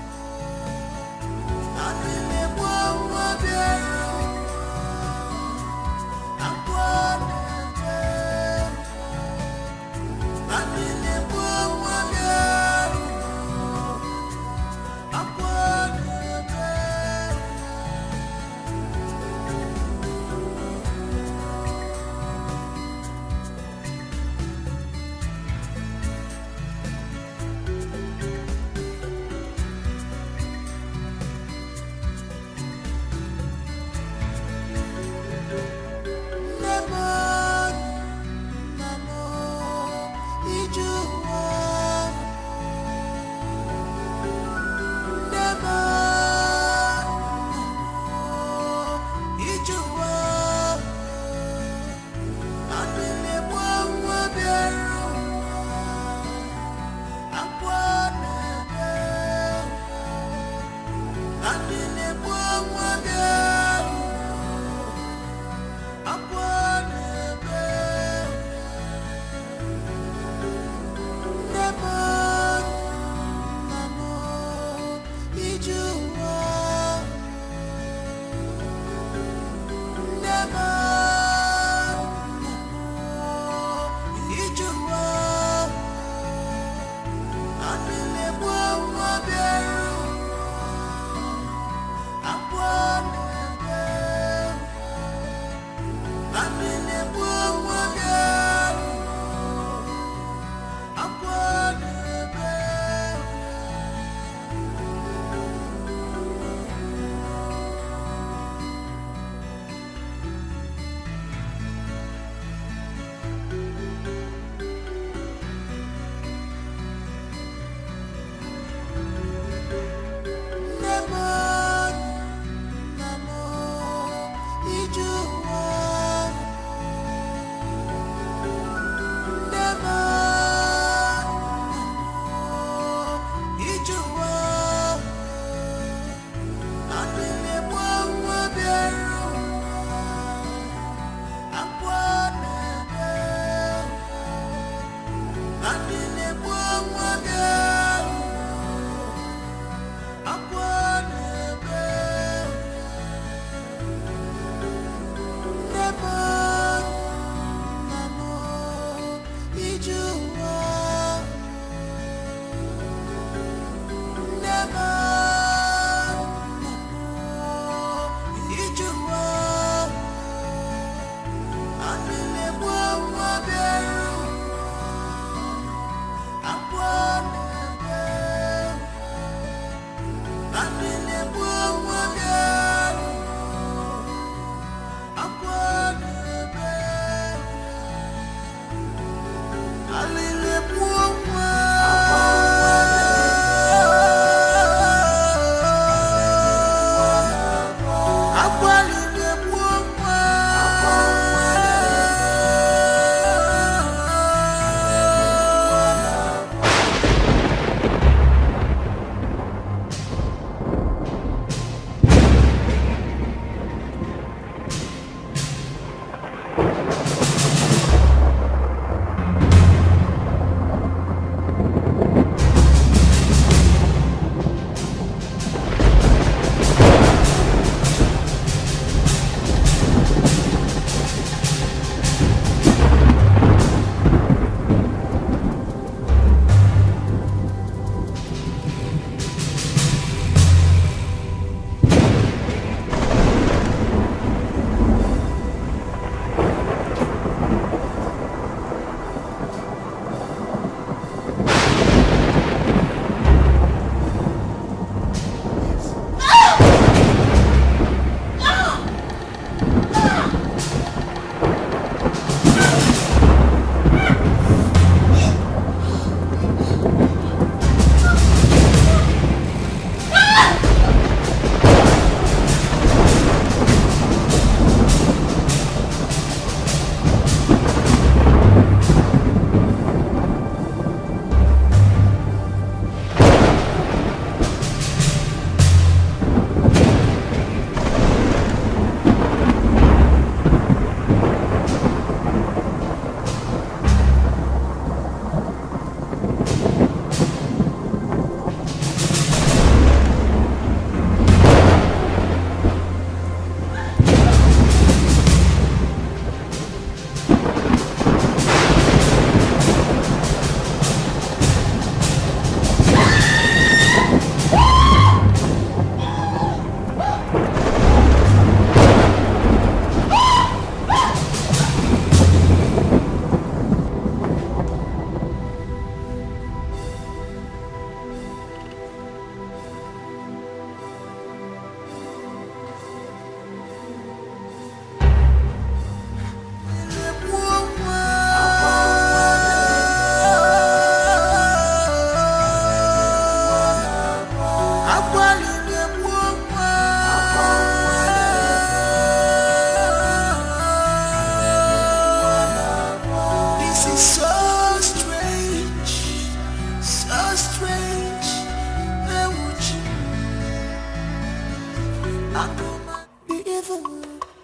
The evil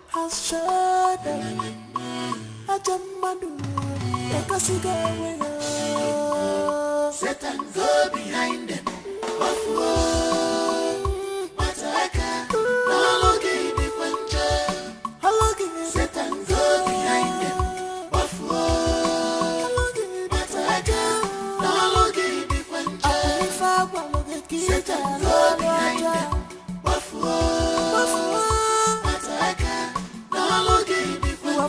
has shut down. Ajamadu, Satan go behind them. Satan go behind them.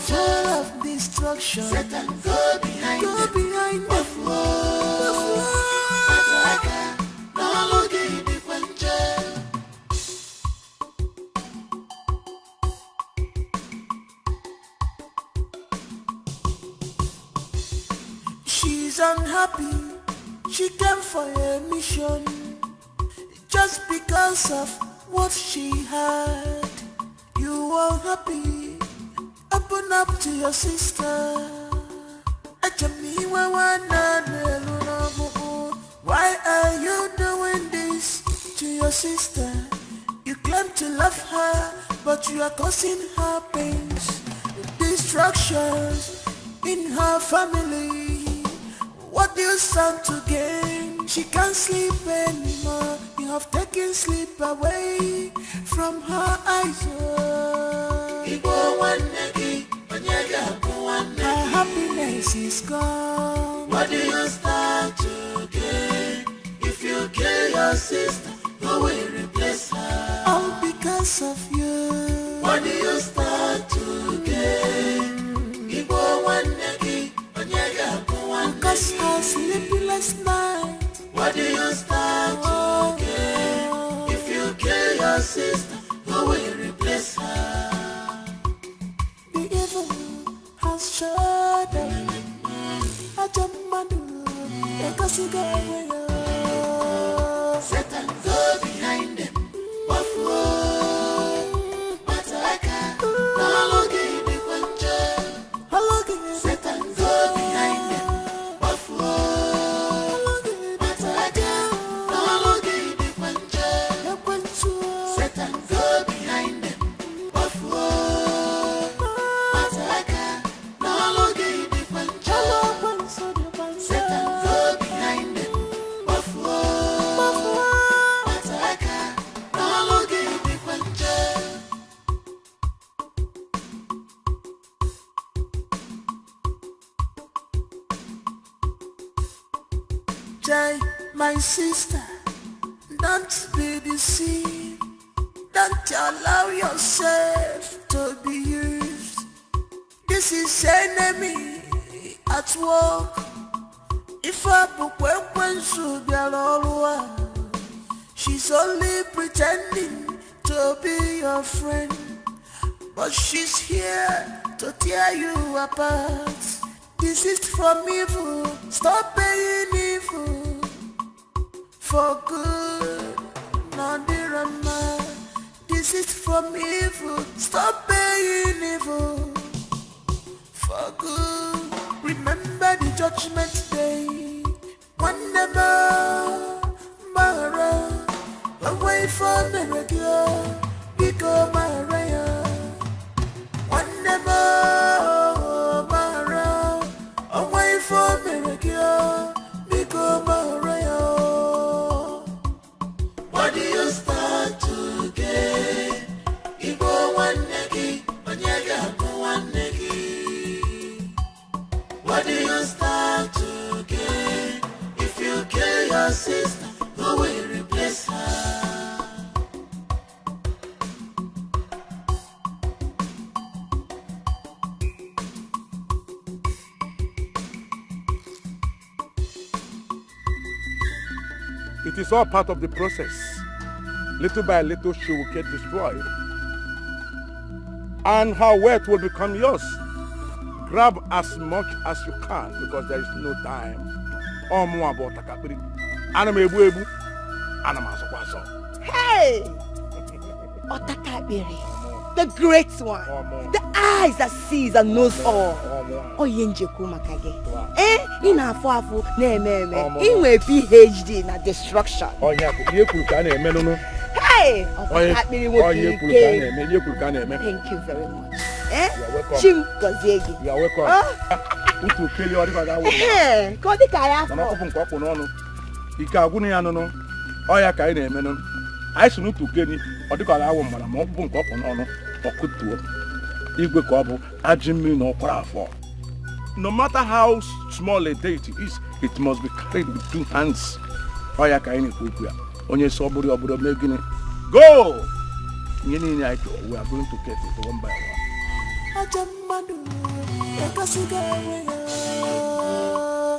Full of destruction. Satan, go behind them. She's unhappy. She came for a mission just because of what she had. You are happy. Open up to your sister. Why are you doing this to your sister? You claim to love her, but you are causing her pains, destructions in her family. What do you stand to gain? She can't sleep anymore. You have taken sleep away from her eyes. Her happiness is gone. What do you stand to gain? If you kill your sister, who will replace her? All because of you. What do you stand to gain? Because her sleepless night. What do you stand to gain? If you kill your sister, who will replace her? The evil has shut down. Satan, go behind them. Satan, go behind them. Satan, go behind them. My sister, don't be deceived. Don't allow yourself to be used. This is enemy at work. If I she's only pretending to be your friend, but she's here to tear you apart. Desist from evil, stop being evil. For good, not the Rama. Desist from evil, stop being evil. For good, remember the judgment day. One never, Mara, away from the regular, become Maria. One never, Mara, away from the regular, become Maria. What do you start to get? Ibo one negi, onyega one negi. What do you start to get? If you kill your sister, who will replace her? It is all part of the process. Little by little, she will get destroyed. And her wealth will become yours. Grab as much as you can because there is no time. Hey! Otakabiri, the great one, the eyes that sees and knows all. Oyenjeku makage. Ina afu na PhD na destruction. Hey! Thank you very much. Chim Gozegi. You are welcome. Utu kele ori ba dawo. Eh, ko di ka ya fo. Na ko fun ko no no. Ike agunu ya no no. Oya ka ị na-eme no. Ai sunu tu keni, odi ka dawo mara ma bu nko no no. Okutuo. Igwe ka obu ajimi no kwara afọ. No matter how small a deity is, it must be carried with two hands. Oya ka ị na-ekwu ya. Onye so obodo megini. Go! We are going to get it one by one.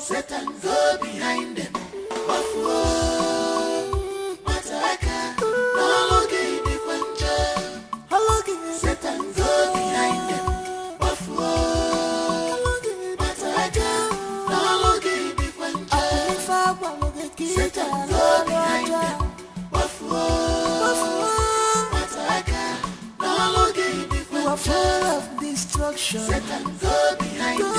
Satan, go behind them. Satan, go behind them. Satan, go behind them. You are full of destruction. Satan, go behind them.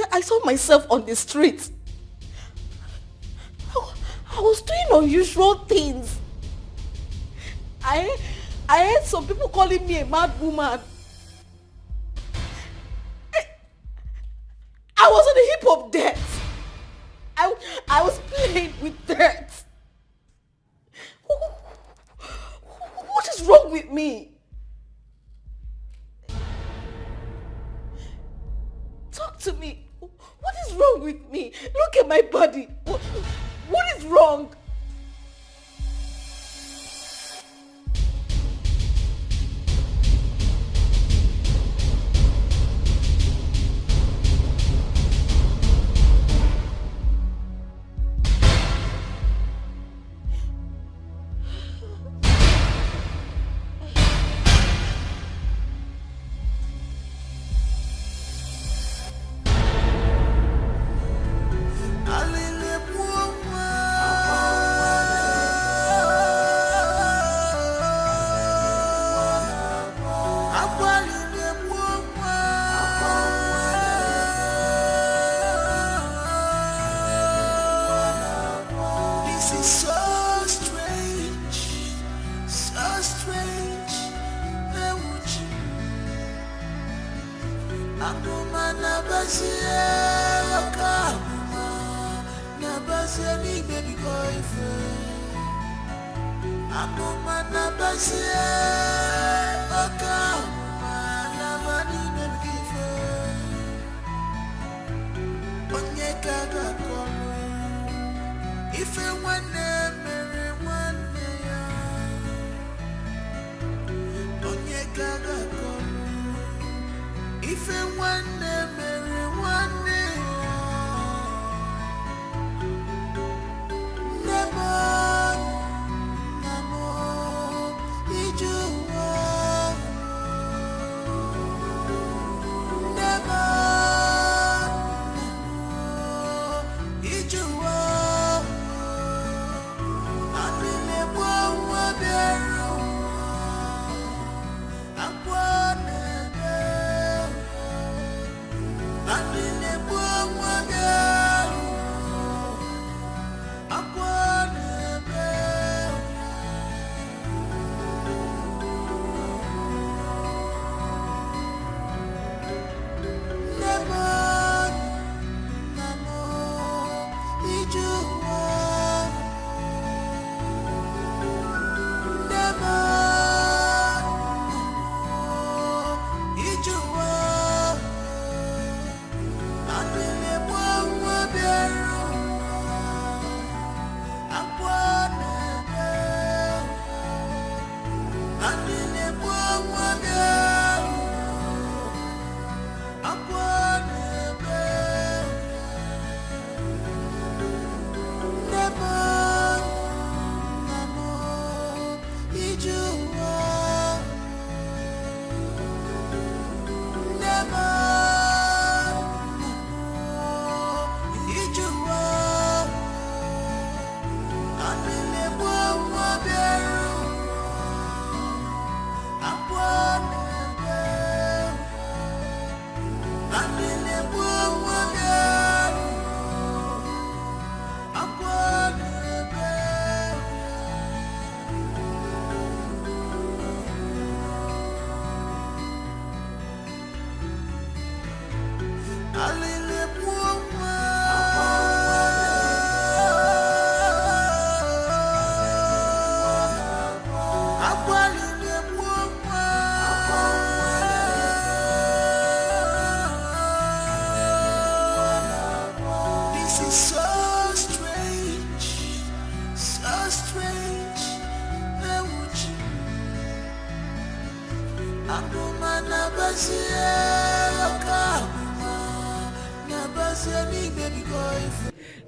I saw myself on the street. I was doing unusual things. I heard some people calling me a mad woman. I was on the hip of death. I was playing with death. What is wrong with me? Talk to me. What is wrong with me? Look at my body. What is wrong?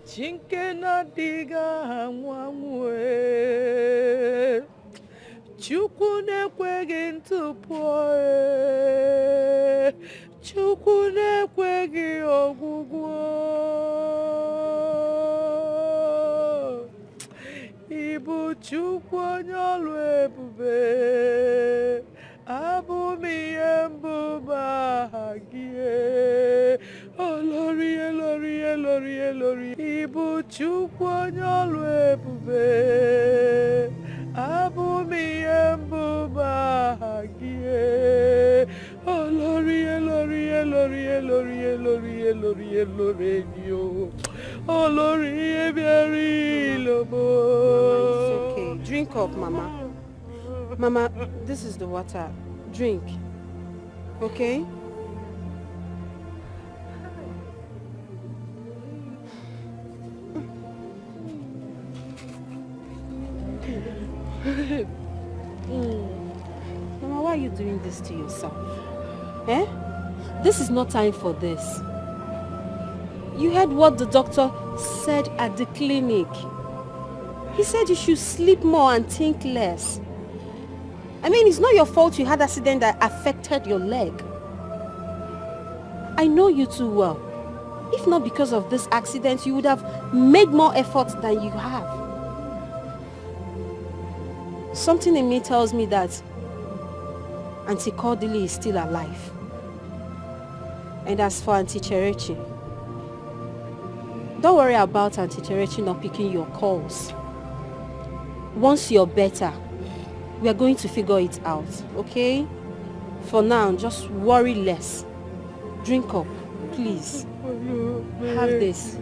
Chinkena diga mwamwe Chukune kwegi ntupoe Chukune kwegi ogugwo Ibu chukwu nyolwe bube Abu miyembu bahagie Olori, Elori, Elori, Elori Ibu chukwu nyolwe bube Abu miyembu bahagie Olori, Elori, Elori, Elori, Elori, Elori, Elori Nyo Olori ebiari lobo. It's okay. Drink up, Mama. Mama, this is the water. Drink. Okay? Mama, why are you doing this to yourself? Eh? This is not time for this. You heard what the doctor said at the clinic. He said you should sleep more and think less. I mean, it's not your fault you had an accident that affected your leg. I know you too well. If not because of this accident, you would have made more effort than you have. Something in me tells me that Auntie Cordelie is still alive. And as for Auntie Cherechi, don't worry about Auntie Cherechi not picking your calls. Once you're better, we are going to figure it out, okay? For now, just worry less. Drink up, please. Have this.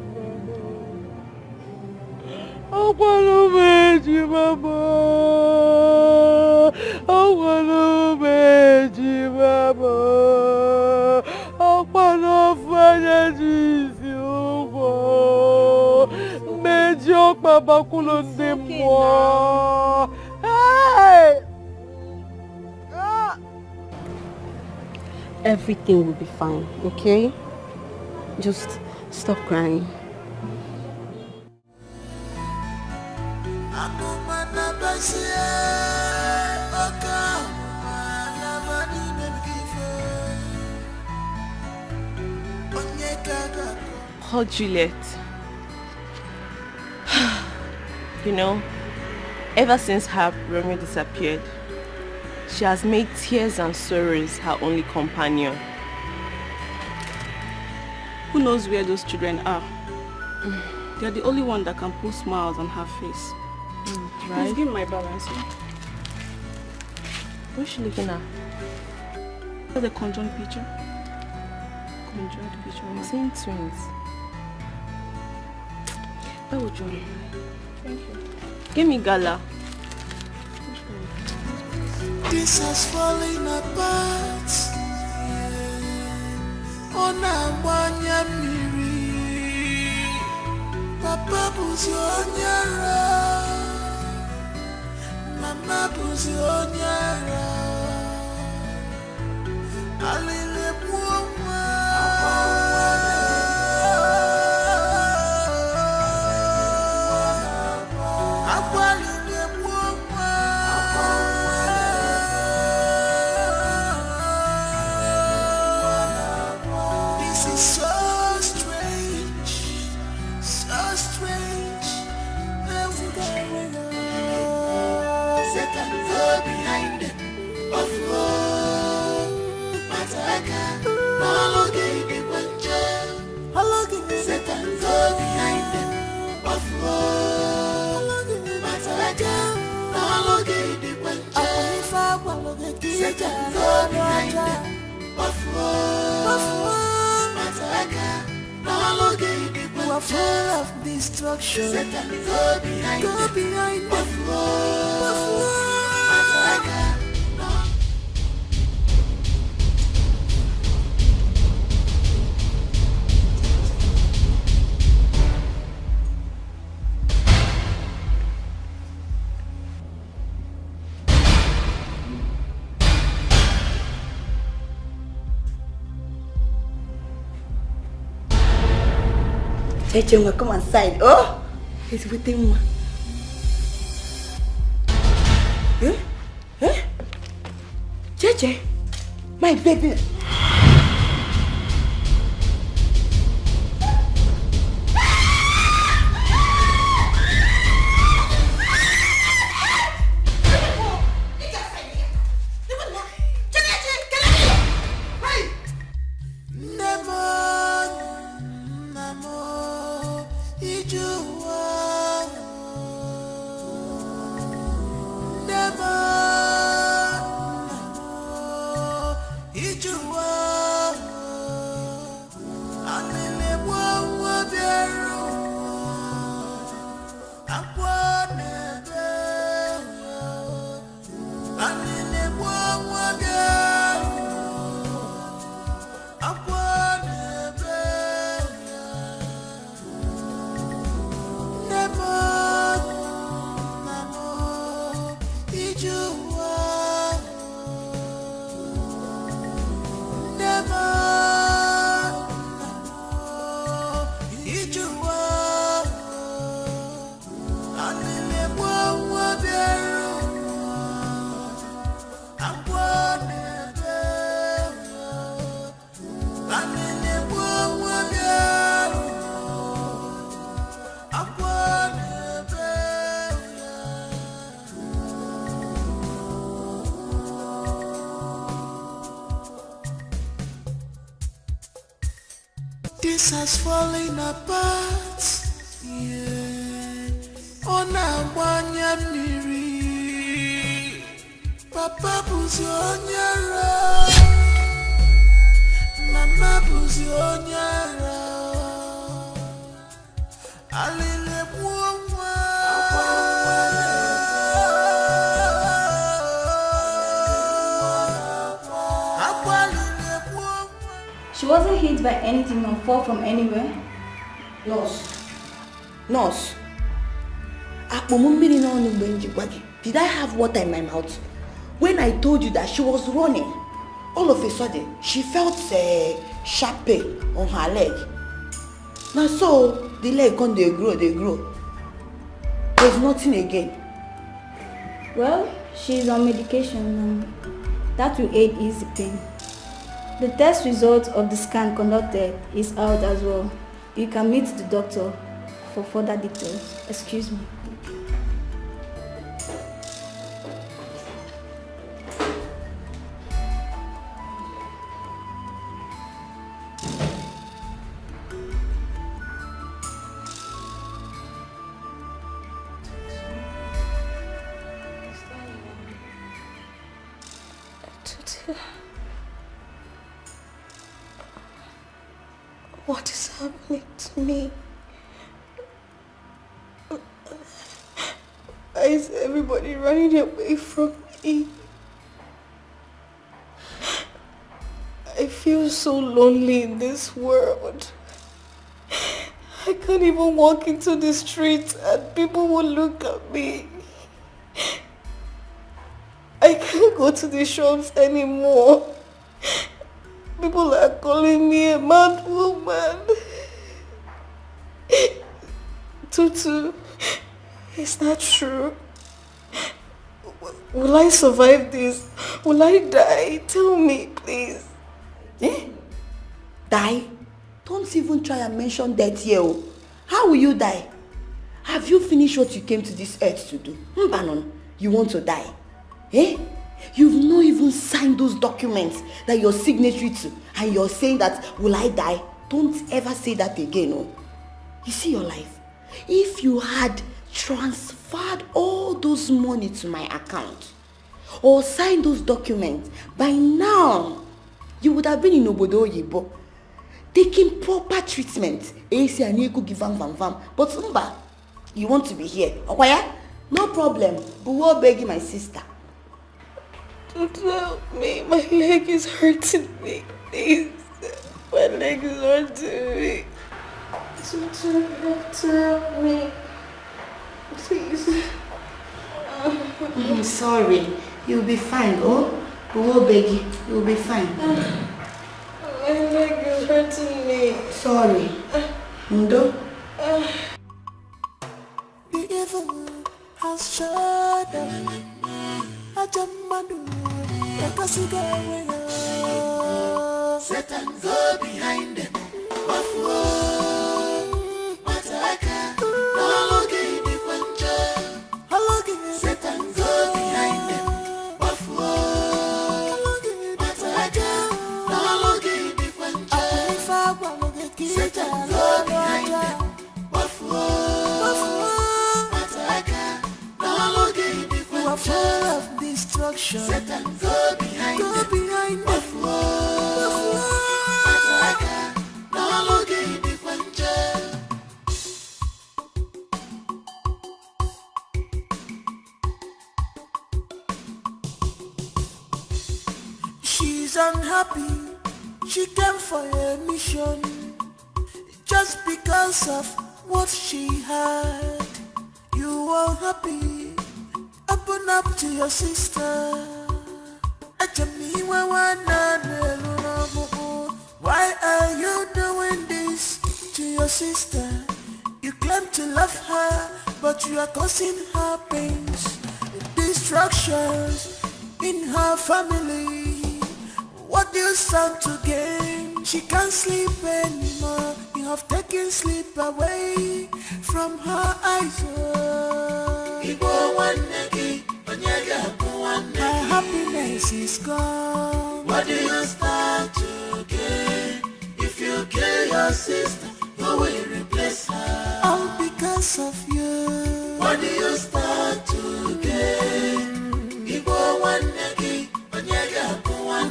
I wanna make you, Mama. I wanna make you, Mama. I wanna find you. Major Papa Kulunde moi. Hey! Everything will be fine, okay? Just stop crying. Oh, Juliet. You know, ever since her Romeo disappeared, she has made tears and sorrows her only companion. Who knows where those children are? They're the only one that can put smiles on her face. Right? Please give me my balance. What's she looking at? That's a conjoined picture. Conjoined picture. I'm seeing twins. Where would you? Thank you. Give me gala. This has fallen apart. Ona mwanya miri. Papa buzi onyara. Mama buzi onyara. Alile mwoma. Behind it, of love, Mataka, no longer the Satan go behind them. You are full of destruction. Satan go behind them. Cheche, come inside. Oh, he's waiting. Cheche, my baby. This has fallen apart. Yeah. Ona wanya miri. Papa buzi onyara. Mama buzi onyara. Alile buonwa. She wasn't hit by anything or fall from anywhere. Nurse. Did I have water in my mouth? When I told you that she was running, all of a sudden, she felt a sharp pain on her leg. Now so, the leg can they grow. There's nothing again. Well, she's on medication and that will aid ease the pain. The test result of the scan conducted is out as well. You can meet the doctor for further details. Excuse me. What is happening to me? Why is everybody running away from me? I feel so lonely in this world. I can't even walk into the street and people will look at me. I can't go to the shops anymore. People are calling me a mad woman. Tutu, is that true? Will I survive this? Will I die? Tell me, please. Die? Don't even try and mention death here. How will you die? Have you finished what you came to this earth to do? Mbanon, you want to die? You've not even signed those documents that you're signatory to, and you're saying that, will I die? Don't ever say that again. You see your life. If you had transferred all those money to my account, or sign those documents, by now you would have been in Obodo Oyibo taking proper treatment. But Mba, you want to be here. Okay? No problem. But we'll beg you, my sister. Don't help me. My leg is hurting me. Please. My leg is hurting me. Don't help me. Please. I'm sorry. You'll be fine, oh? But we'll beg you. You'll be fine. My leg is hurting me. Sorry. Ndo? The evil has shut down. Ajamadu, Satan go behind them. Buffalo, Mataka, Halogi, the Puncha. Halogi, Satan go behind them. Buffalo, Mataka, Halogi, the Puncha. Satan go behind them. Buffalo, Mataka, Halogi, the Puncha. You are full of destruction. Satan go behind them. Buffalo, Mataka, Halogi, the Puncha. She's unhappy. She came for a mission just because of what she had. You are happy. Open up to your sister. Why are you doing this to your sister? You claim to love her, but you are causing her pains, destructions in her family. What do you stand to gain? She can't sleep anymore. You have taken sleep away from her eyes. Her happiness is gone. What do you stand to gain? If you kill your sister, who will replace her? All because of you. What do you stand to gain?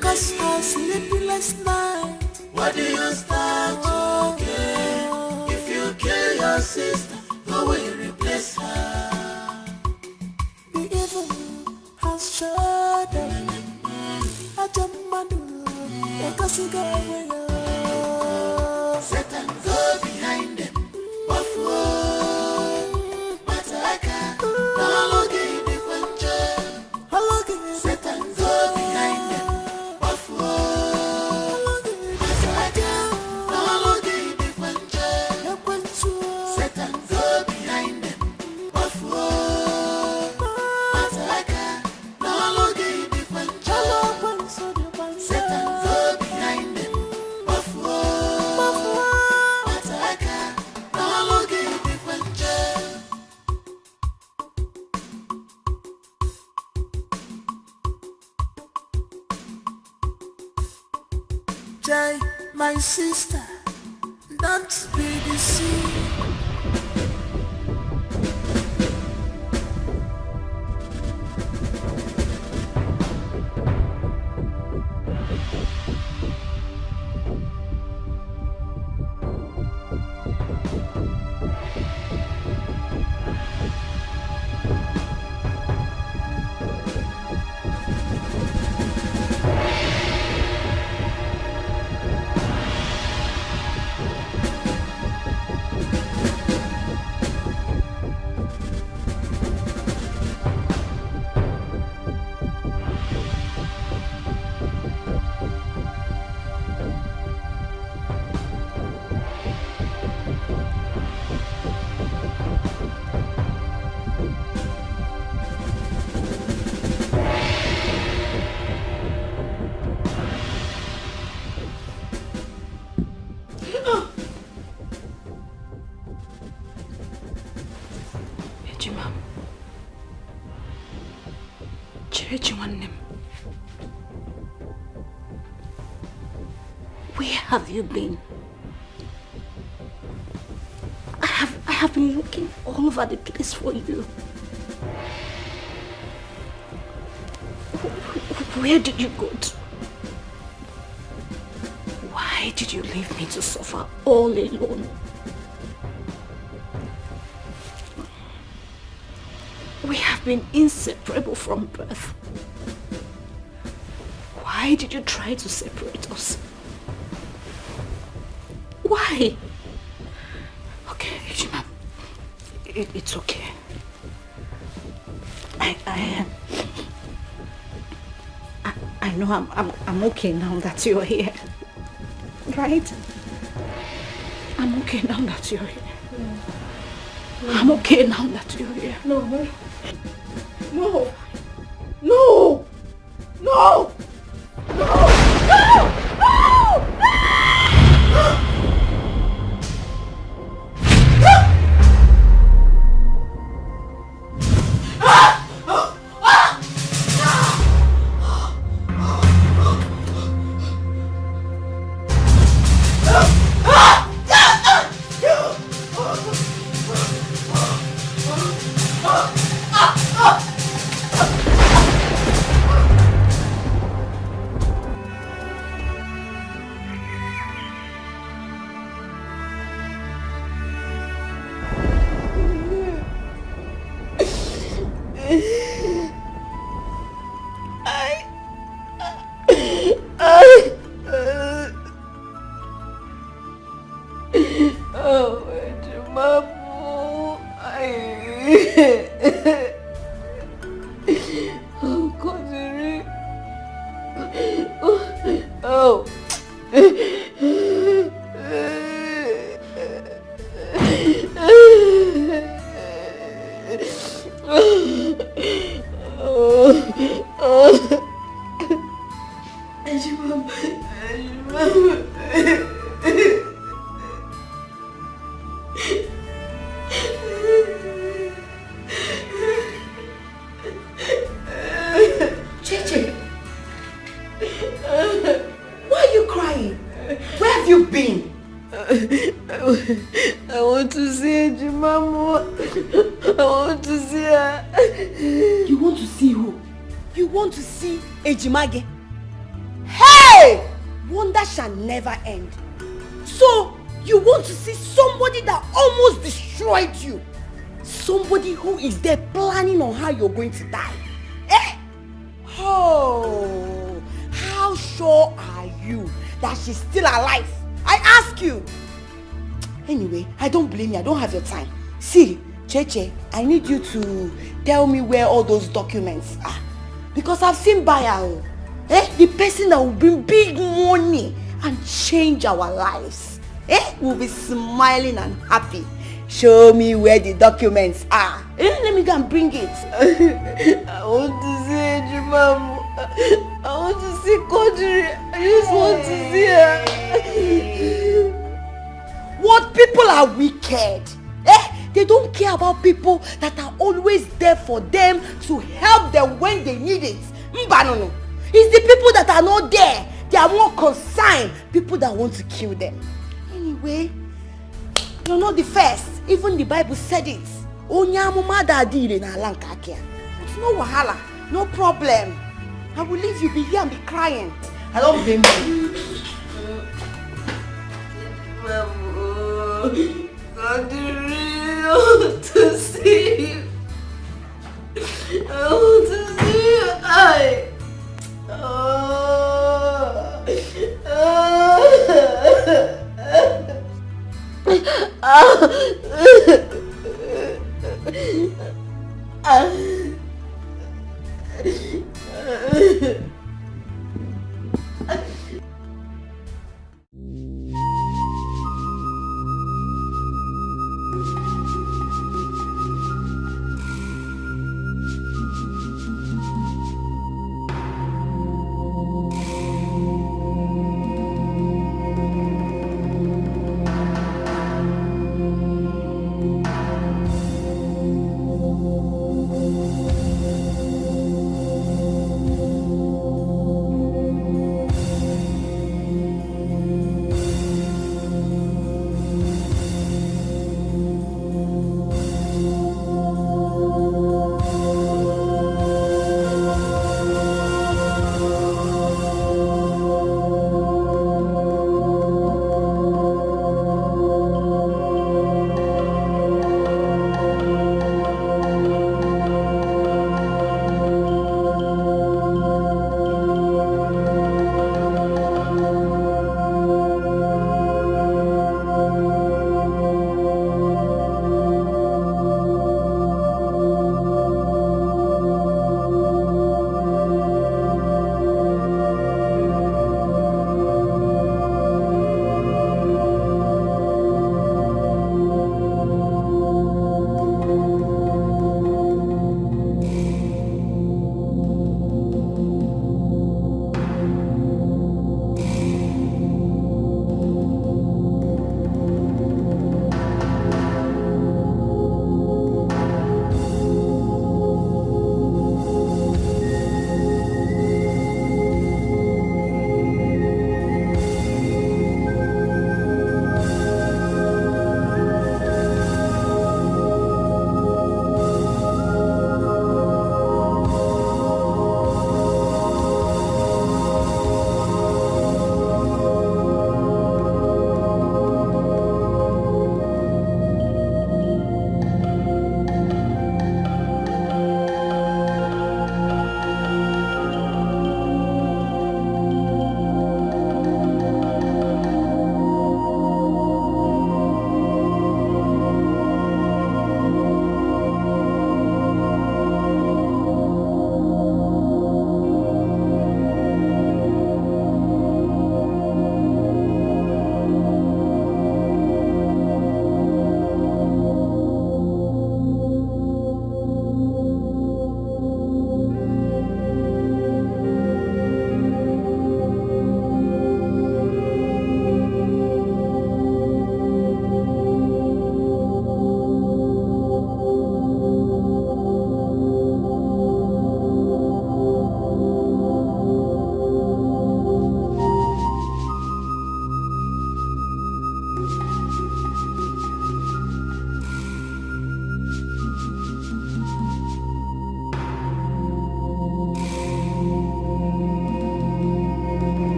Because her sleepless night. What do you stand to gain? If you kill your sister, who will replace her? The evil has shut down. Satan go behind them. Buffalo, Mataka, Halogi, the Puncha. Satan go behind them. Buffalo, Mataka, Halogi, the Puncha. Satan go behind them. Buffalo, Mataka, Halogi, the Puncha. Satan go behind them. Buffalo, Mataka, Halogi, the Puncha. Jai, my sister, don't be deceived. Where have you been? I have been looking all over the place for you. Where did you go to? Why did you leave me to suffer all alone? We have been inseparable from birth. Why did you try to separate us? Why? Okay, Ejima. It's okay. I know I'm okay now that you're here. Right? I'm okay now that you're here. I'm okay now that you're here. No. No! No! Ejimage. Hey! Wonder shall never end. So, you want to see somebody that almost destroyed you? Somebody who is there planning on how you're going to die? Eh? Oh, how sure are you that she's still alive? I ask you. Anyway, I don't blame you. I don't have your time. See, Cheche, I need you to tell me where all those documents are. Because I've seen buyer, the person that will bring big money and change our lives. Will be smiling and happy. Show me where the documents are. Let me go and bring it. I want to see Ejimamo. I want to see Kodri. I just want to see her. What people are wicked. They don't care about people that are always there for them to help them when they need it. Mbanono. It's the people that are not there. They are more concerned. People that want to kill them. Anyway, you're not the first. Even the Bible said it. It's no wahala. No problem. I will leave you be here and be crying. I don't blame you. I want to see you. I want to see you.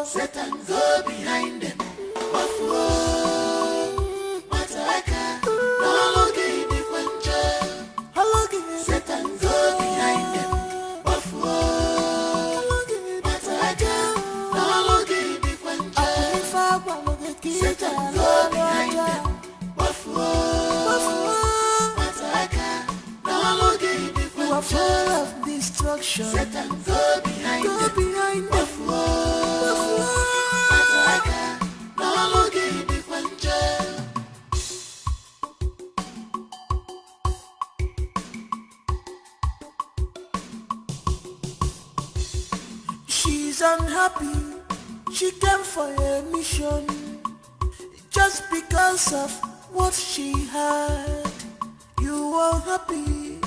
Satan go behind them. Satan go behind them. Satan go behind them. You are full of destruction. Satan go behind them. She's unhappy. She came for a mission just because of what she had. You are happy.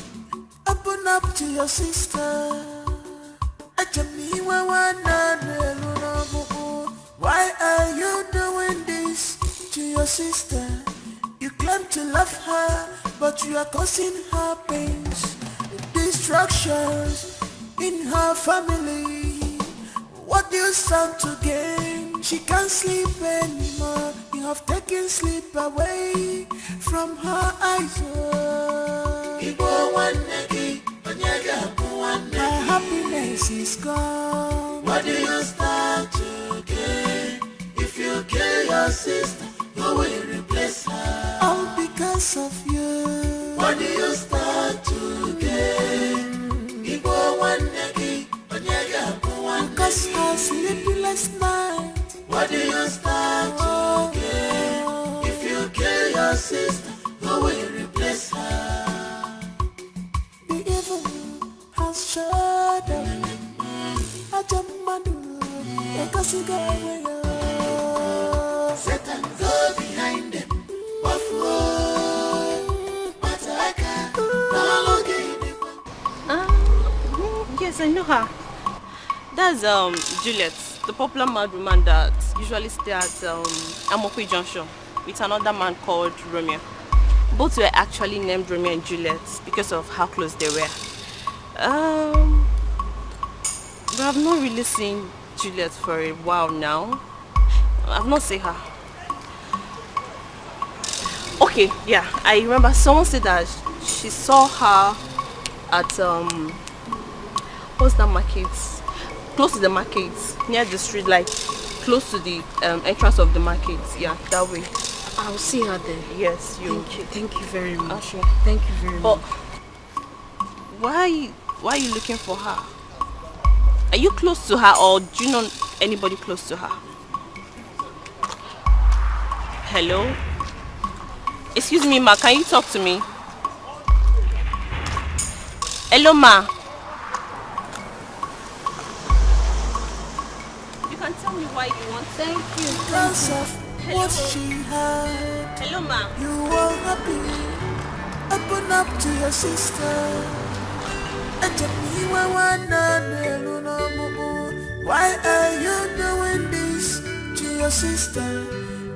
Open up to your sister. Why are you doing this to your sister? You claim to love her, but you are causing her pains, destructions in her family. What do you stand to gain? She can't sleep anymore. You have taken sleep away from her eyes. My happiness is gone. What do you start to gain? If you kill your sister, who will replace her? All because of you. What do you start to gain? Because her sleepless night. What do you start to gain? If you kill your sister, who will replace her? The evil has shut up. Satan go behind them. Yes, I know her. That's Juliet, the popular mad woman that usually stays at Amokwe Junction with another man called Romeo. Both were actually named Romeo and Juliet because of how close they were. But I've not really seen Juliet for a while now. I've not seen her. Okay, yeah, I remember someone said that she saw her at what's that market? Close to the market, near the street, like close to the entrance of the market. Yeah, that way. I'll see her there. Yes, you. Thank you very much. Sure. Thank you very but much. Why are you looking for her? Are you close to her, or do you know anybody close to her? Hello? Excuse me, ma, can you talk to me? Hello, ma. You can tell me why you want. Thank you. Because of what she had. Hello, ma. You are happy. Open up to your sister. Why are you doing this to your sister?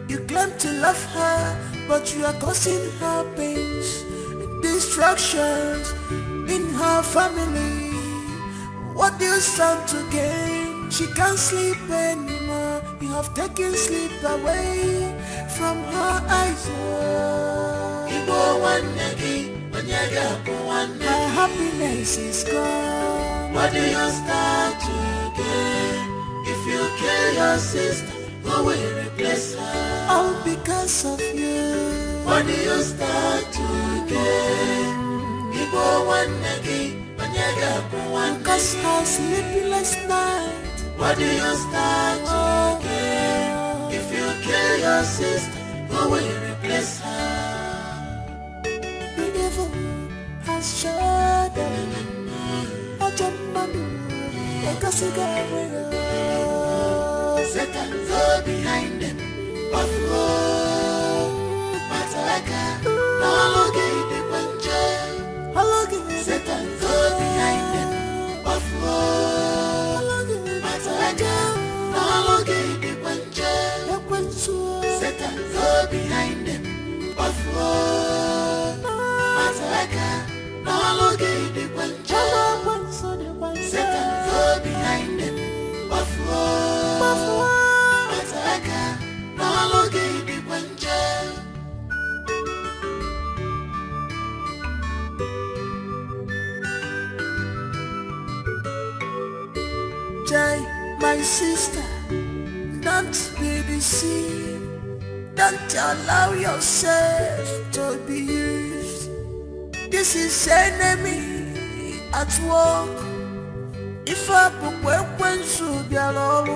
You claim to love her, but you are causing her pains, destructions in her family. What do you stand to gain? She can't sleep anymore. You have taken sleep away from her eyes. Her happiness is gone. What do you start to gain? If you kill your sister, who will replace her? All because of you. What do you start to gain? Cause no sleepless night. What do you start again? If you kill your sister, who will you replace her? The devil has shot them. I jump on you, like a cigarette. Satan go behind them. Buffalo, Matalaka, no longer the puncher. Satan go behind them. Buffalo, Matalaka, no longer the puncher. Satan go behind them. Buffalo, Matalaka, no longer the puncher. Satan go behind them. Buffalo, Matalaka, no longer the puncher. Jai, my sister, don't be deceived. Don't allow yourself to be used. This is enemy at work. If I put weapons to be all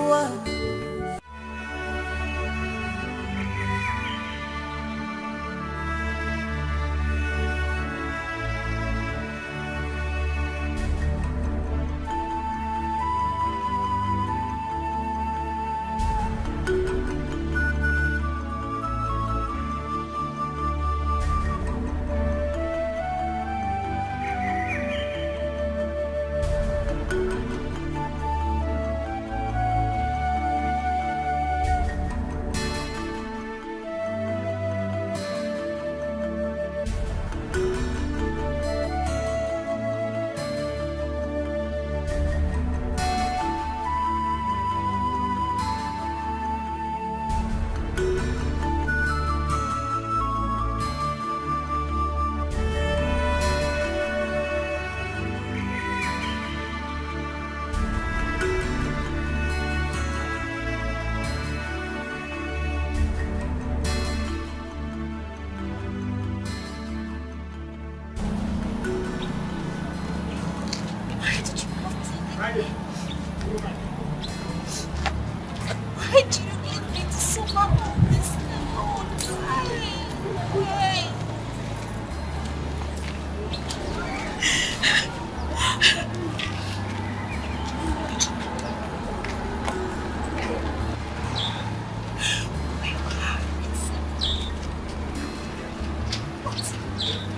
Why do you need me to suffer all this alone? Why?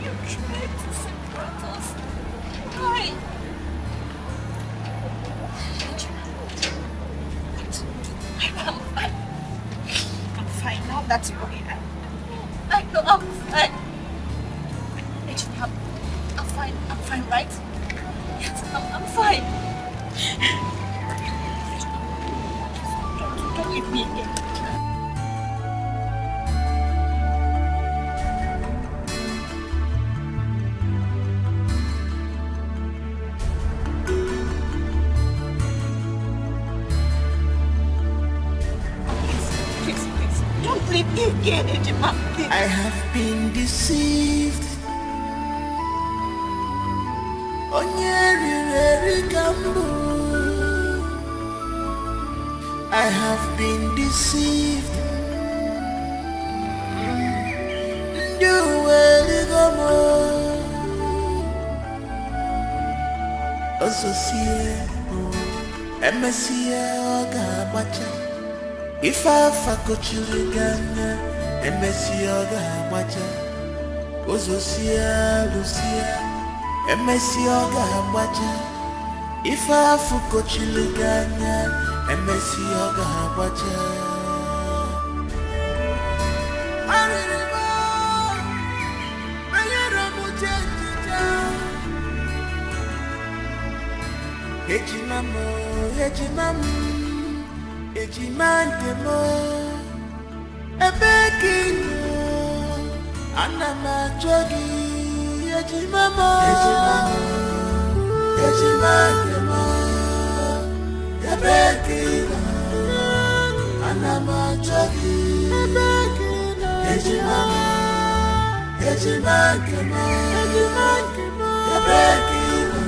You tried to separate us. Why? I'm fine now that you're here. I know I'm fine. I'm fine, right? Yes, I'm fine. Don't leave me again. I have been deceived. I have been deceived. If I fuck children, Emesioga Macha, Ozosia, Lucia, Emesioga Macha. If I fuck children, Emesioga Macha. Ejimantemo ebekino anama jogi ejimantemo ebekino anama jogi ejimantemo ebekino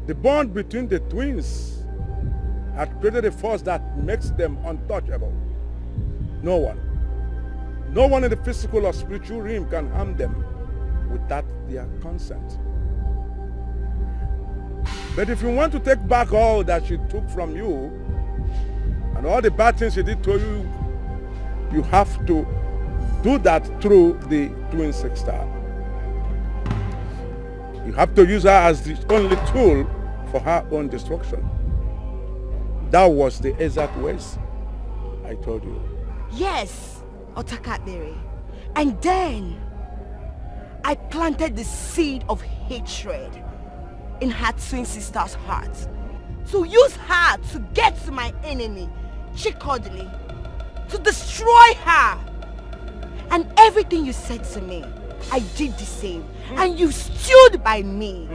The bond between the twins had created a force that makes them untouchable. No one in the physical or spiritual realm can harm them without their consent. But if you want to take back all that she took from you and all the bad things she did to you, you have to do that through the twin sister. You have to use her as the only tool for her own destruction. That was the exact words I told you. Yes, Otakabere. And then I planted the seed of hatred in her twin sister's heart. So use her to get to my enemy, Chikodili, to destroy her. And everything you said to me, I did the same. And you stood by me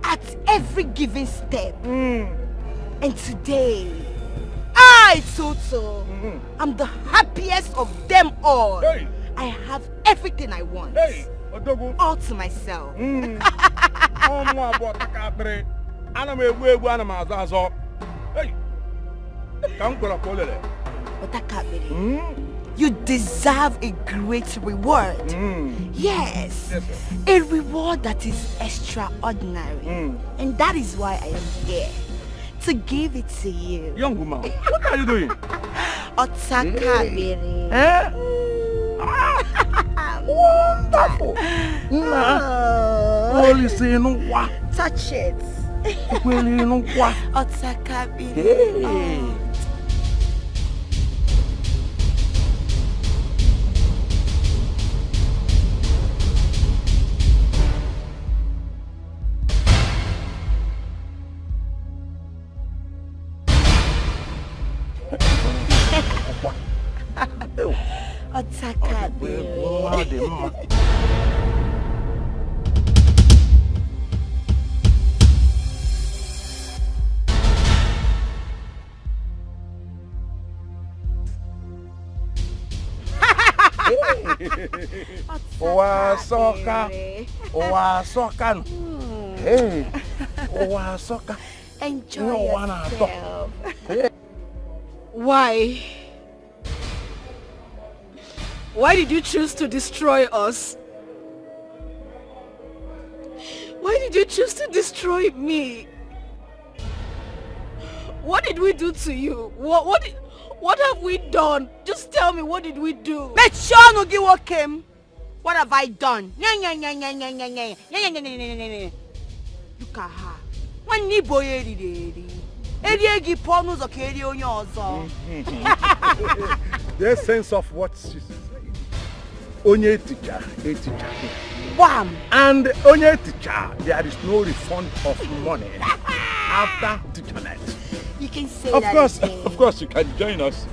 at every given step. And today, I, Toto, am the happiest of them all. Hey. I have everything I want. Hey, all to myself. You deserve a great reward. Yes, a reward that is extraordinary. And that is why I am here, to give it to you. Young woman, what are you doing? Otakabere. Wonderful. Holy say no wa. Touch it. Otakabere. Hey, soka. Enjoy yourself. Why? Why did you choose to destroy us? Why did you choose to destroy me? What did we do to you? What have we done? Just tell me, what did we do? Look what have I done? Look at her. There's sense of what she's saying. Onye teacher, a teacher. Wham! And onye teacher, there is no refund of money after teachernet. You can say of that course, again. Of course, you can join us.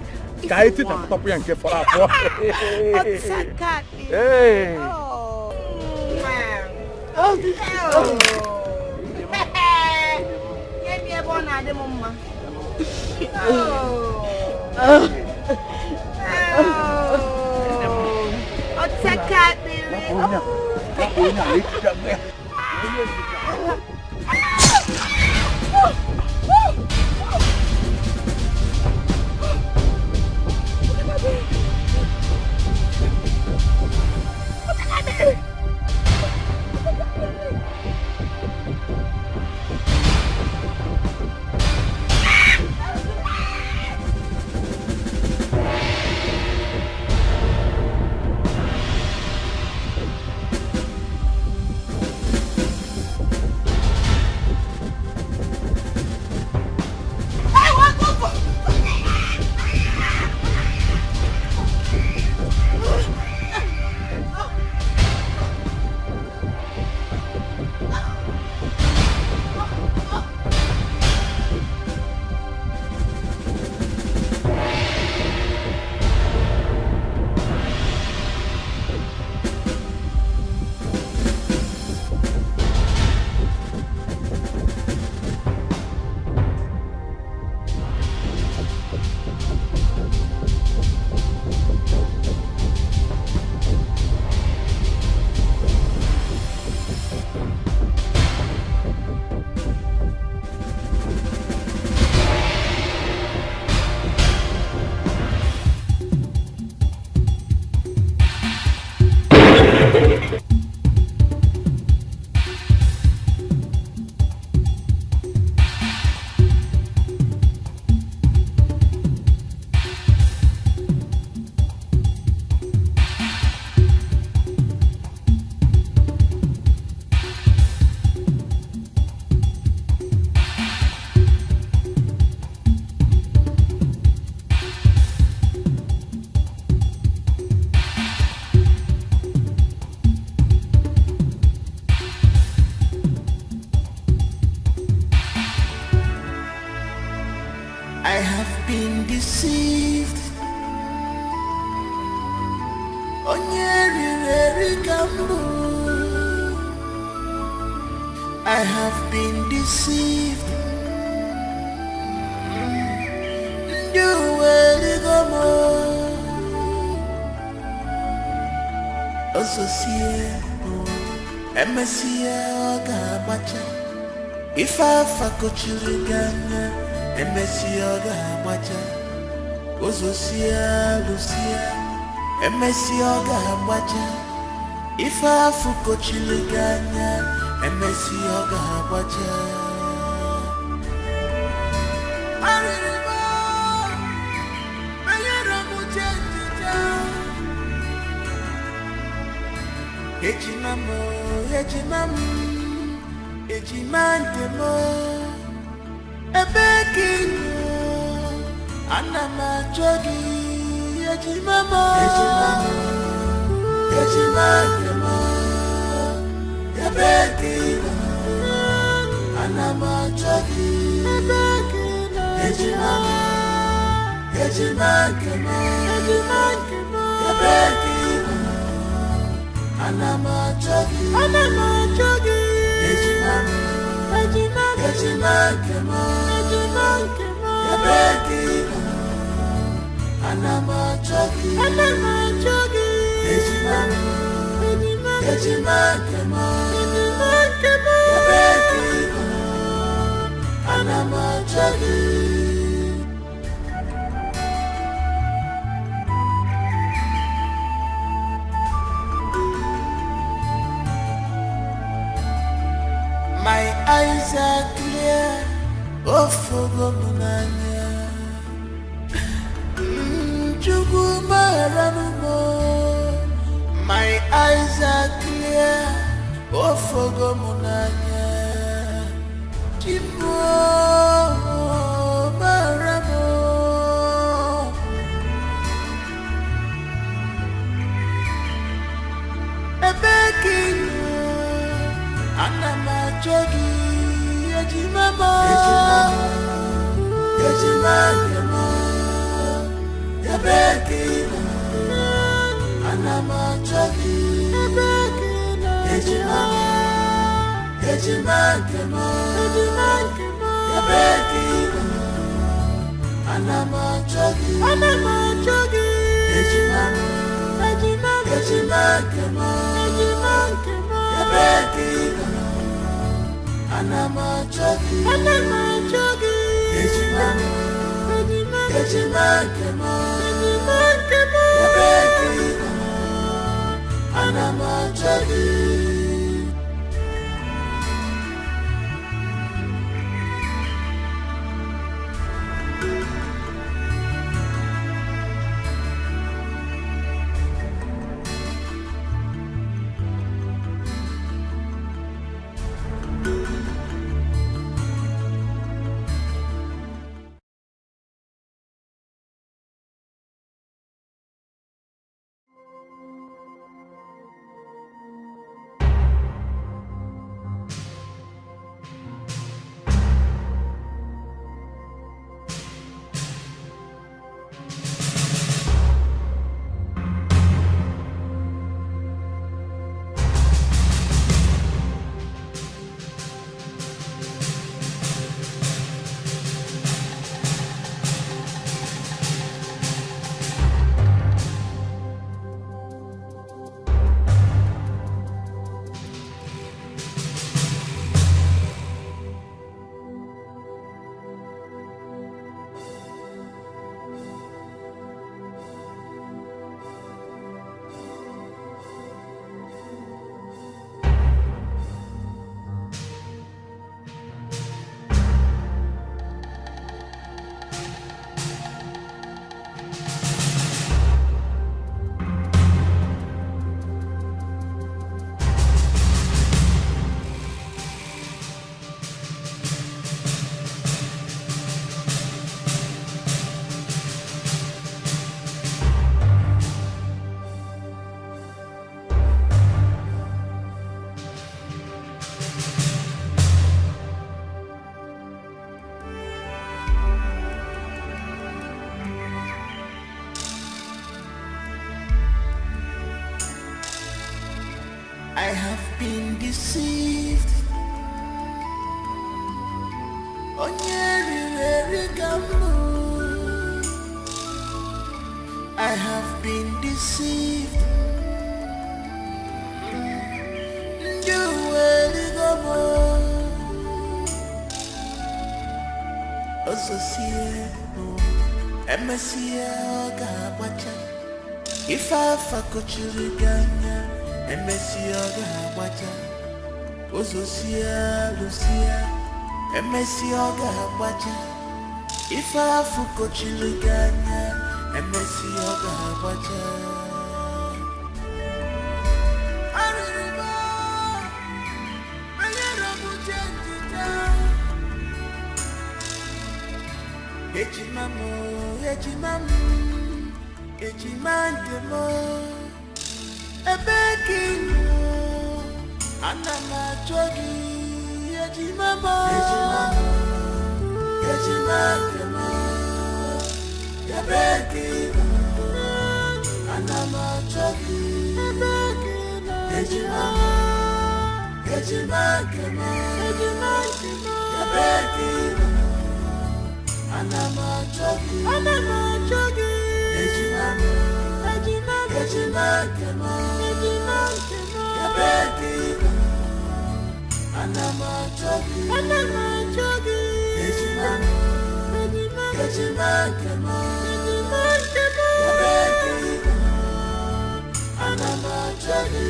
If Hey. I have been deceived. I have been deceived. If I fuck children, MSC Ozosia, Lucia, MSC If I fuck children, MSC Ejimantemo Ebekino Anama Jogi Ejimantemo Ebekino Anama Jogi Ejimantemo Ebekino Anama Jogi My eyes are clear, oh fogo munanya. My eyes are clear, oh fogo munanya. Chimo maramo. Ebekino anama jogi ejimamo. Ejimamo. Ebekino anama jogi ejimamo. Ejimamo. Ebekino anama jogi ejimamo. Ejimamo. Ebekino anama jogi ejimamo. Ejimamo. Ebekino anama jogi. I have been deceived. You will go more. Associate, MSCA, Gabacha. If I fuck Chirigana, MSCA, Gabacha. Associate, Lucia, MSCA, Gabacha. If I fuck Chirigana, MSCA, Gabacha. Ejimandemo, Ebekino, Anama Jogi, Ejimamo, Ejimandemo, Ebekino, Anama Jogi, Ejimamo, Ejimandemo, Ebekino, Anama Jogi, Ejimamo, Ejimandemo, Ebekino, Anama Jogi, Ejimamo, Ejimandemo, Ebekino, Anama Jogi.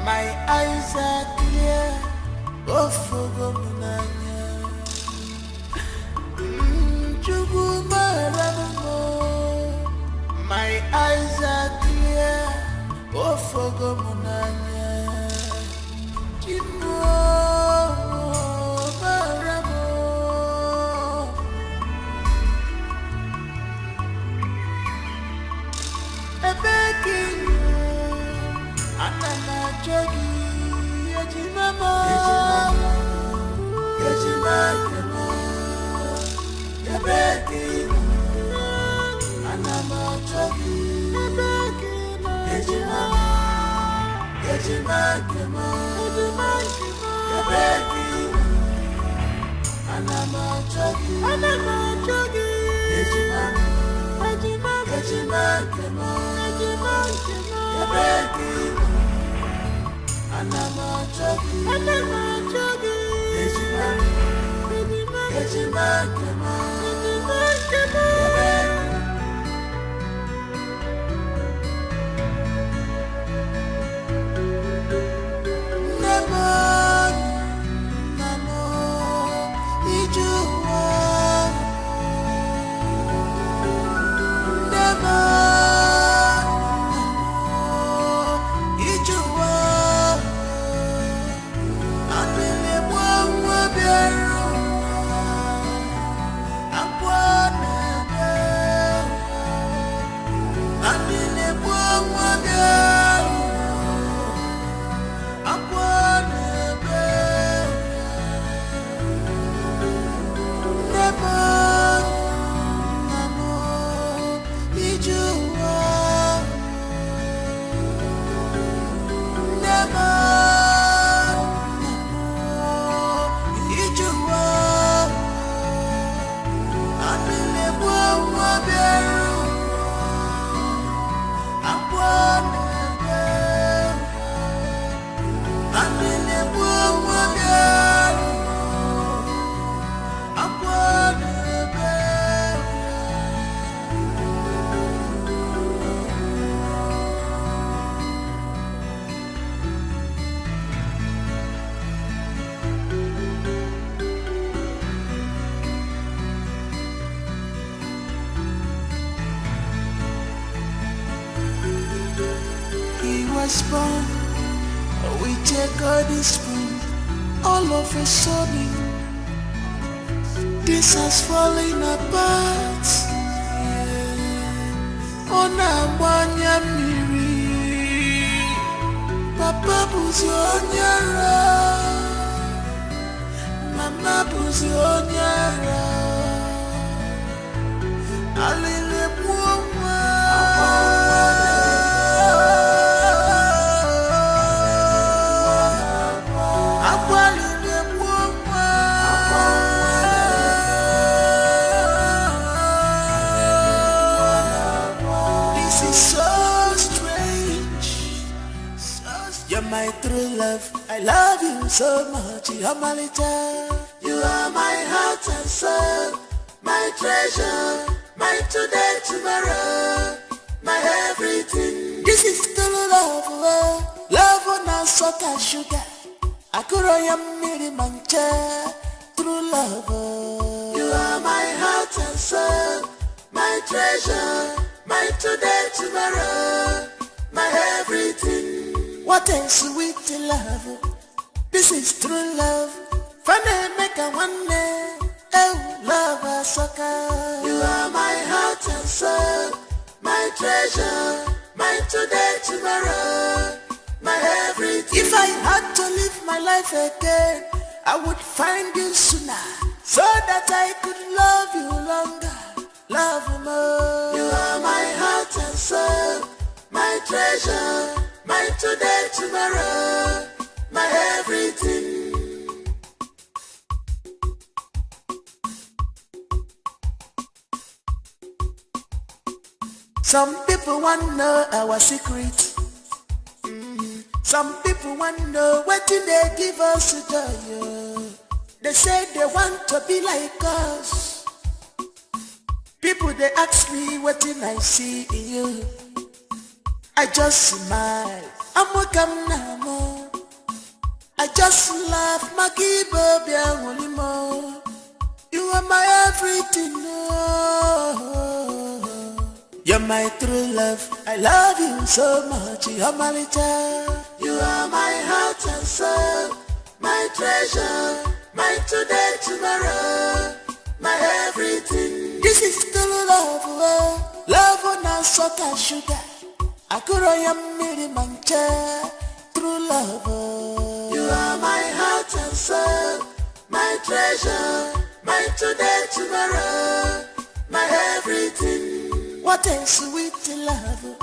My eyes are clear, oh for Munanya. My eyes are clear, oh for Munanya. Chimo Baramo, Ebeking. Anama Jogi, Ejimamo, Ejimamo, Ebekino, Anama Jogi, Ejimamo, Ejimamo, Ebekino, Anama Jogi, Ejimamo, Ejimamo, Ebekino. Anama Jogi, Ejimamo, Ejimamo, Namo, Ijuwa, Namo. Born with a golden spoon. All of a sudden this has fallen apart. Onabanya miri, Papa buzionyara, Mama buzionyara, Alele buonwa. my true love. I love you so much. You're my little. You are my heart and soul. My treasure. My today, tomorrow. My everything. This is true love. Love on a salt and sugar. Akuroyam miri mancha. True love. You are my heart and soul. My treasure. My today, tomorrow. My everything. What a sweet love. This is true love. Funny make a one day. Oh, love a sucker. You are my heart and soul. My treasure. My today, tomorrow. My everything. If I had to live my life again, I would find you sooner, so that I could love you longer. Love more. You are my heart and soul. My treasure. My today, tomorrow, my everything. Some people want to know our secret. Some people want to know what do they give us to do. They say they want to be like us. People they ask me what did I see in you. I just smile, I'm welcome now. I just laugh, Maki Baby, you are my everything. You're my true love, I love you so much. You're my little. You are my heart and soul, my treasure, my today, tomorrow, my everything. This is true love, love on a salt and sugar. Akuroyam miri mancha, true love. You are my heart and soul, my treasure, my today, tomorrow, my everything. What a sweet love.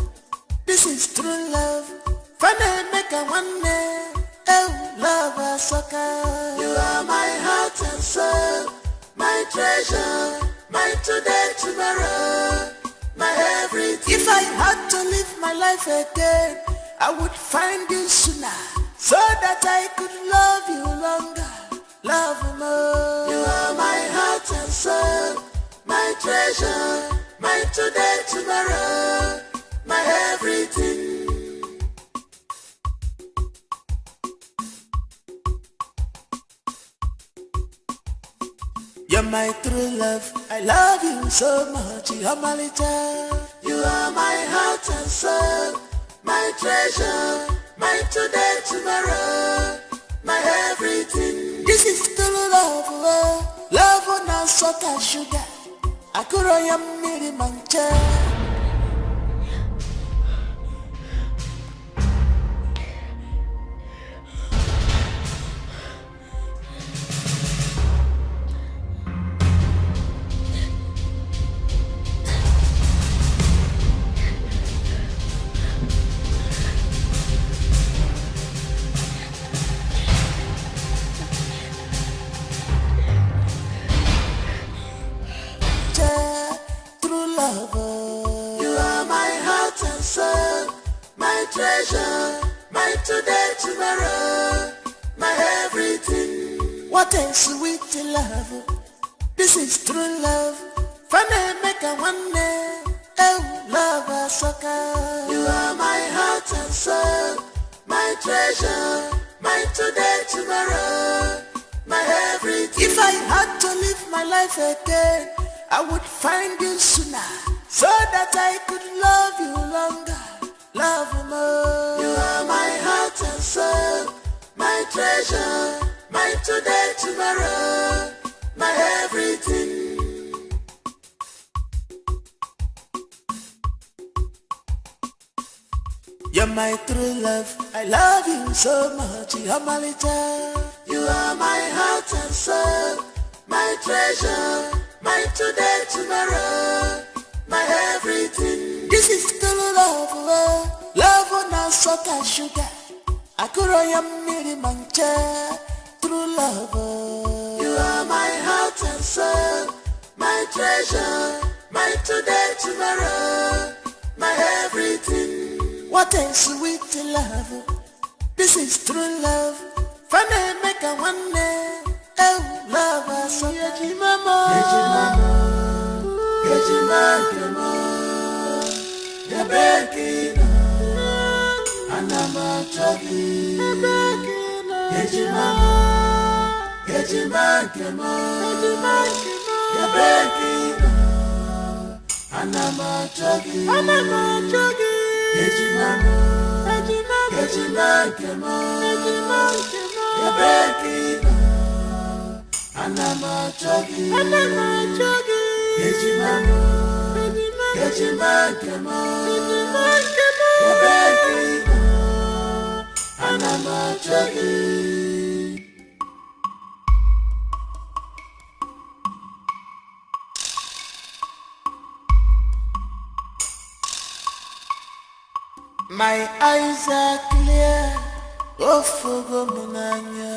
This is true love. Funny make a one day. Oh, love a sucker. You are my heart and soul, my treasure, my today, tomorrow. My everything. If I had to live my life again, I would find you sooner, so that I could love you longer. Love more. You are my heart and soul, my treasure, my today, tomorrow, my everything. You're my true love, I love you so much. You're my little. You are my heart and soul, my treasure, my today, tomorrow, my everything. This is true love, love on a salt and sugar. Akuroyam miri mancha. Treasure, my today, tomorrow, my everything. What a sweet love. This is true love. Funny make a one day. Oh, love a sucker. You are my heart and soul, my treasure, my today, tomorrow, my everything. If I had to live my life again, I would find you sooner, so that I could love you longer. Love more. You are my heart and soul, my treasure, my today, tomorrow, my everything. You're my true love, I love you so much. You're my little. You are my heart and soul, my treasure, my today, tomorrow, my everything. This is true love, love on a salt and sugar. Akuroyam miri mancha, true love. You are my heart and soul, my treasure, my today, tomorrow, my everything. What a sweet love. This is true love. Funny make a one day. Oh, love, so Yajimamo. Yajimamo. Yabekina. Anama Chogi. Yajimamo. Yajimamo. Yabekina. Anama Chogi. Yajimamo. Yajimamo. Yabekina. Anama Chogi. Yajimamo. Yajimamo. Yabekina. Anama Chogi. My eyes are clear, oh fogo munanya.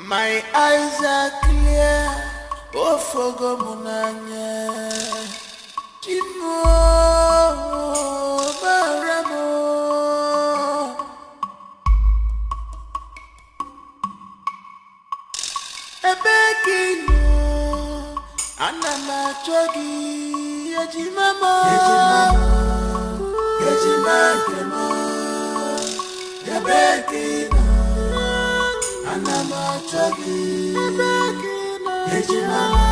My eyes are clear, oh fogo munanya. Chimo baramo. Ebekino. Anama Chogi, Yajimamo, Yajimamo, Yabekina. Anama Chogi, Yajimamo.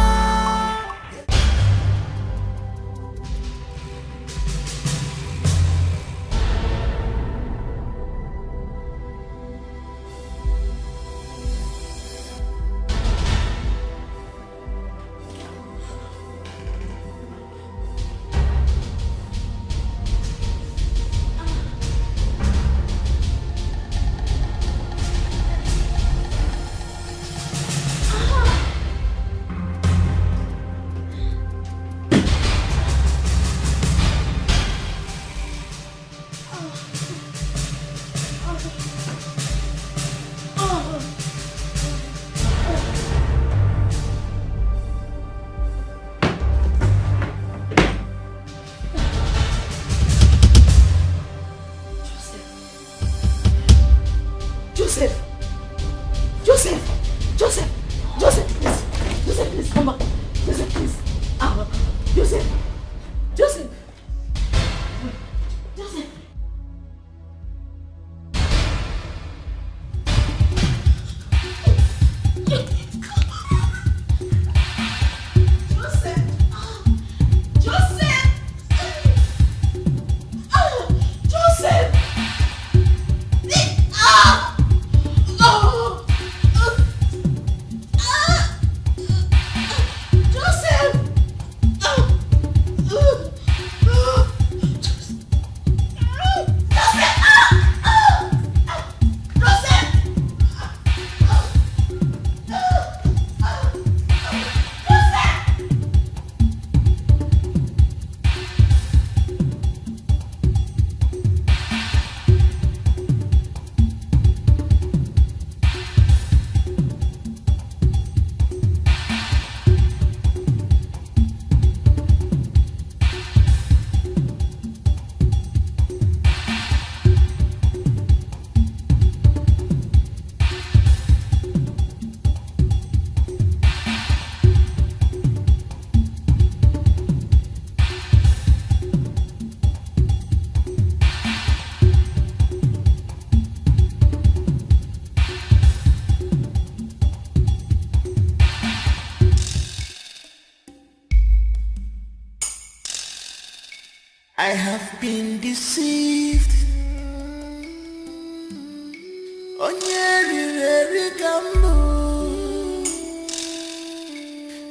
I have been deceived.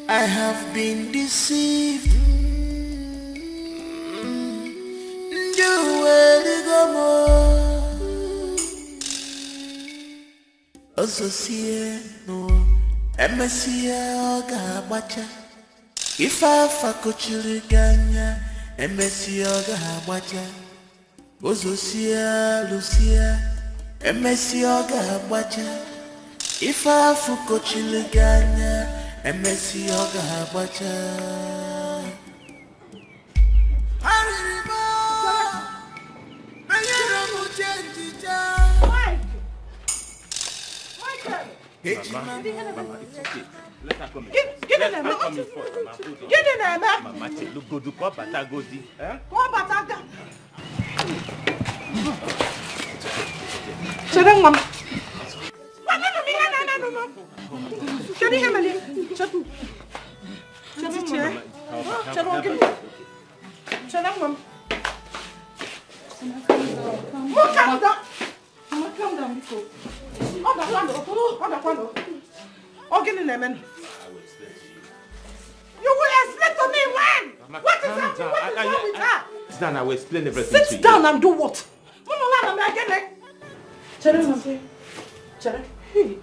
I have been deceived. If I fakochiriganya, MSC Oga Habacha, Ozosia Lucia, MSC Oga Habacha. If I fakochiriganya, MSC Oga Habacha. Mama, it's okay. Let her come in. Get Let in her there, come in first, Mama. Get in there, man. Mama, look good. Go Batagodi. Go Bataga. Sit down, Mama. No. Can you hear me? Shut down, Mama. Calm down. Mama, calm down before. Oh, get in there, man. You will explain to me when? Mama, What is happening? What is wrong with her? Sit down, I will explain everything to you. Sit down and do what? Mama, get it. Chere. Hey!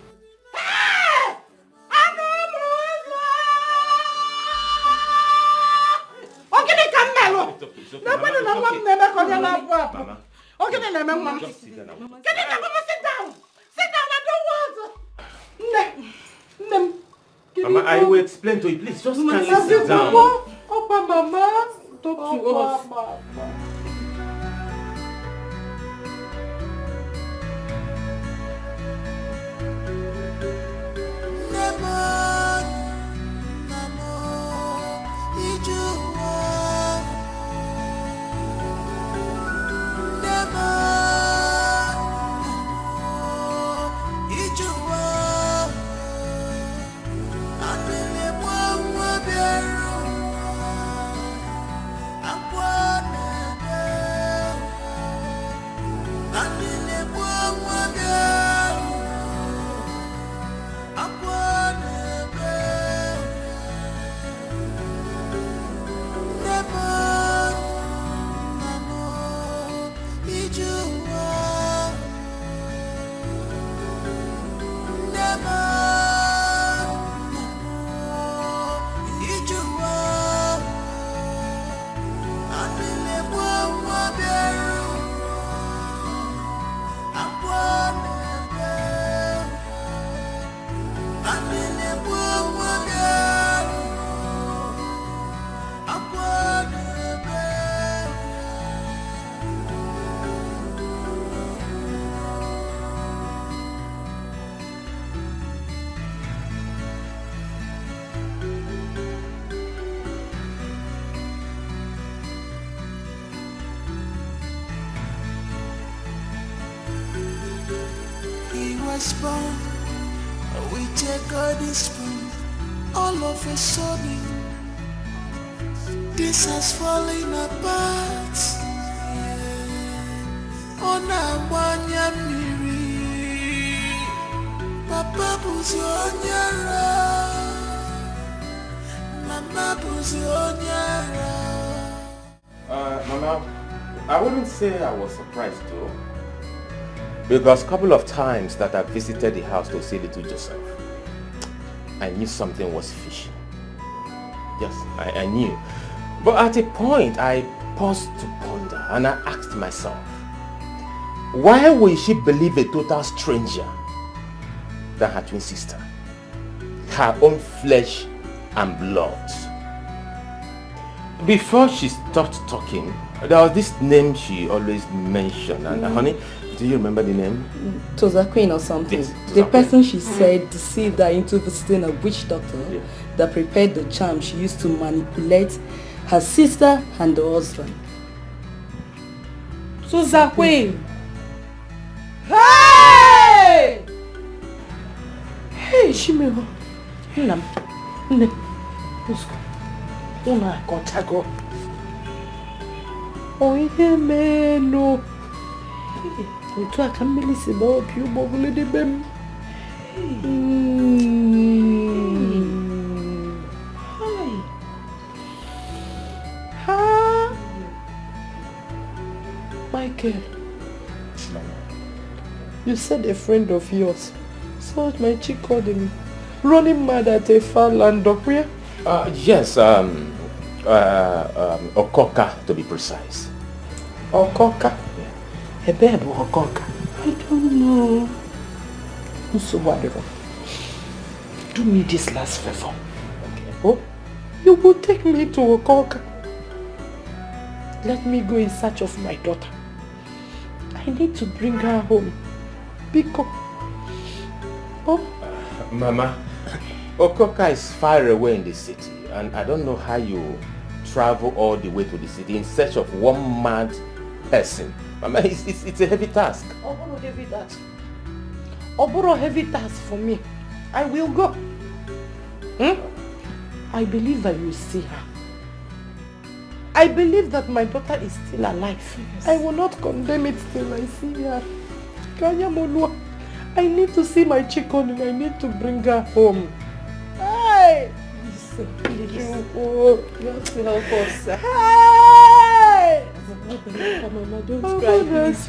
Mama. Just sit down. Sit down and do what? Mama, I will explain to you. Please, just kindly sit down. Mama, talk to us. Born with a golden spoon. All of a sudden, this has fallen apart. On a one-year miri, Papa buzi onyara, Mama buzi onyara. Mama, I wouldn't say I was surprised though. Because a couple of times that I visited the house to see little Joseph, I knew something was fishy. Yes, I knew. But at a point, I paused to ponder and I asked myself, why will she believe a total stranger than her twin sister? Her own flesh and blood. Before she stopped talking, there was this name she always mentioned. And honey, do you remember the name? Toza Queen or something. Yes, the person she said deceived her into visiting a witch doctor that prepared the charm she used to manipulate her sister and the husband. Toza Queen! Hey! Hey, Shimiro. Nne, Una Kotago. Oh, yeah, man, no. Otu aka mmiri si gbaa opi ụgbọ ogologo m. Michael, you said a friend of yours saw my chick called him running mad at a far land of where? Yes, Okoka to be precise. Okoka? A babe or Okoka? I don't know. So whatever. Do me this last favor. Okay. Oh, you will take me to Okoka. Let me go in search of my daughter. I need to bring her home. Because... Oh. Mama, Okoka is far away in the city, and I don't know how you travel all the way to the city in search of one mad person. Mama, it's a heavy task. Oboro heavy task. Oboro heavy task for me. I will go. I believe I will see her. I believe that my daughter is still alive. Yes. I will not condemn it till I see her. I need to see my chicken and I need to bring her home. Hey! Please. You have to help us. Hey! Mama, don't cry, please.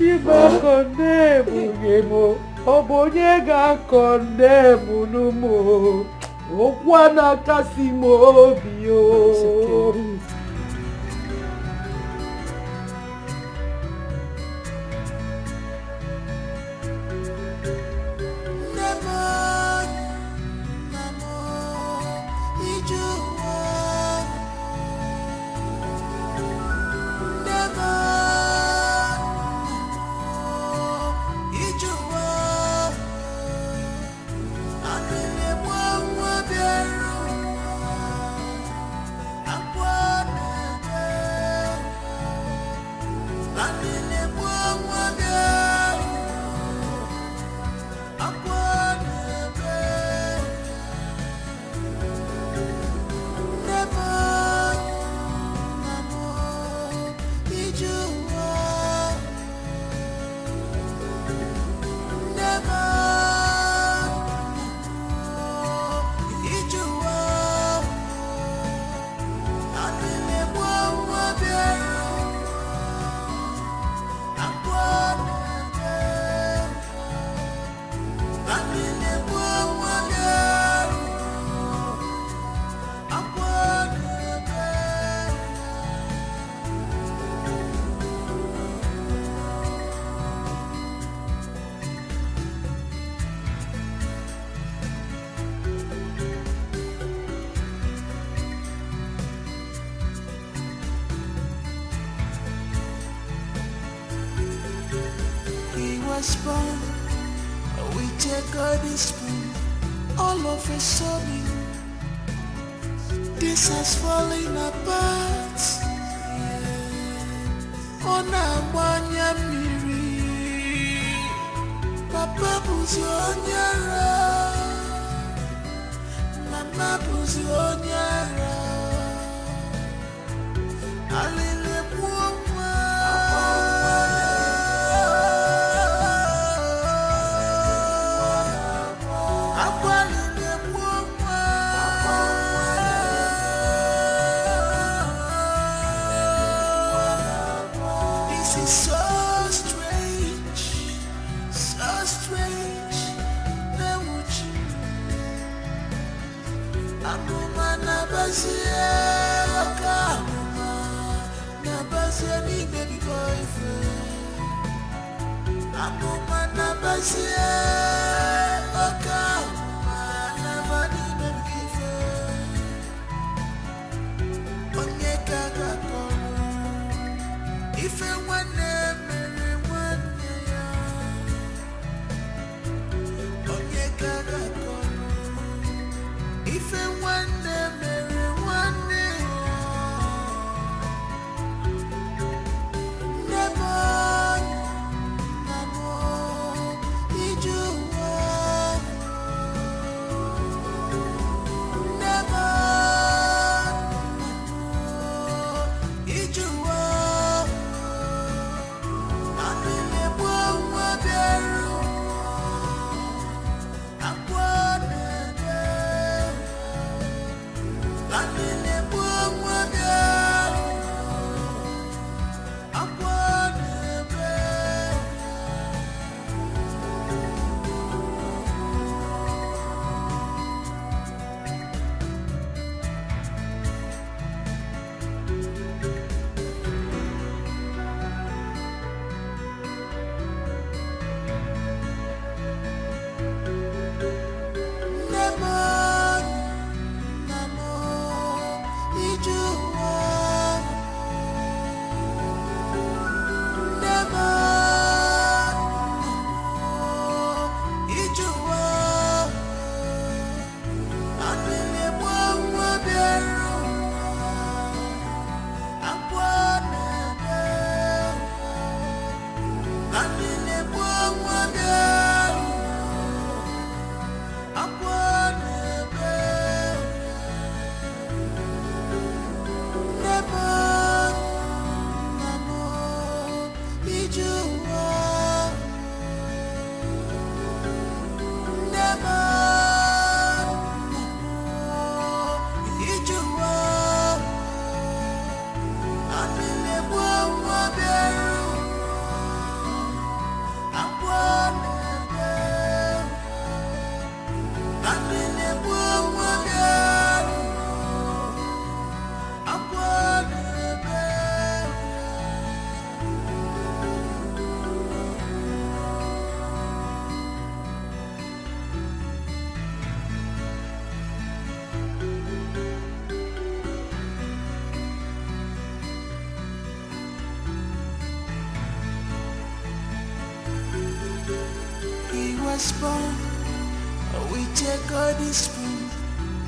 Born with a golden spoon. All of a sudden, this has fallen apart. On a one-year miri, Papa Buzi Onyara, Mama Buzi Onyara, Alile Buoma. was born with a golden spoon.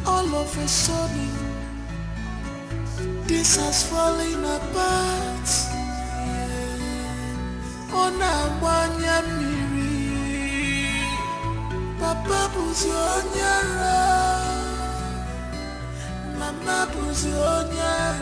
All of a sudden, this has fallen apart. On a one-year mirror, Papa was on your Mama was on your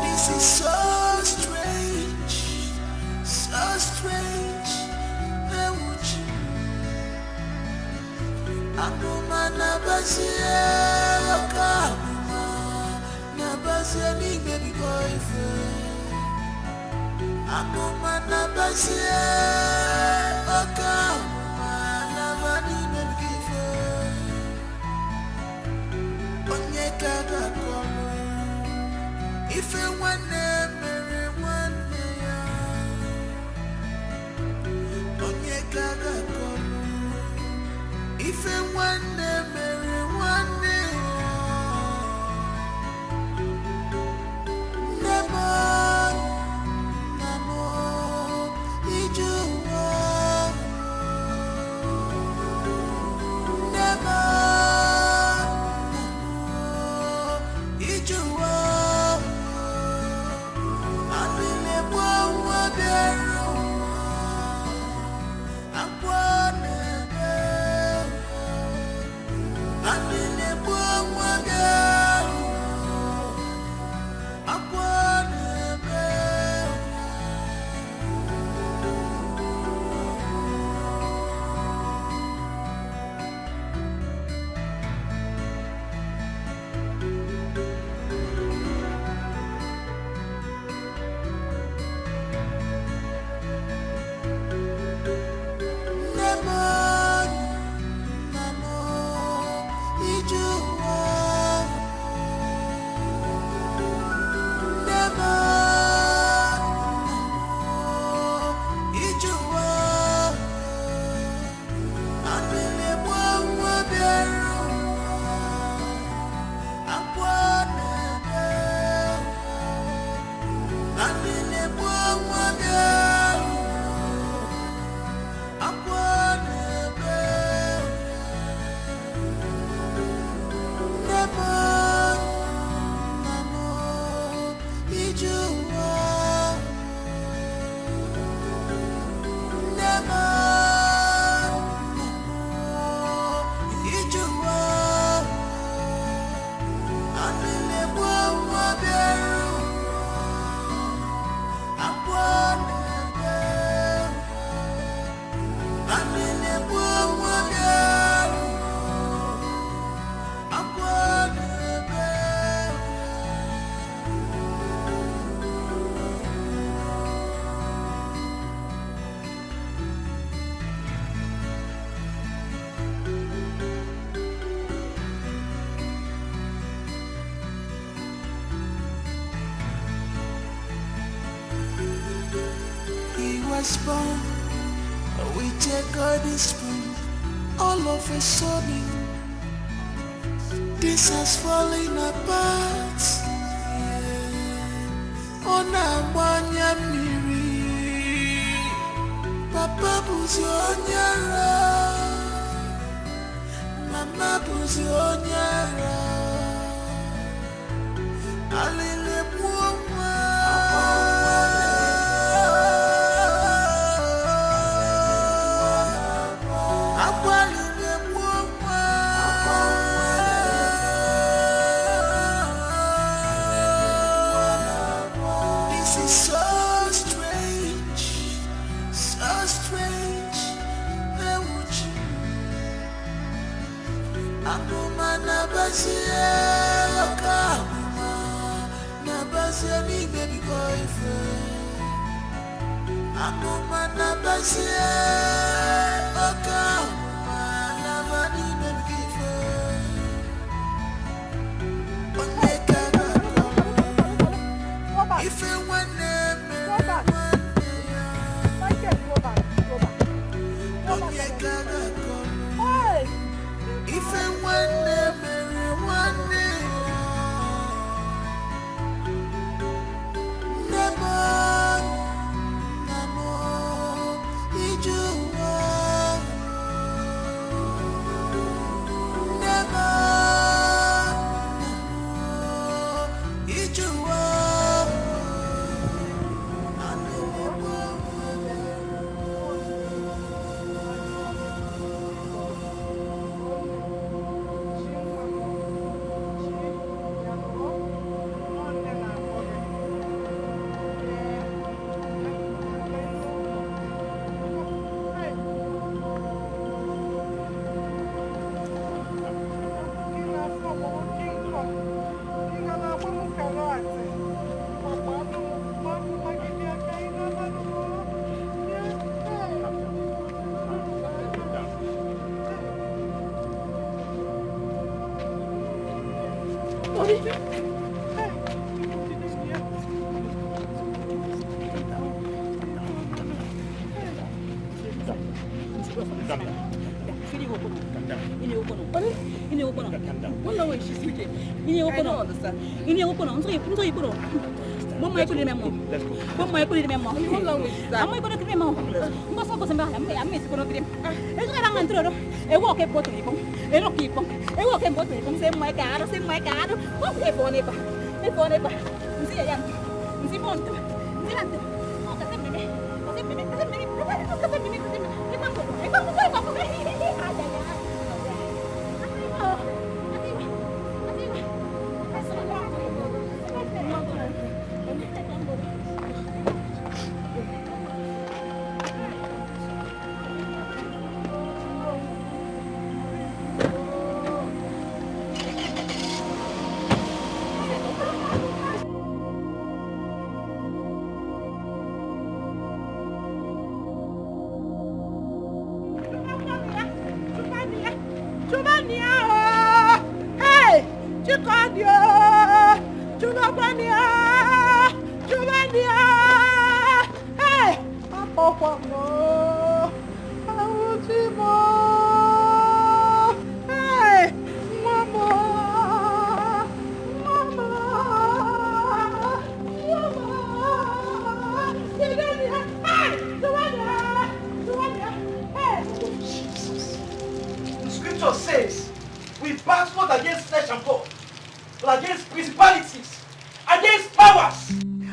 this is so strange, so strange. Akuma nabasia, akuma nabasia ni baby boyfriend. Akuma nabasia, akuma nabani baby boyfriend. Onye kaga kono, ife wane mere wane ya. Onye kaga kono, ife wane mere wane. Nemo, nemo, ijuwa. Nemo, nemo, ijuwa. Abile mwa bero, akwane bero. Abile mwa bero, akwane bero. Nemo, nemo, ijuwa. Nemo, nemo, ijuwa. Abile mwa bero, akwane bero. Abile mwa bero, akwane bero. Nemo, nemo, ijuwa. Nemo, nemo, ijuwa. Abile mwa bero, akwane bero. Abile mwa bero, akwane bero. He was born with a golden spoon. All of a sudden, this has fallen apart. On a one-year mirror, Papa was on your Mama was on your Alile this is so strange, so strange. Akuma nabasia, akuma nabasia ni baby boyfriend. Akuma nabasia, akuma nabani baby boyfriend. Onye kaga kono, ife wane mere wane ya.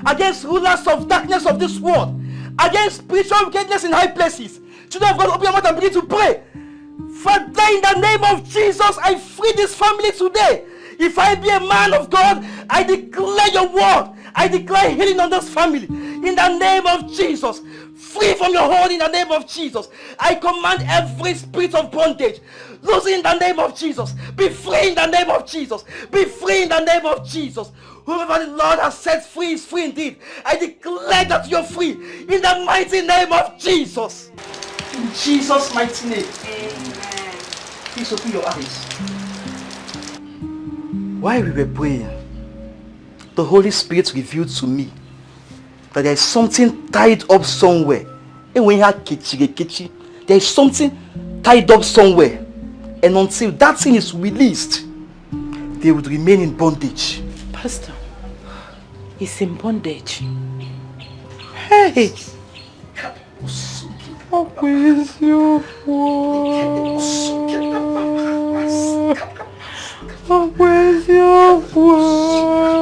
Against rulers of darkness of this world, against spiritual wickedness in high places. Children of God, open your mouth and begin to pray. Father, in the name of Jesus, I free this family today. If I be a man of God, I declare your word. I declare healing on this family. In the name of Jesus. Free from your hold in the name of Jesus. I command every spirit of bondage. Lose in the name of Jesus. Be free in the name of Jesus. Be free in the name of Jesus. Whoever the Lord has set free is free indeed. I declare that you're free in the mighty name of Jesus. In Jesus' mighty name. Amen. Please open your eyes. While we were praying, the Holy Spirit revealed to me that there is something tied up somewhere. And when you have kichi, there is something tied up somewhere. And until that thing is released, they would remain in bondage. Pastor, he's in bondage. Hey! Oh, where's your word? Oh, where's your word?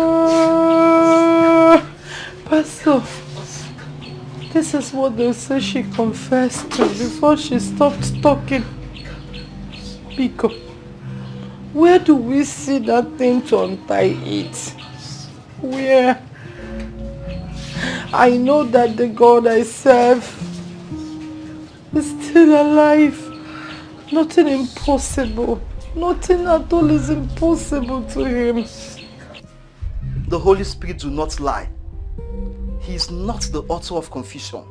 Pastor, this is what they say she confessed to before she stopped talking. Pick up. Where do we see that thing to untie it? Where? I know that the God I serve is still alive. Nothing impossible. Nothing at all is impossible to him. The Holy Spirit do not lie. He is not the author of confusion.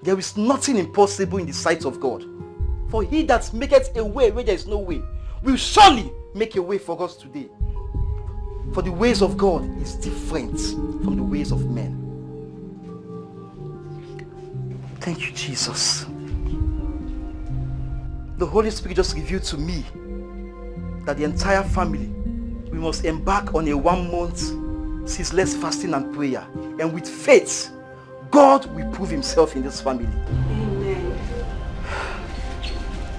There is nothing impossible in the sight of God. For he that maketh a way where there is no way will surely make a way for us today. For the ways of God is different from the ways of men. Thank you, Jesus. The Holy Spirit just revealed to me that the entire family, we must embark on a 1 month ceaseless fasting and prayer. And with faith, God will prove himself in this family. Amen.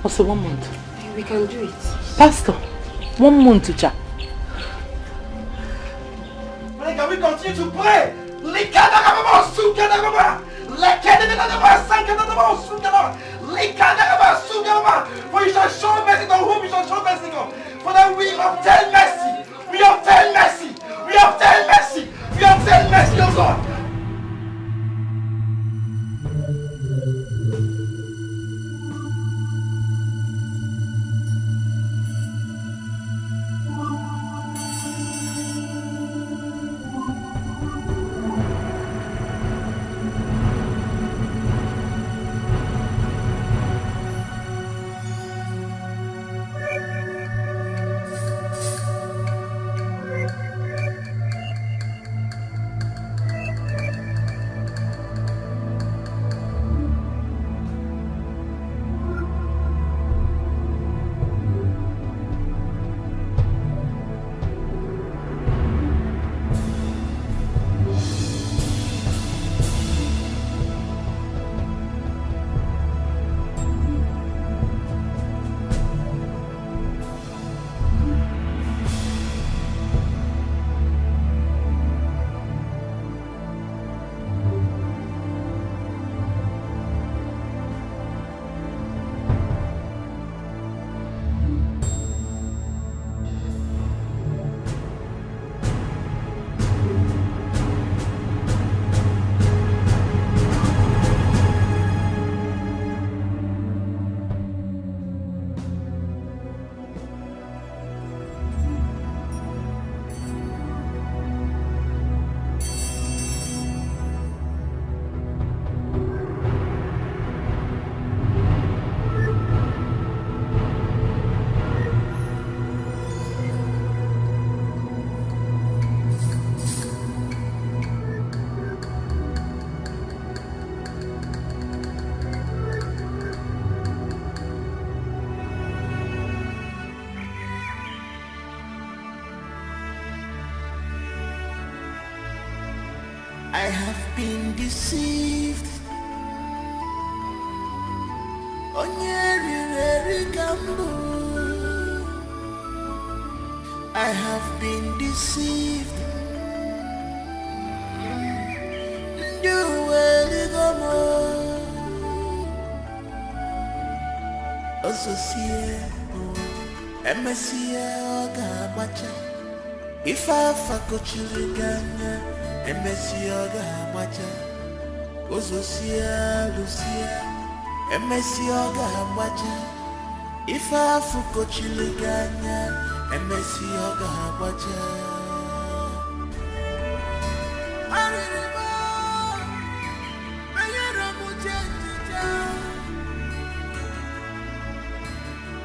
Also 1 month. We can do it. Pastor, 1 month to chat. Can we continue to pray? For you shall show mercy to whom you shall show mercy on. For that we obtain mercy. We obtain mercy. We obtain mercy. We obtain mercy, O God. I have been deceived. I have been deceived. If I fuck children, Emessioga Macha, Ozosia, Lucia, Emessioga Macha. If I fuck children, Emessioga Macha.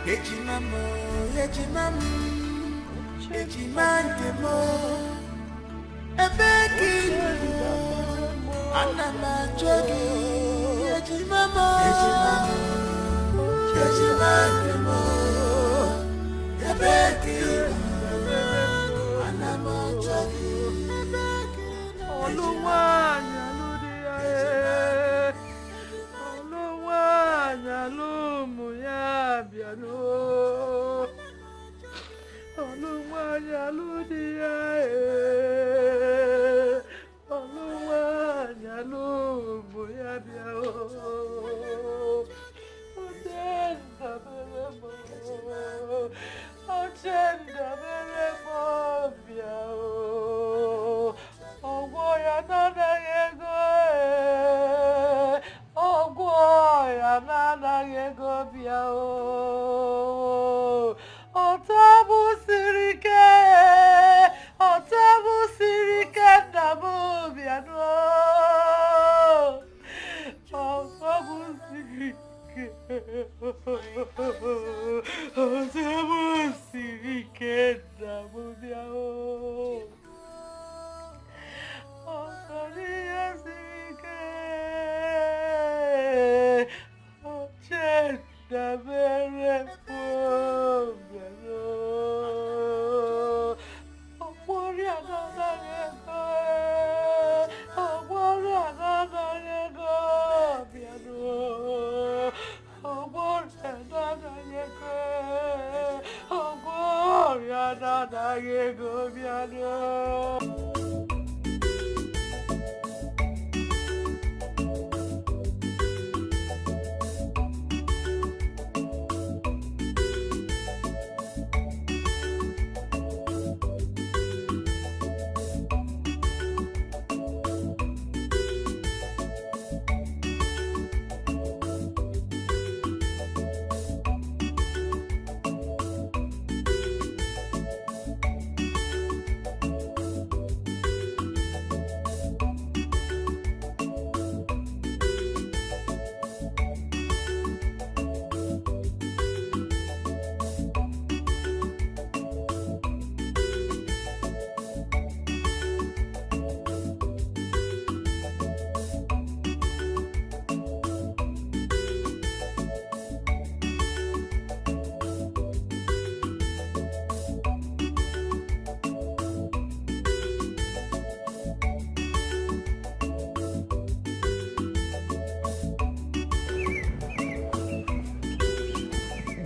Ejimamo, Ejimantemo, Ebeki, Anamajogi, Ejimamo, Ejimantemo, Ebeki, Anamajogi, Oluwanya lumuya biano. Oluwanya ludia Oluwanya lumuya biano. Ochenda beremo biano. Ogoya nana yego Ogoya nana yego biano. Otabu sirike namu biano. Otabu sirike namu biano. Otabu sirike ochenda beremo.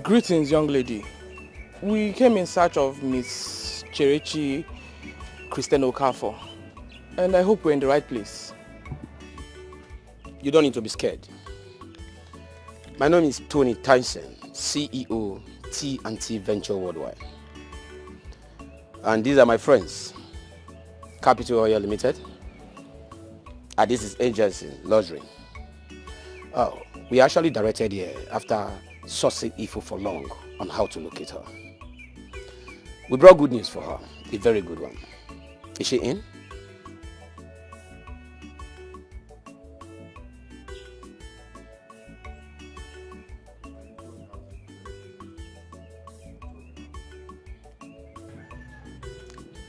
Greetings, young lady. We came in search of Miss Cherechi Christian Okafor, and I hope we're in the right place. You don't need to be scared. My name is Tony Tyson, CEO, T&T Venture Worldwide. And these are my friends, Capital Oil Limited. And this is Agency, Luxury. Oh, we actually directed here after sourcing info for long on how to locate her. We brought good news for her, a very good one. Is she in?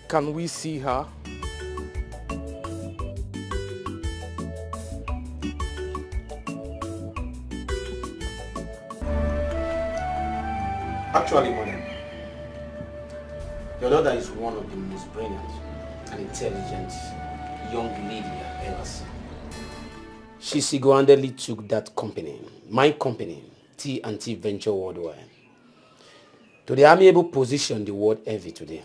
Can we see her? Actually, madam, your daughter is one of the most brilliant and intelligent young lady I've ever seen. She single-handedly took that company, my company, T&T Venture Worldwide, to the amiable position the world envy today.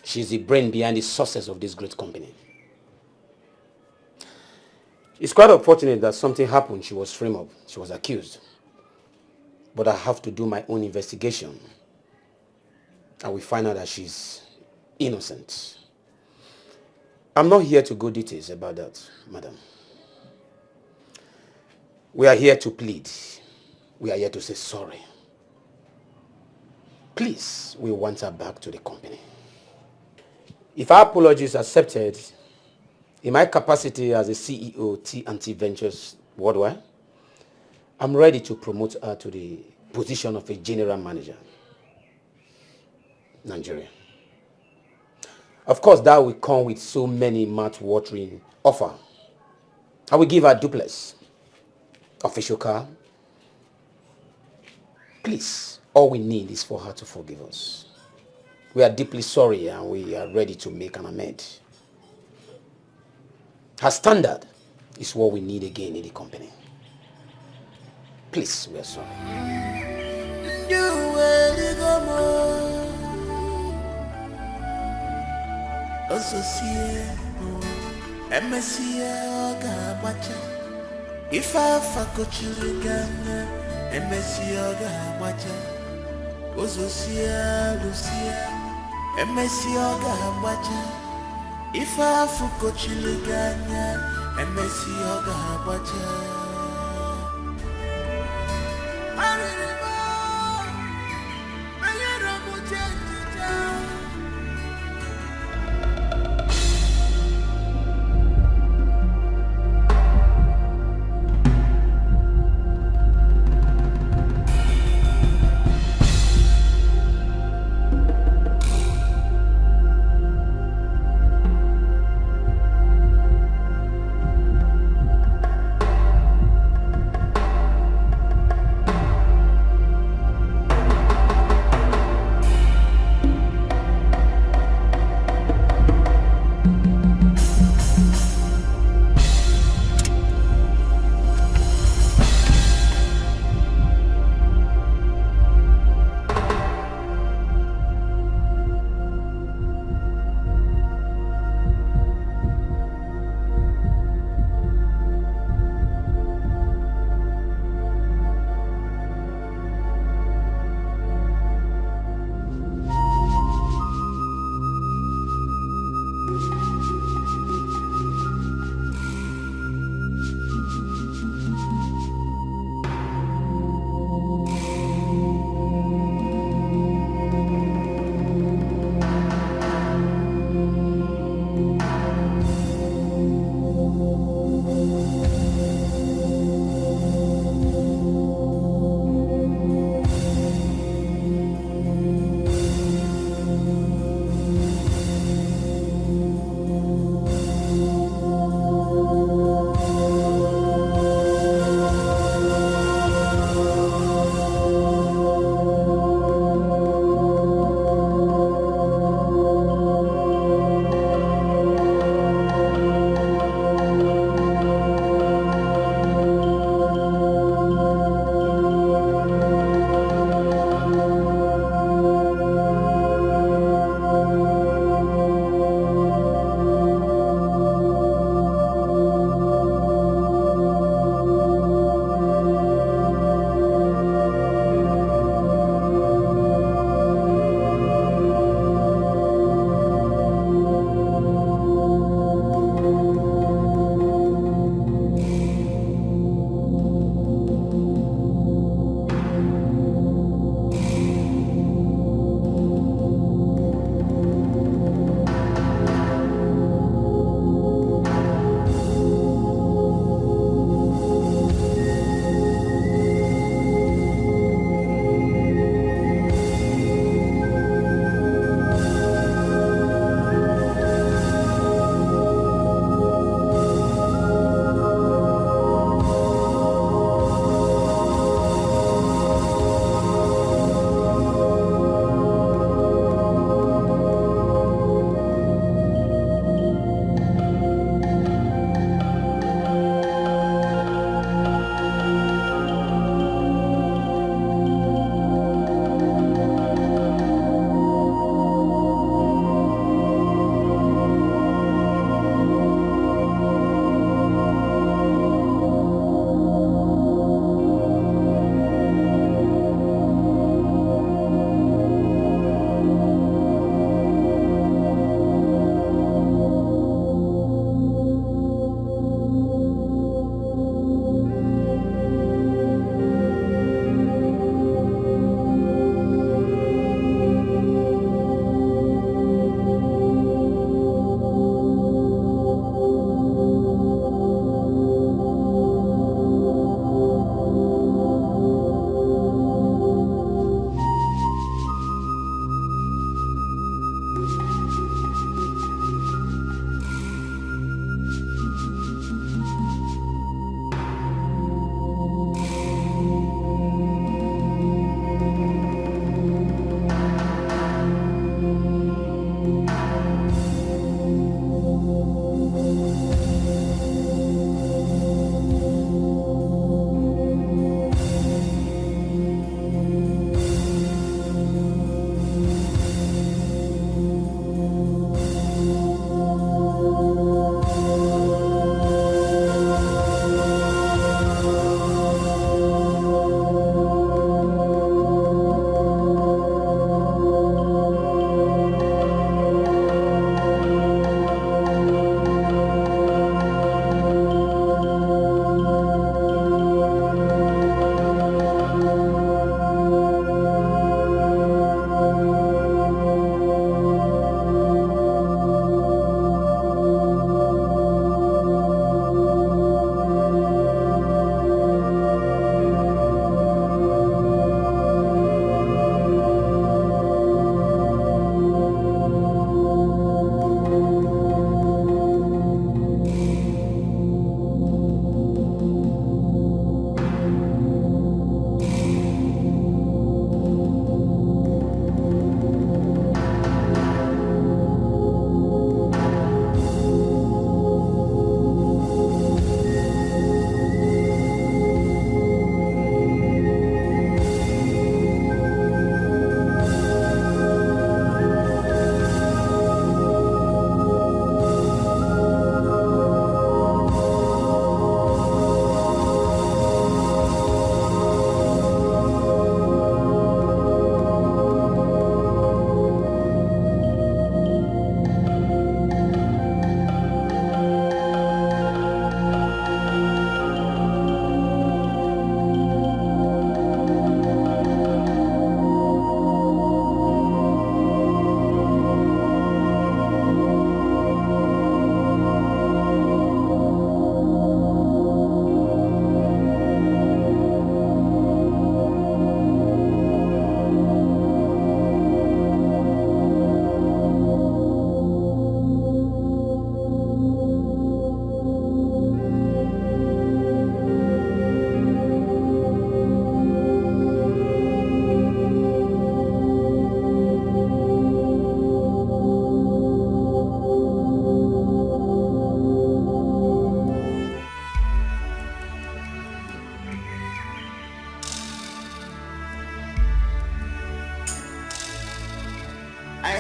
She's the brain behind the success of this great company. It's quite unfortunate that something happened. She was framed up. She was accused. But I have to do my own investigation. And we find out that she's innocent. I'm not here to go details about that, madam. We are here to plead. We are here to say sorry. Please, we want her back to the company. If our apology is accepted, in my capacity as the CEO T&T Ventures Worldwide, I'm ready to promote her to the position of a general manager, Nigeria. Of course, that will come with so many mouth-watering offer. I will give her a duplex, official car. Please, all we need is for her to forgive us. We are deeply sorry and we are ready to make an amend. Her standard is what we need again in the company. Please, we are sorry. If I fuck with you again, MSC Oga Macha, Ozosia, Lucia, MSC Oga Macha. If I fuck with you again, MSC Oga Macha.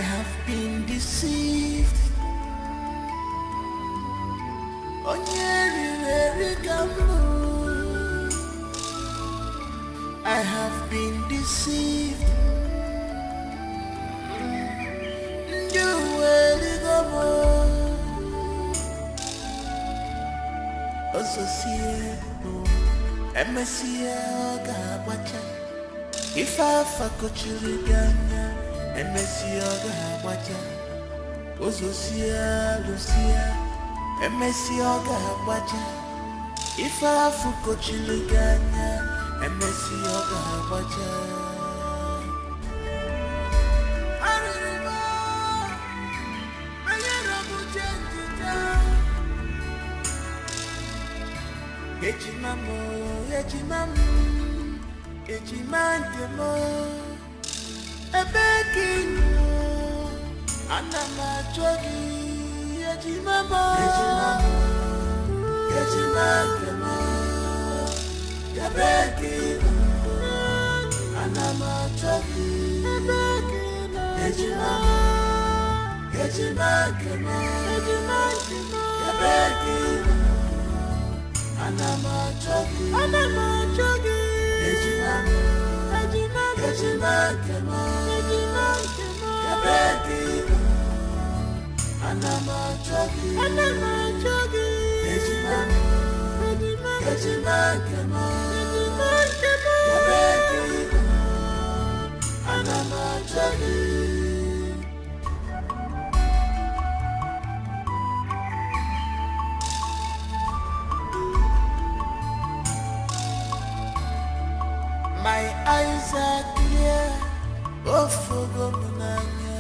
have been deceived. I have been deceived. If I fakochiriganya, MSC Oga Wacha, Ozosia, Lucia, MSC Oga Wacha. If I fakochiriganya, MSC Oga Wacha. Ejimandemo ebekinu anamachogi ejimamo ejimandemo ebekinu anamachogi ebekinu ejimamo ejimandemo ebekinu anamachogi Ejimamo, Ejimandemo, ebekinu anamachogi Ejimamo, Ejimandemo, ebekinu anamachogi. My eyes are clear, oh fogomunanya.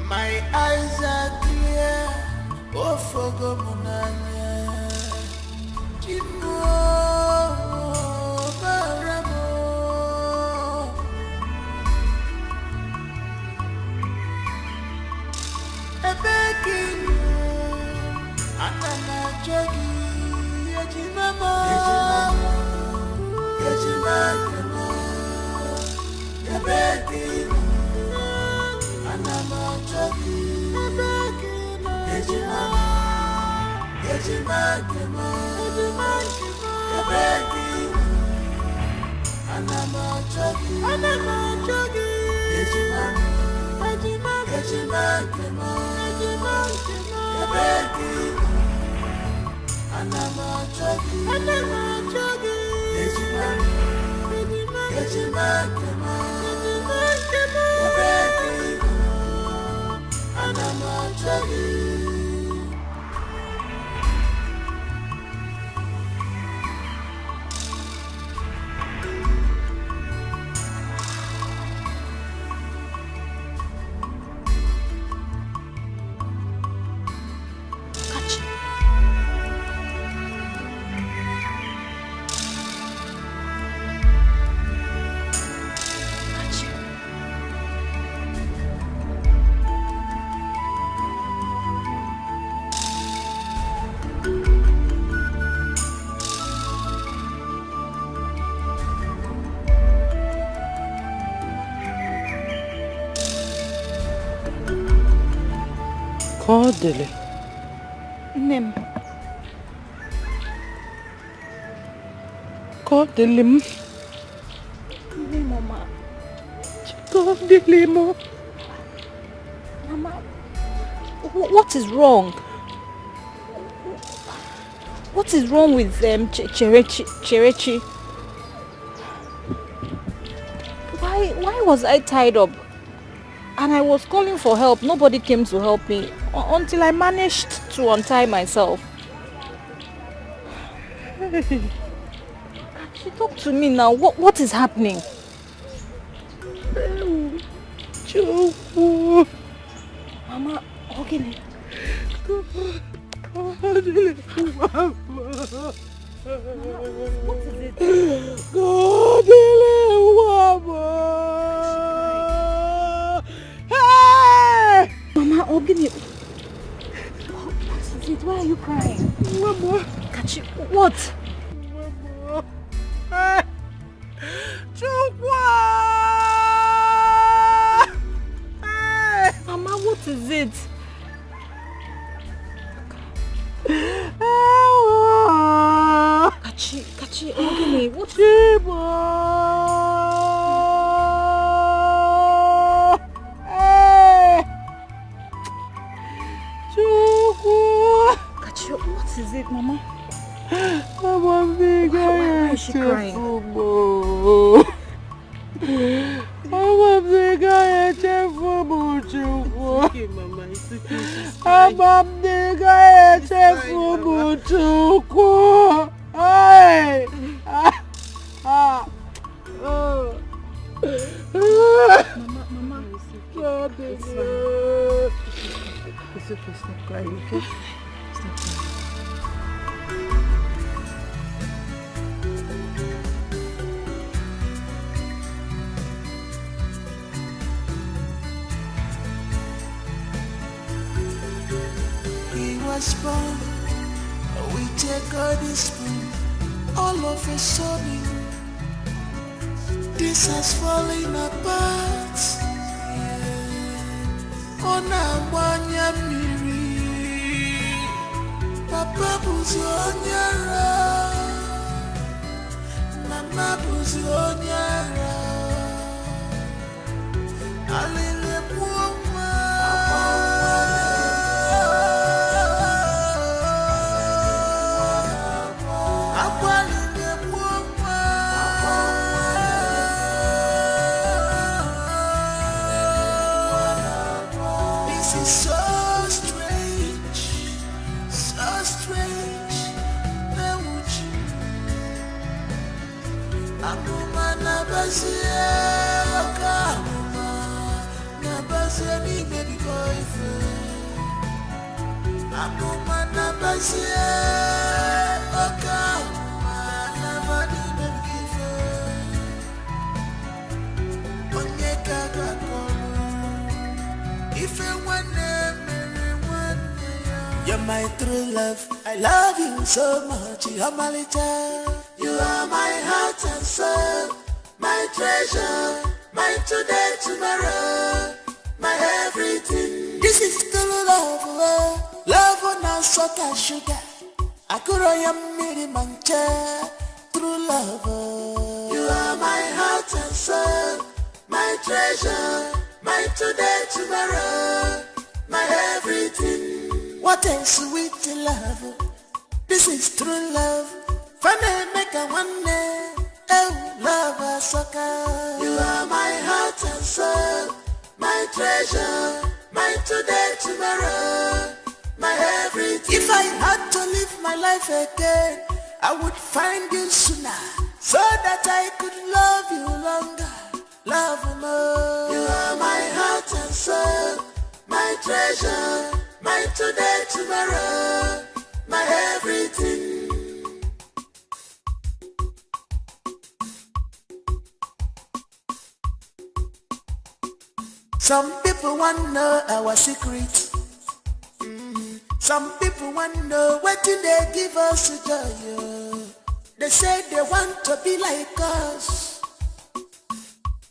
My eyes are clear, oh fogomunanya. Chimo baramo. Ebekinu anamachogi ejimamo ejimandemo ebekinu anamachogi ejimamo ejimandemo ebekinu anamachogi ejimamo ejimandemo ebekinu anamachogi ejimamo ejimandemo ebekinu anamachogi. Kodele. Nem. Kodele. Mama. Kodele mo. Mama, what is wrong? What is wrong with Cherechi? Why was I tied up? And I was calling for help. Nobody came to help me until I managed to untie myself. She talk to me now. What is happening? Mama, okay. What is it? Hey! Mama, Ogini. What is it? Why are you crying? Mama. Catch you. What? Mama. Mama, what is it? Kachi, Ogini, what? Kachi, what is it, Mama? Why is she crying? Okay, Mama, it's Mama, it's fine. It's okay, stop crying, okay? Stop crying. He was born with a golden spoon. All of a sudden, this has fallen apart. Ona wanya miri, Papa buzi onyara, Mama buzi onyara. Alile buoma. You're my true love, I love you so much, you're my little. You are my heart and soul, my treasure, my today, tomorrow, my everything. This is true love, love on our salt and sugar. I could miri mancha, true love. You are my heart and soul, my treasure, my today, tomorrow, my everything. What a sweet love, this is true love. Funny make a one day, oh love a sucker. You are my heart and soul, my treasure, my today, tomorrow, my everything. If I had to live my life again, I would find you sooner, so that I could love you longer, love more. You are my heart and soul, my treasure, my today, tomorrow, my everything. Some people want to know our secret. Some people want to know what do they give us joy. They say they want to be like us.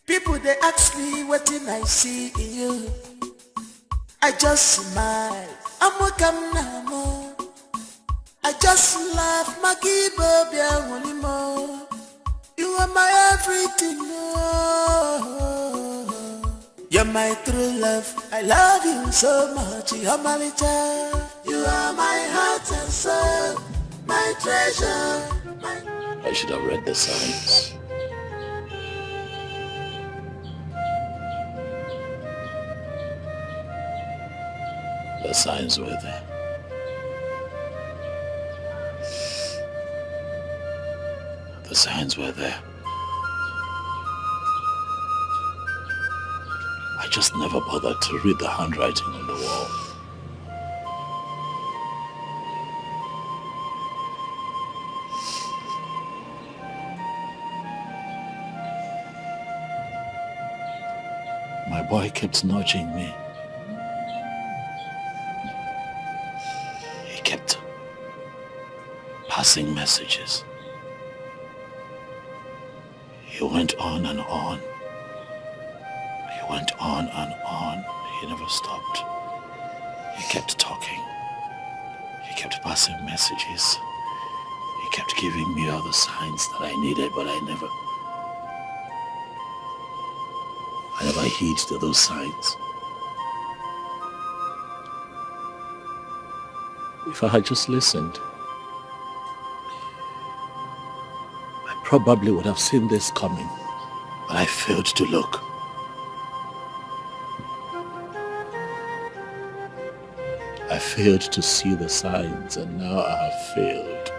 People they ask me what did I see in you. I just smile. I'm a camera. I just laugh. Maki baby, I want you more. You are my everything. You're my true love. I love you so much. You're my little. You are my heart and soul, my treasure. I should have read the signs. The signs were there. The signs were there. I just never bothered to read the handwriting on the wall. My boy kept nudging me. He kept passing messages. He went on and on. He went on and on. He never stopped. He kept talking. He kept passing messages. He kept giving me all the signs that I needed, but I never heed to those signs. If I had just listened, I probably would have seen this coming, but I failed to look. I failed to see the signs, and now I have failed.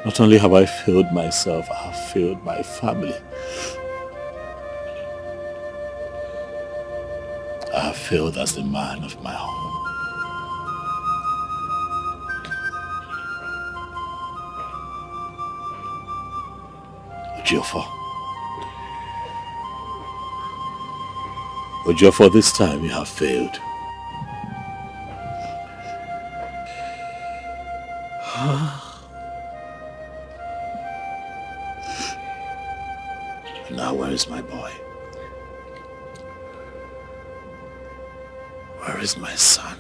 Not only have I failed myself, I have failed my family. I have failed as the man of my home. Ejiofor, this time you have failed. Now where is my boy? Where is my son?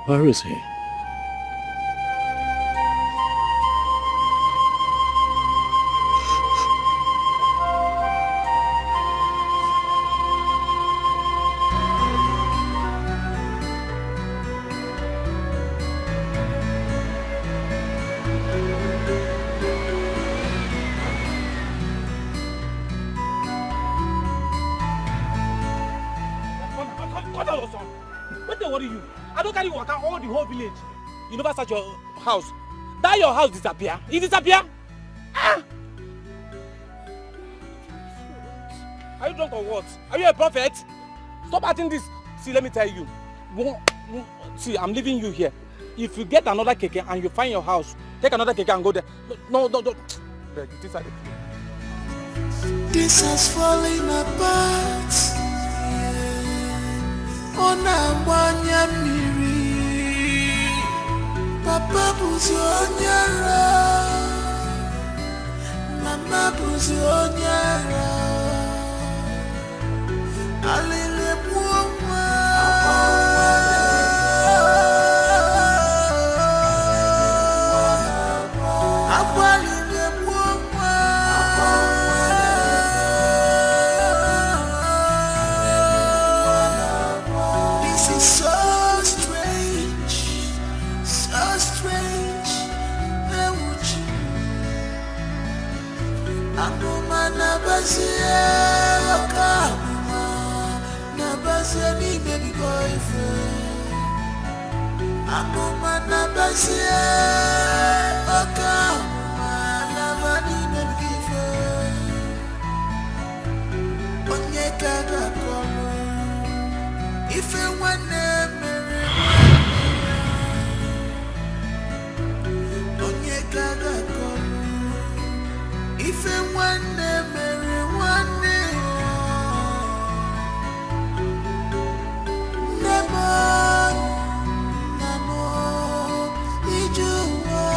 Where is he? You never search your house. That your house disappear. It disappear. Ah! Are you drunk or what? Are you a prophet? Stop acting this. See, let me tell you. See, I'm leaving you here. If you get another keke and you find your house, take another keke and go there. No. This has fallen apart. Onabanya miri. Papa buzi onyara, Mama buzi onyara. Alele buoma, Akwalele buoma. This is so strange. So strange, Akuma nabasia, Akuma nabasia ni baby boyfriend. Akuma nabasia, Akuma nabani baby boyfriend. Onyeka gakono, ife wane mere. Gaga kono, if it one memory one day, Namo, Ijuwa,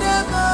Namo.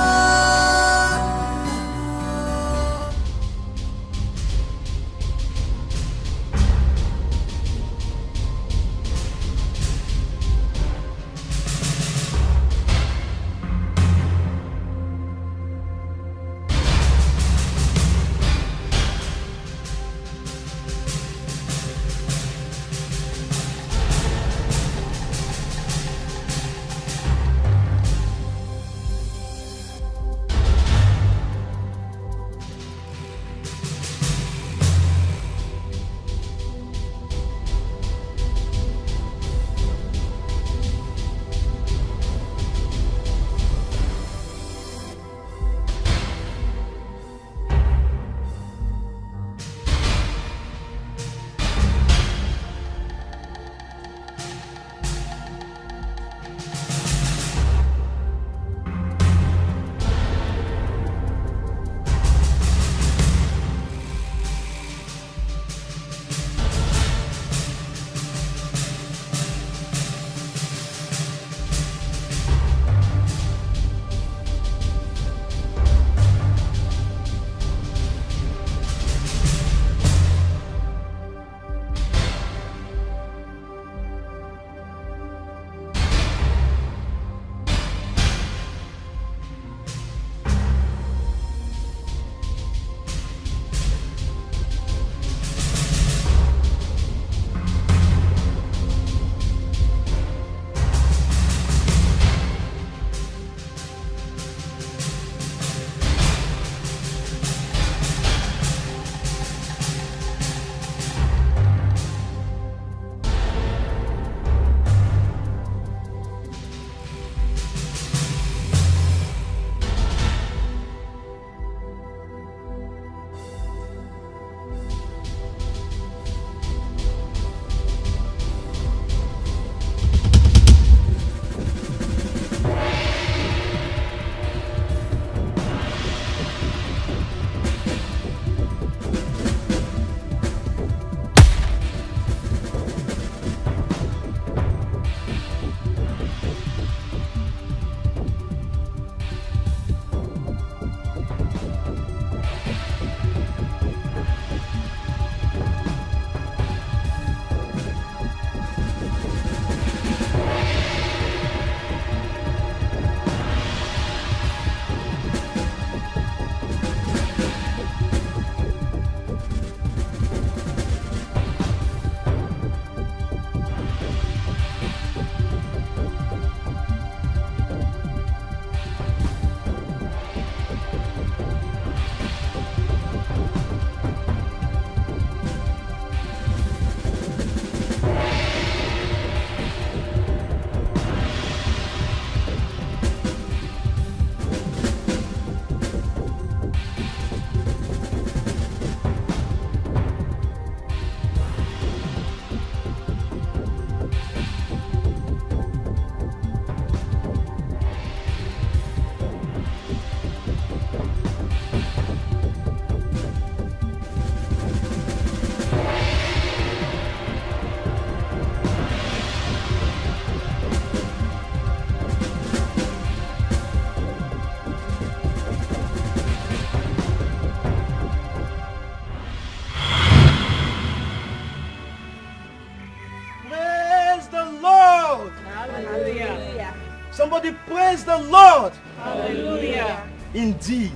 Somebody praise the Lord. Hallelujah. Indeed,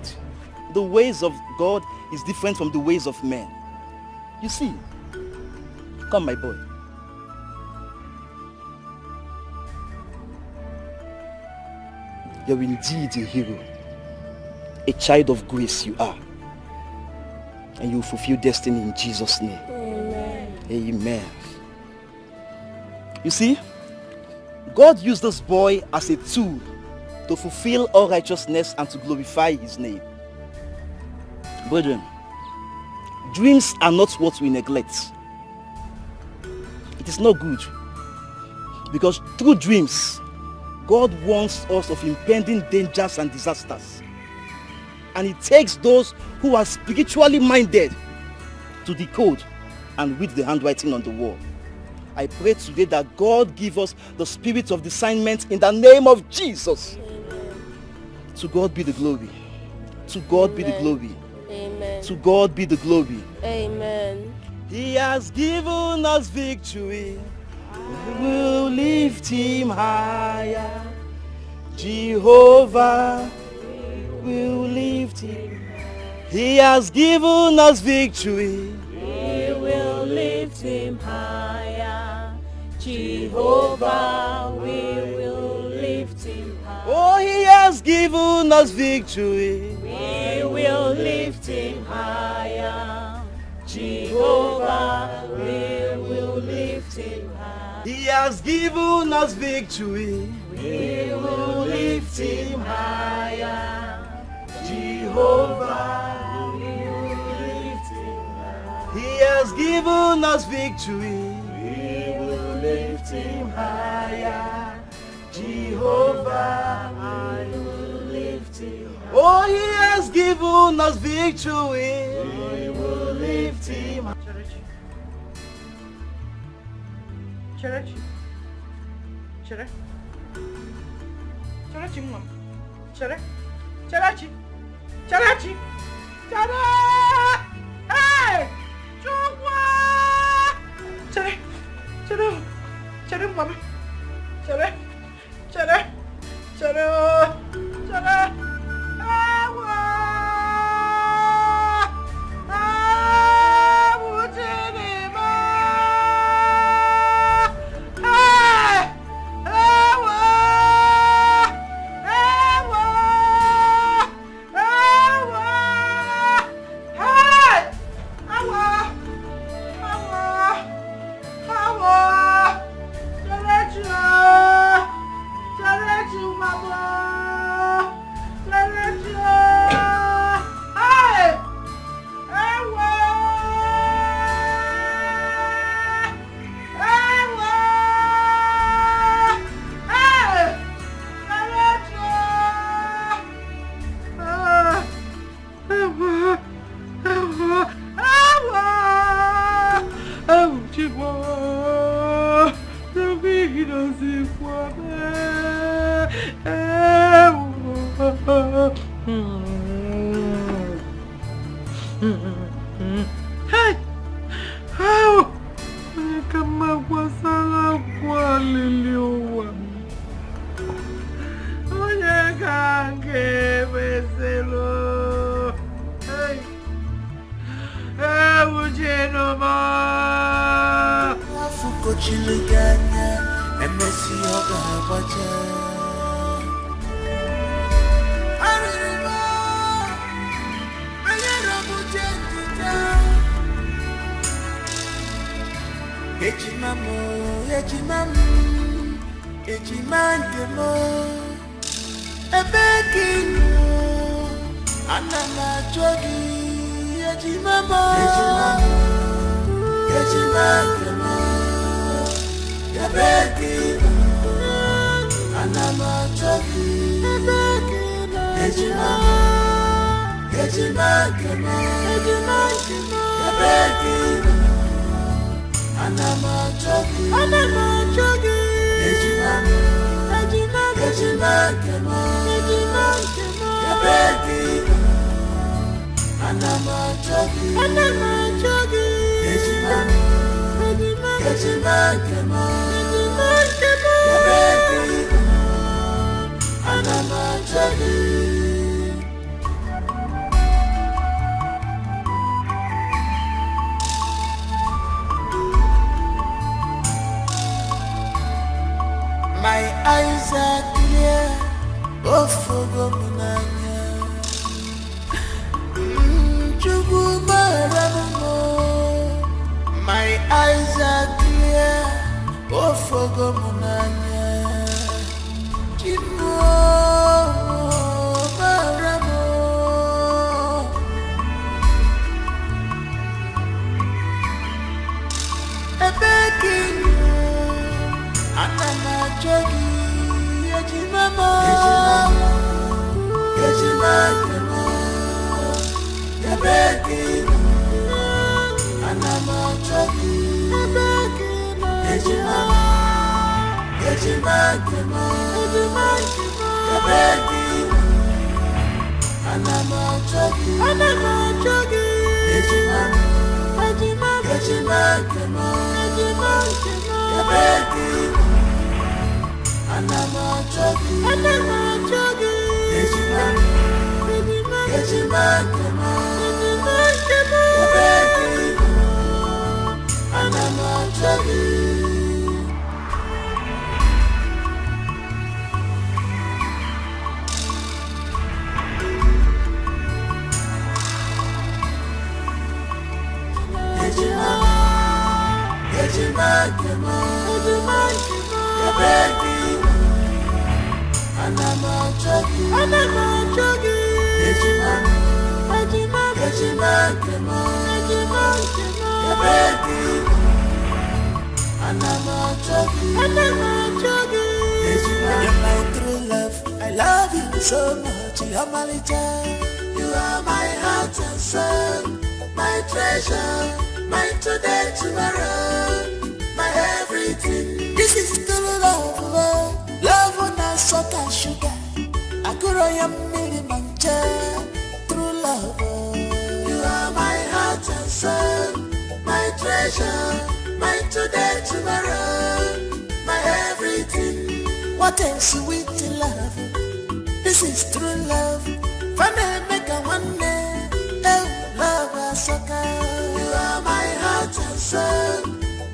the ways of God is different from the ways of men. You see, come my boy. You're indeed a hero. A child of grace you are. And you will fulfill destiny in Jesus' name. Amen. Amen. You see, God used this boy as a tool to fulfill all righteousness and to glorify his name. Brethren, dreams are not what we neglect. It is not good. Because through dreams, God warns us of impending dangers and disasters. And it takes those who are spiritually minded to decode and read the handwriting on the wall. I pray today that God give us the spirit of discernment in the name of Jesus. Amen. To God be the glory. To God be the glory. Amen. To God be the glory. Amen. He has given us victory. We will lift him higher. Jehovah will lift him. He has given us victory. We will lift him higher. Jehovah, we will lift him higher. Oh, he has given us victory. We will lift him higher. Jehovah, we will lift him higher. He has given us victory. We will lift him higher. Jehovah, we will lift him higher. he has given us victory. We will lift him higher. Jehovah, I will lift him higher. oh, he has given us victory. We will lift him higher. Charachi. Charachi, mom. Charachi. Hey! Chukwa! Chara, mama. Chara. eyes are clear. Oh, forgo munanya. My eyes are clear. Oh, forgo munanya. Chimo maramo. Ebekin. Anama jogi. Yejimamo. Yejimamo. Ebekin. Anama jogi. Ebekin. Yejimamo. Yejimamo. Ebekin. Anama jogi. Anama jogi. Yejimamo. Yejimamo. Ebekin. Anama jogi. Anama jogi. Yejimamo. Yejimamo. Ebekin. Anama jogi. You're my true love. I love you so much. You're my child. You are my heart and soul, my treasure, my today, tomorrow, my everything. This is true love, love, love on a salt and sugar. I could am really mancha. True love. You are my heart and soul, my treasure, my today, tomorrow, my everything. What a sweet love. This is true love. Funny make a one day. Oh, love a sucker. You are my heart and soul,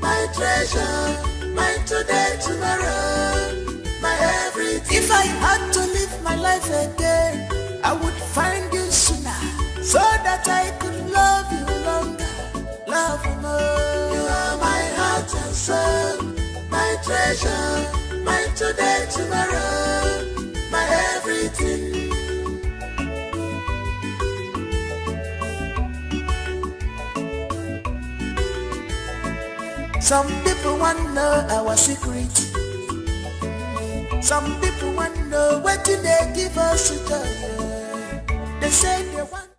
my treasure, my today, tomorrow, my everything. If I had to live my life again, I would find you sooner, so that I could love you longer, love you more. You are my heart and soul, my treasure, my today, tomorrow, my everything. Some people want to know our secret. Some people want to know what do they give us to joy. They say they want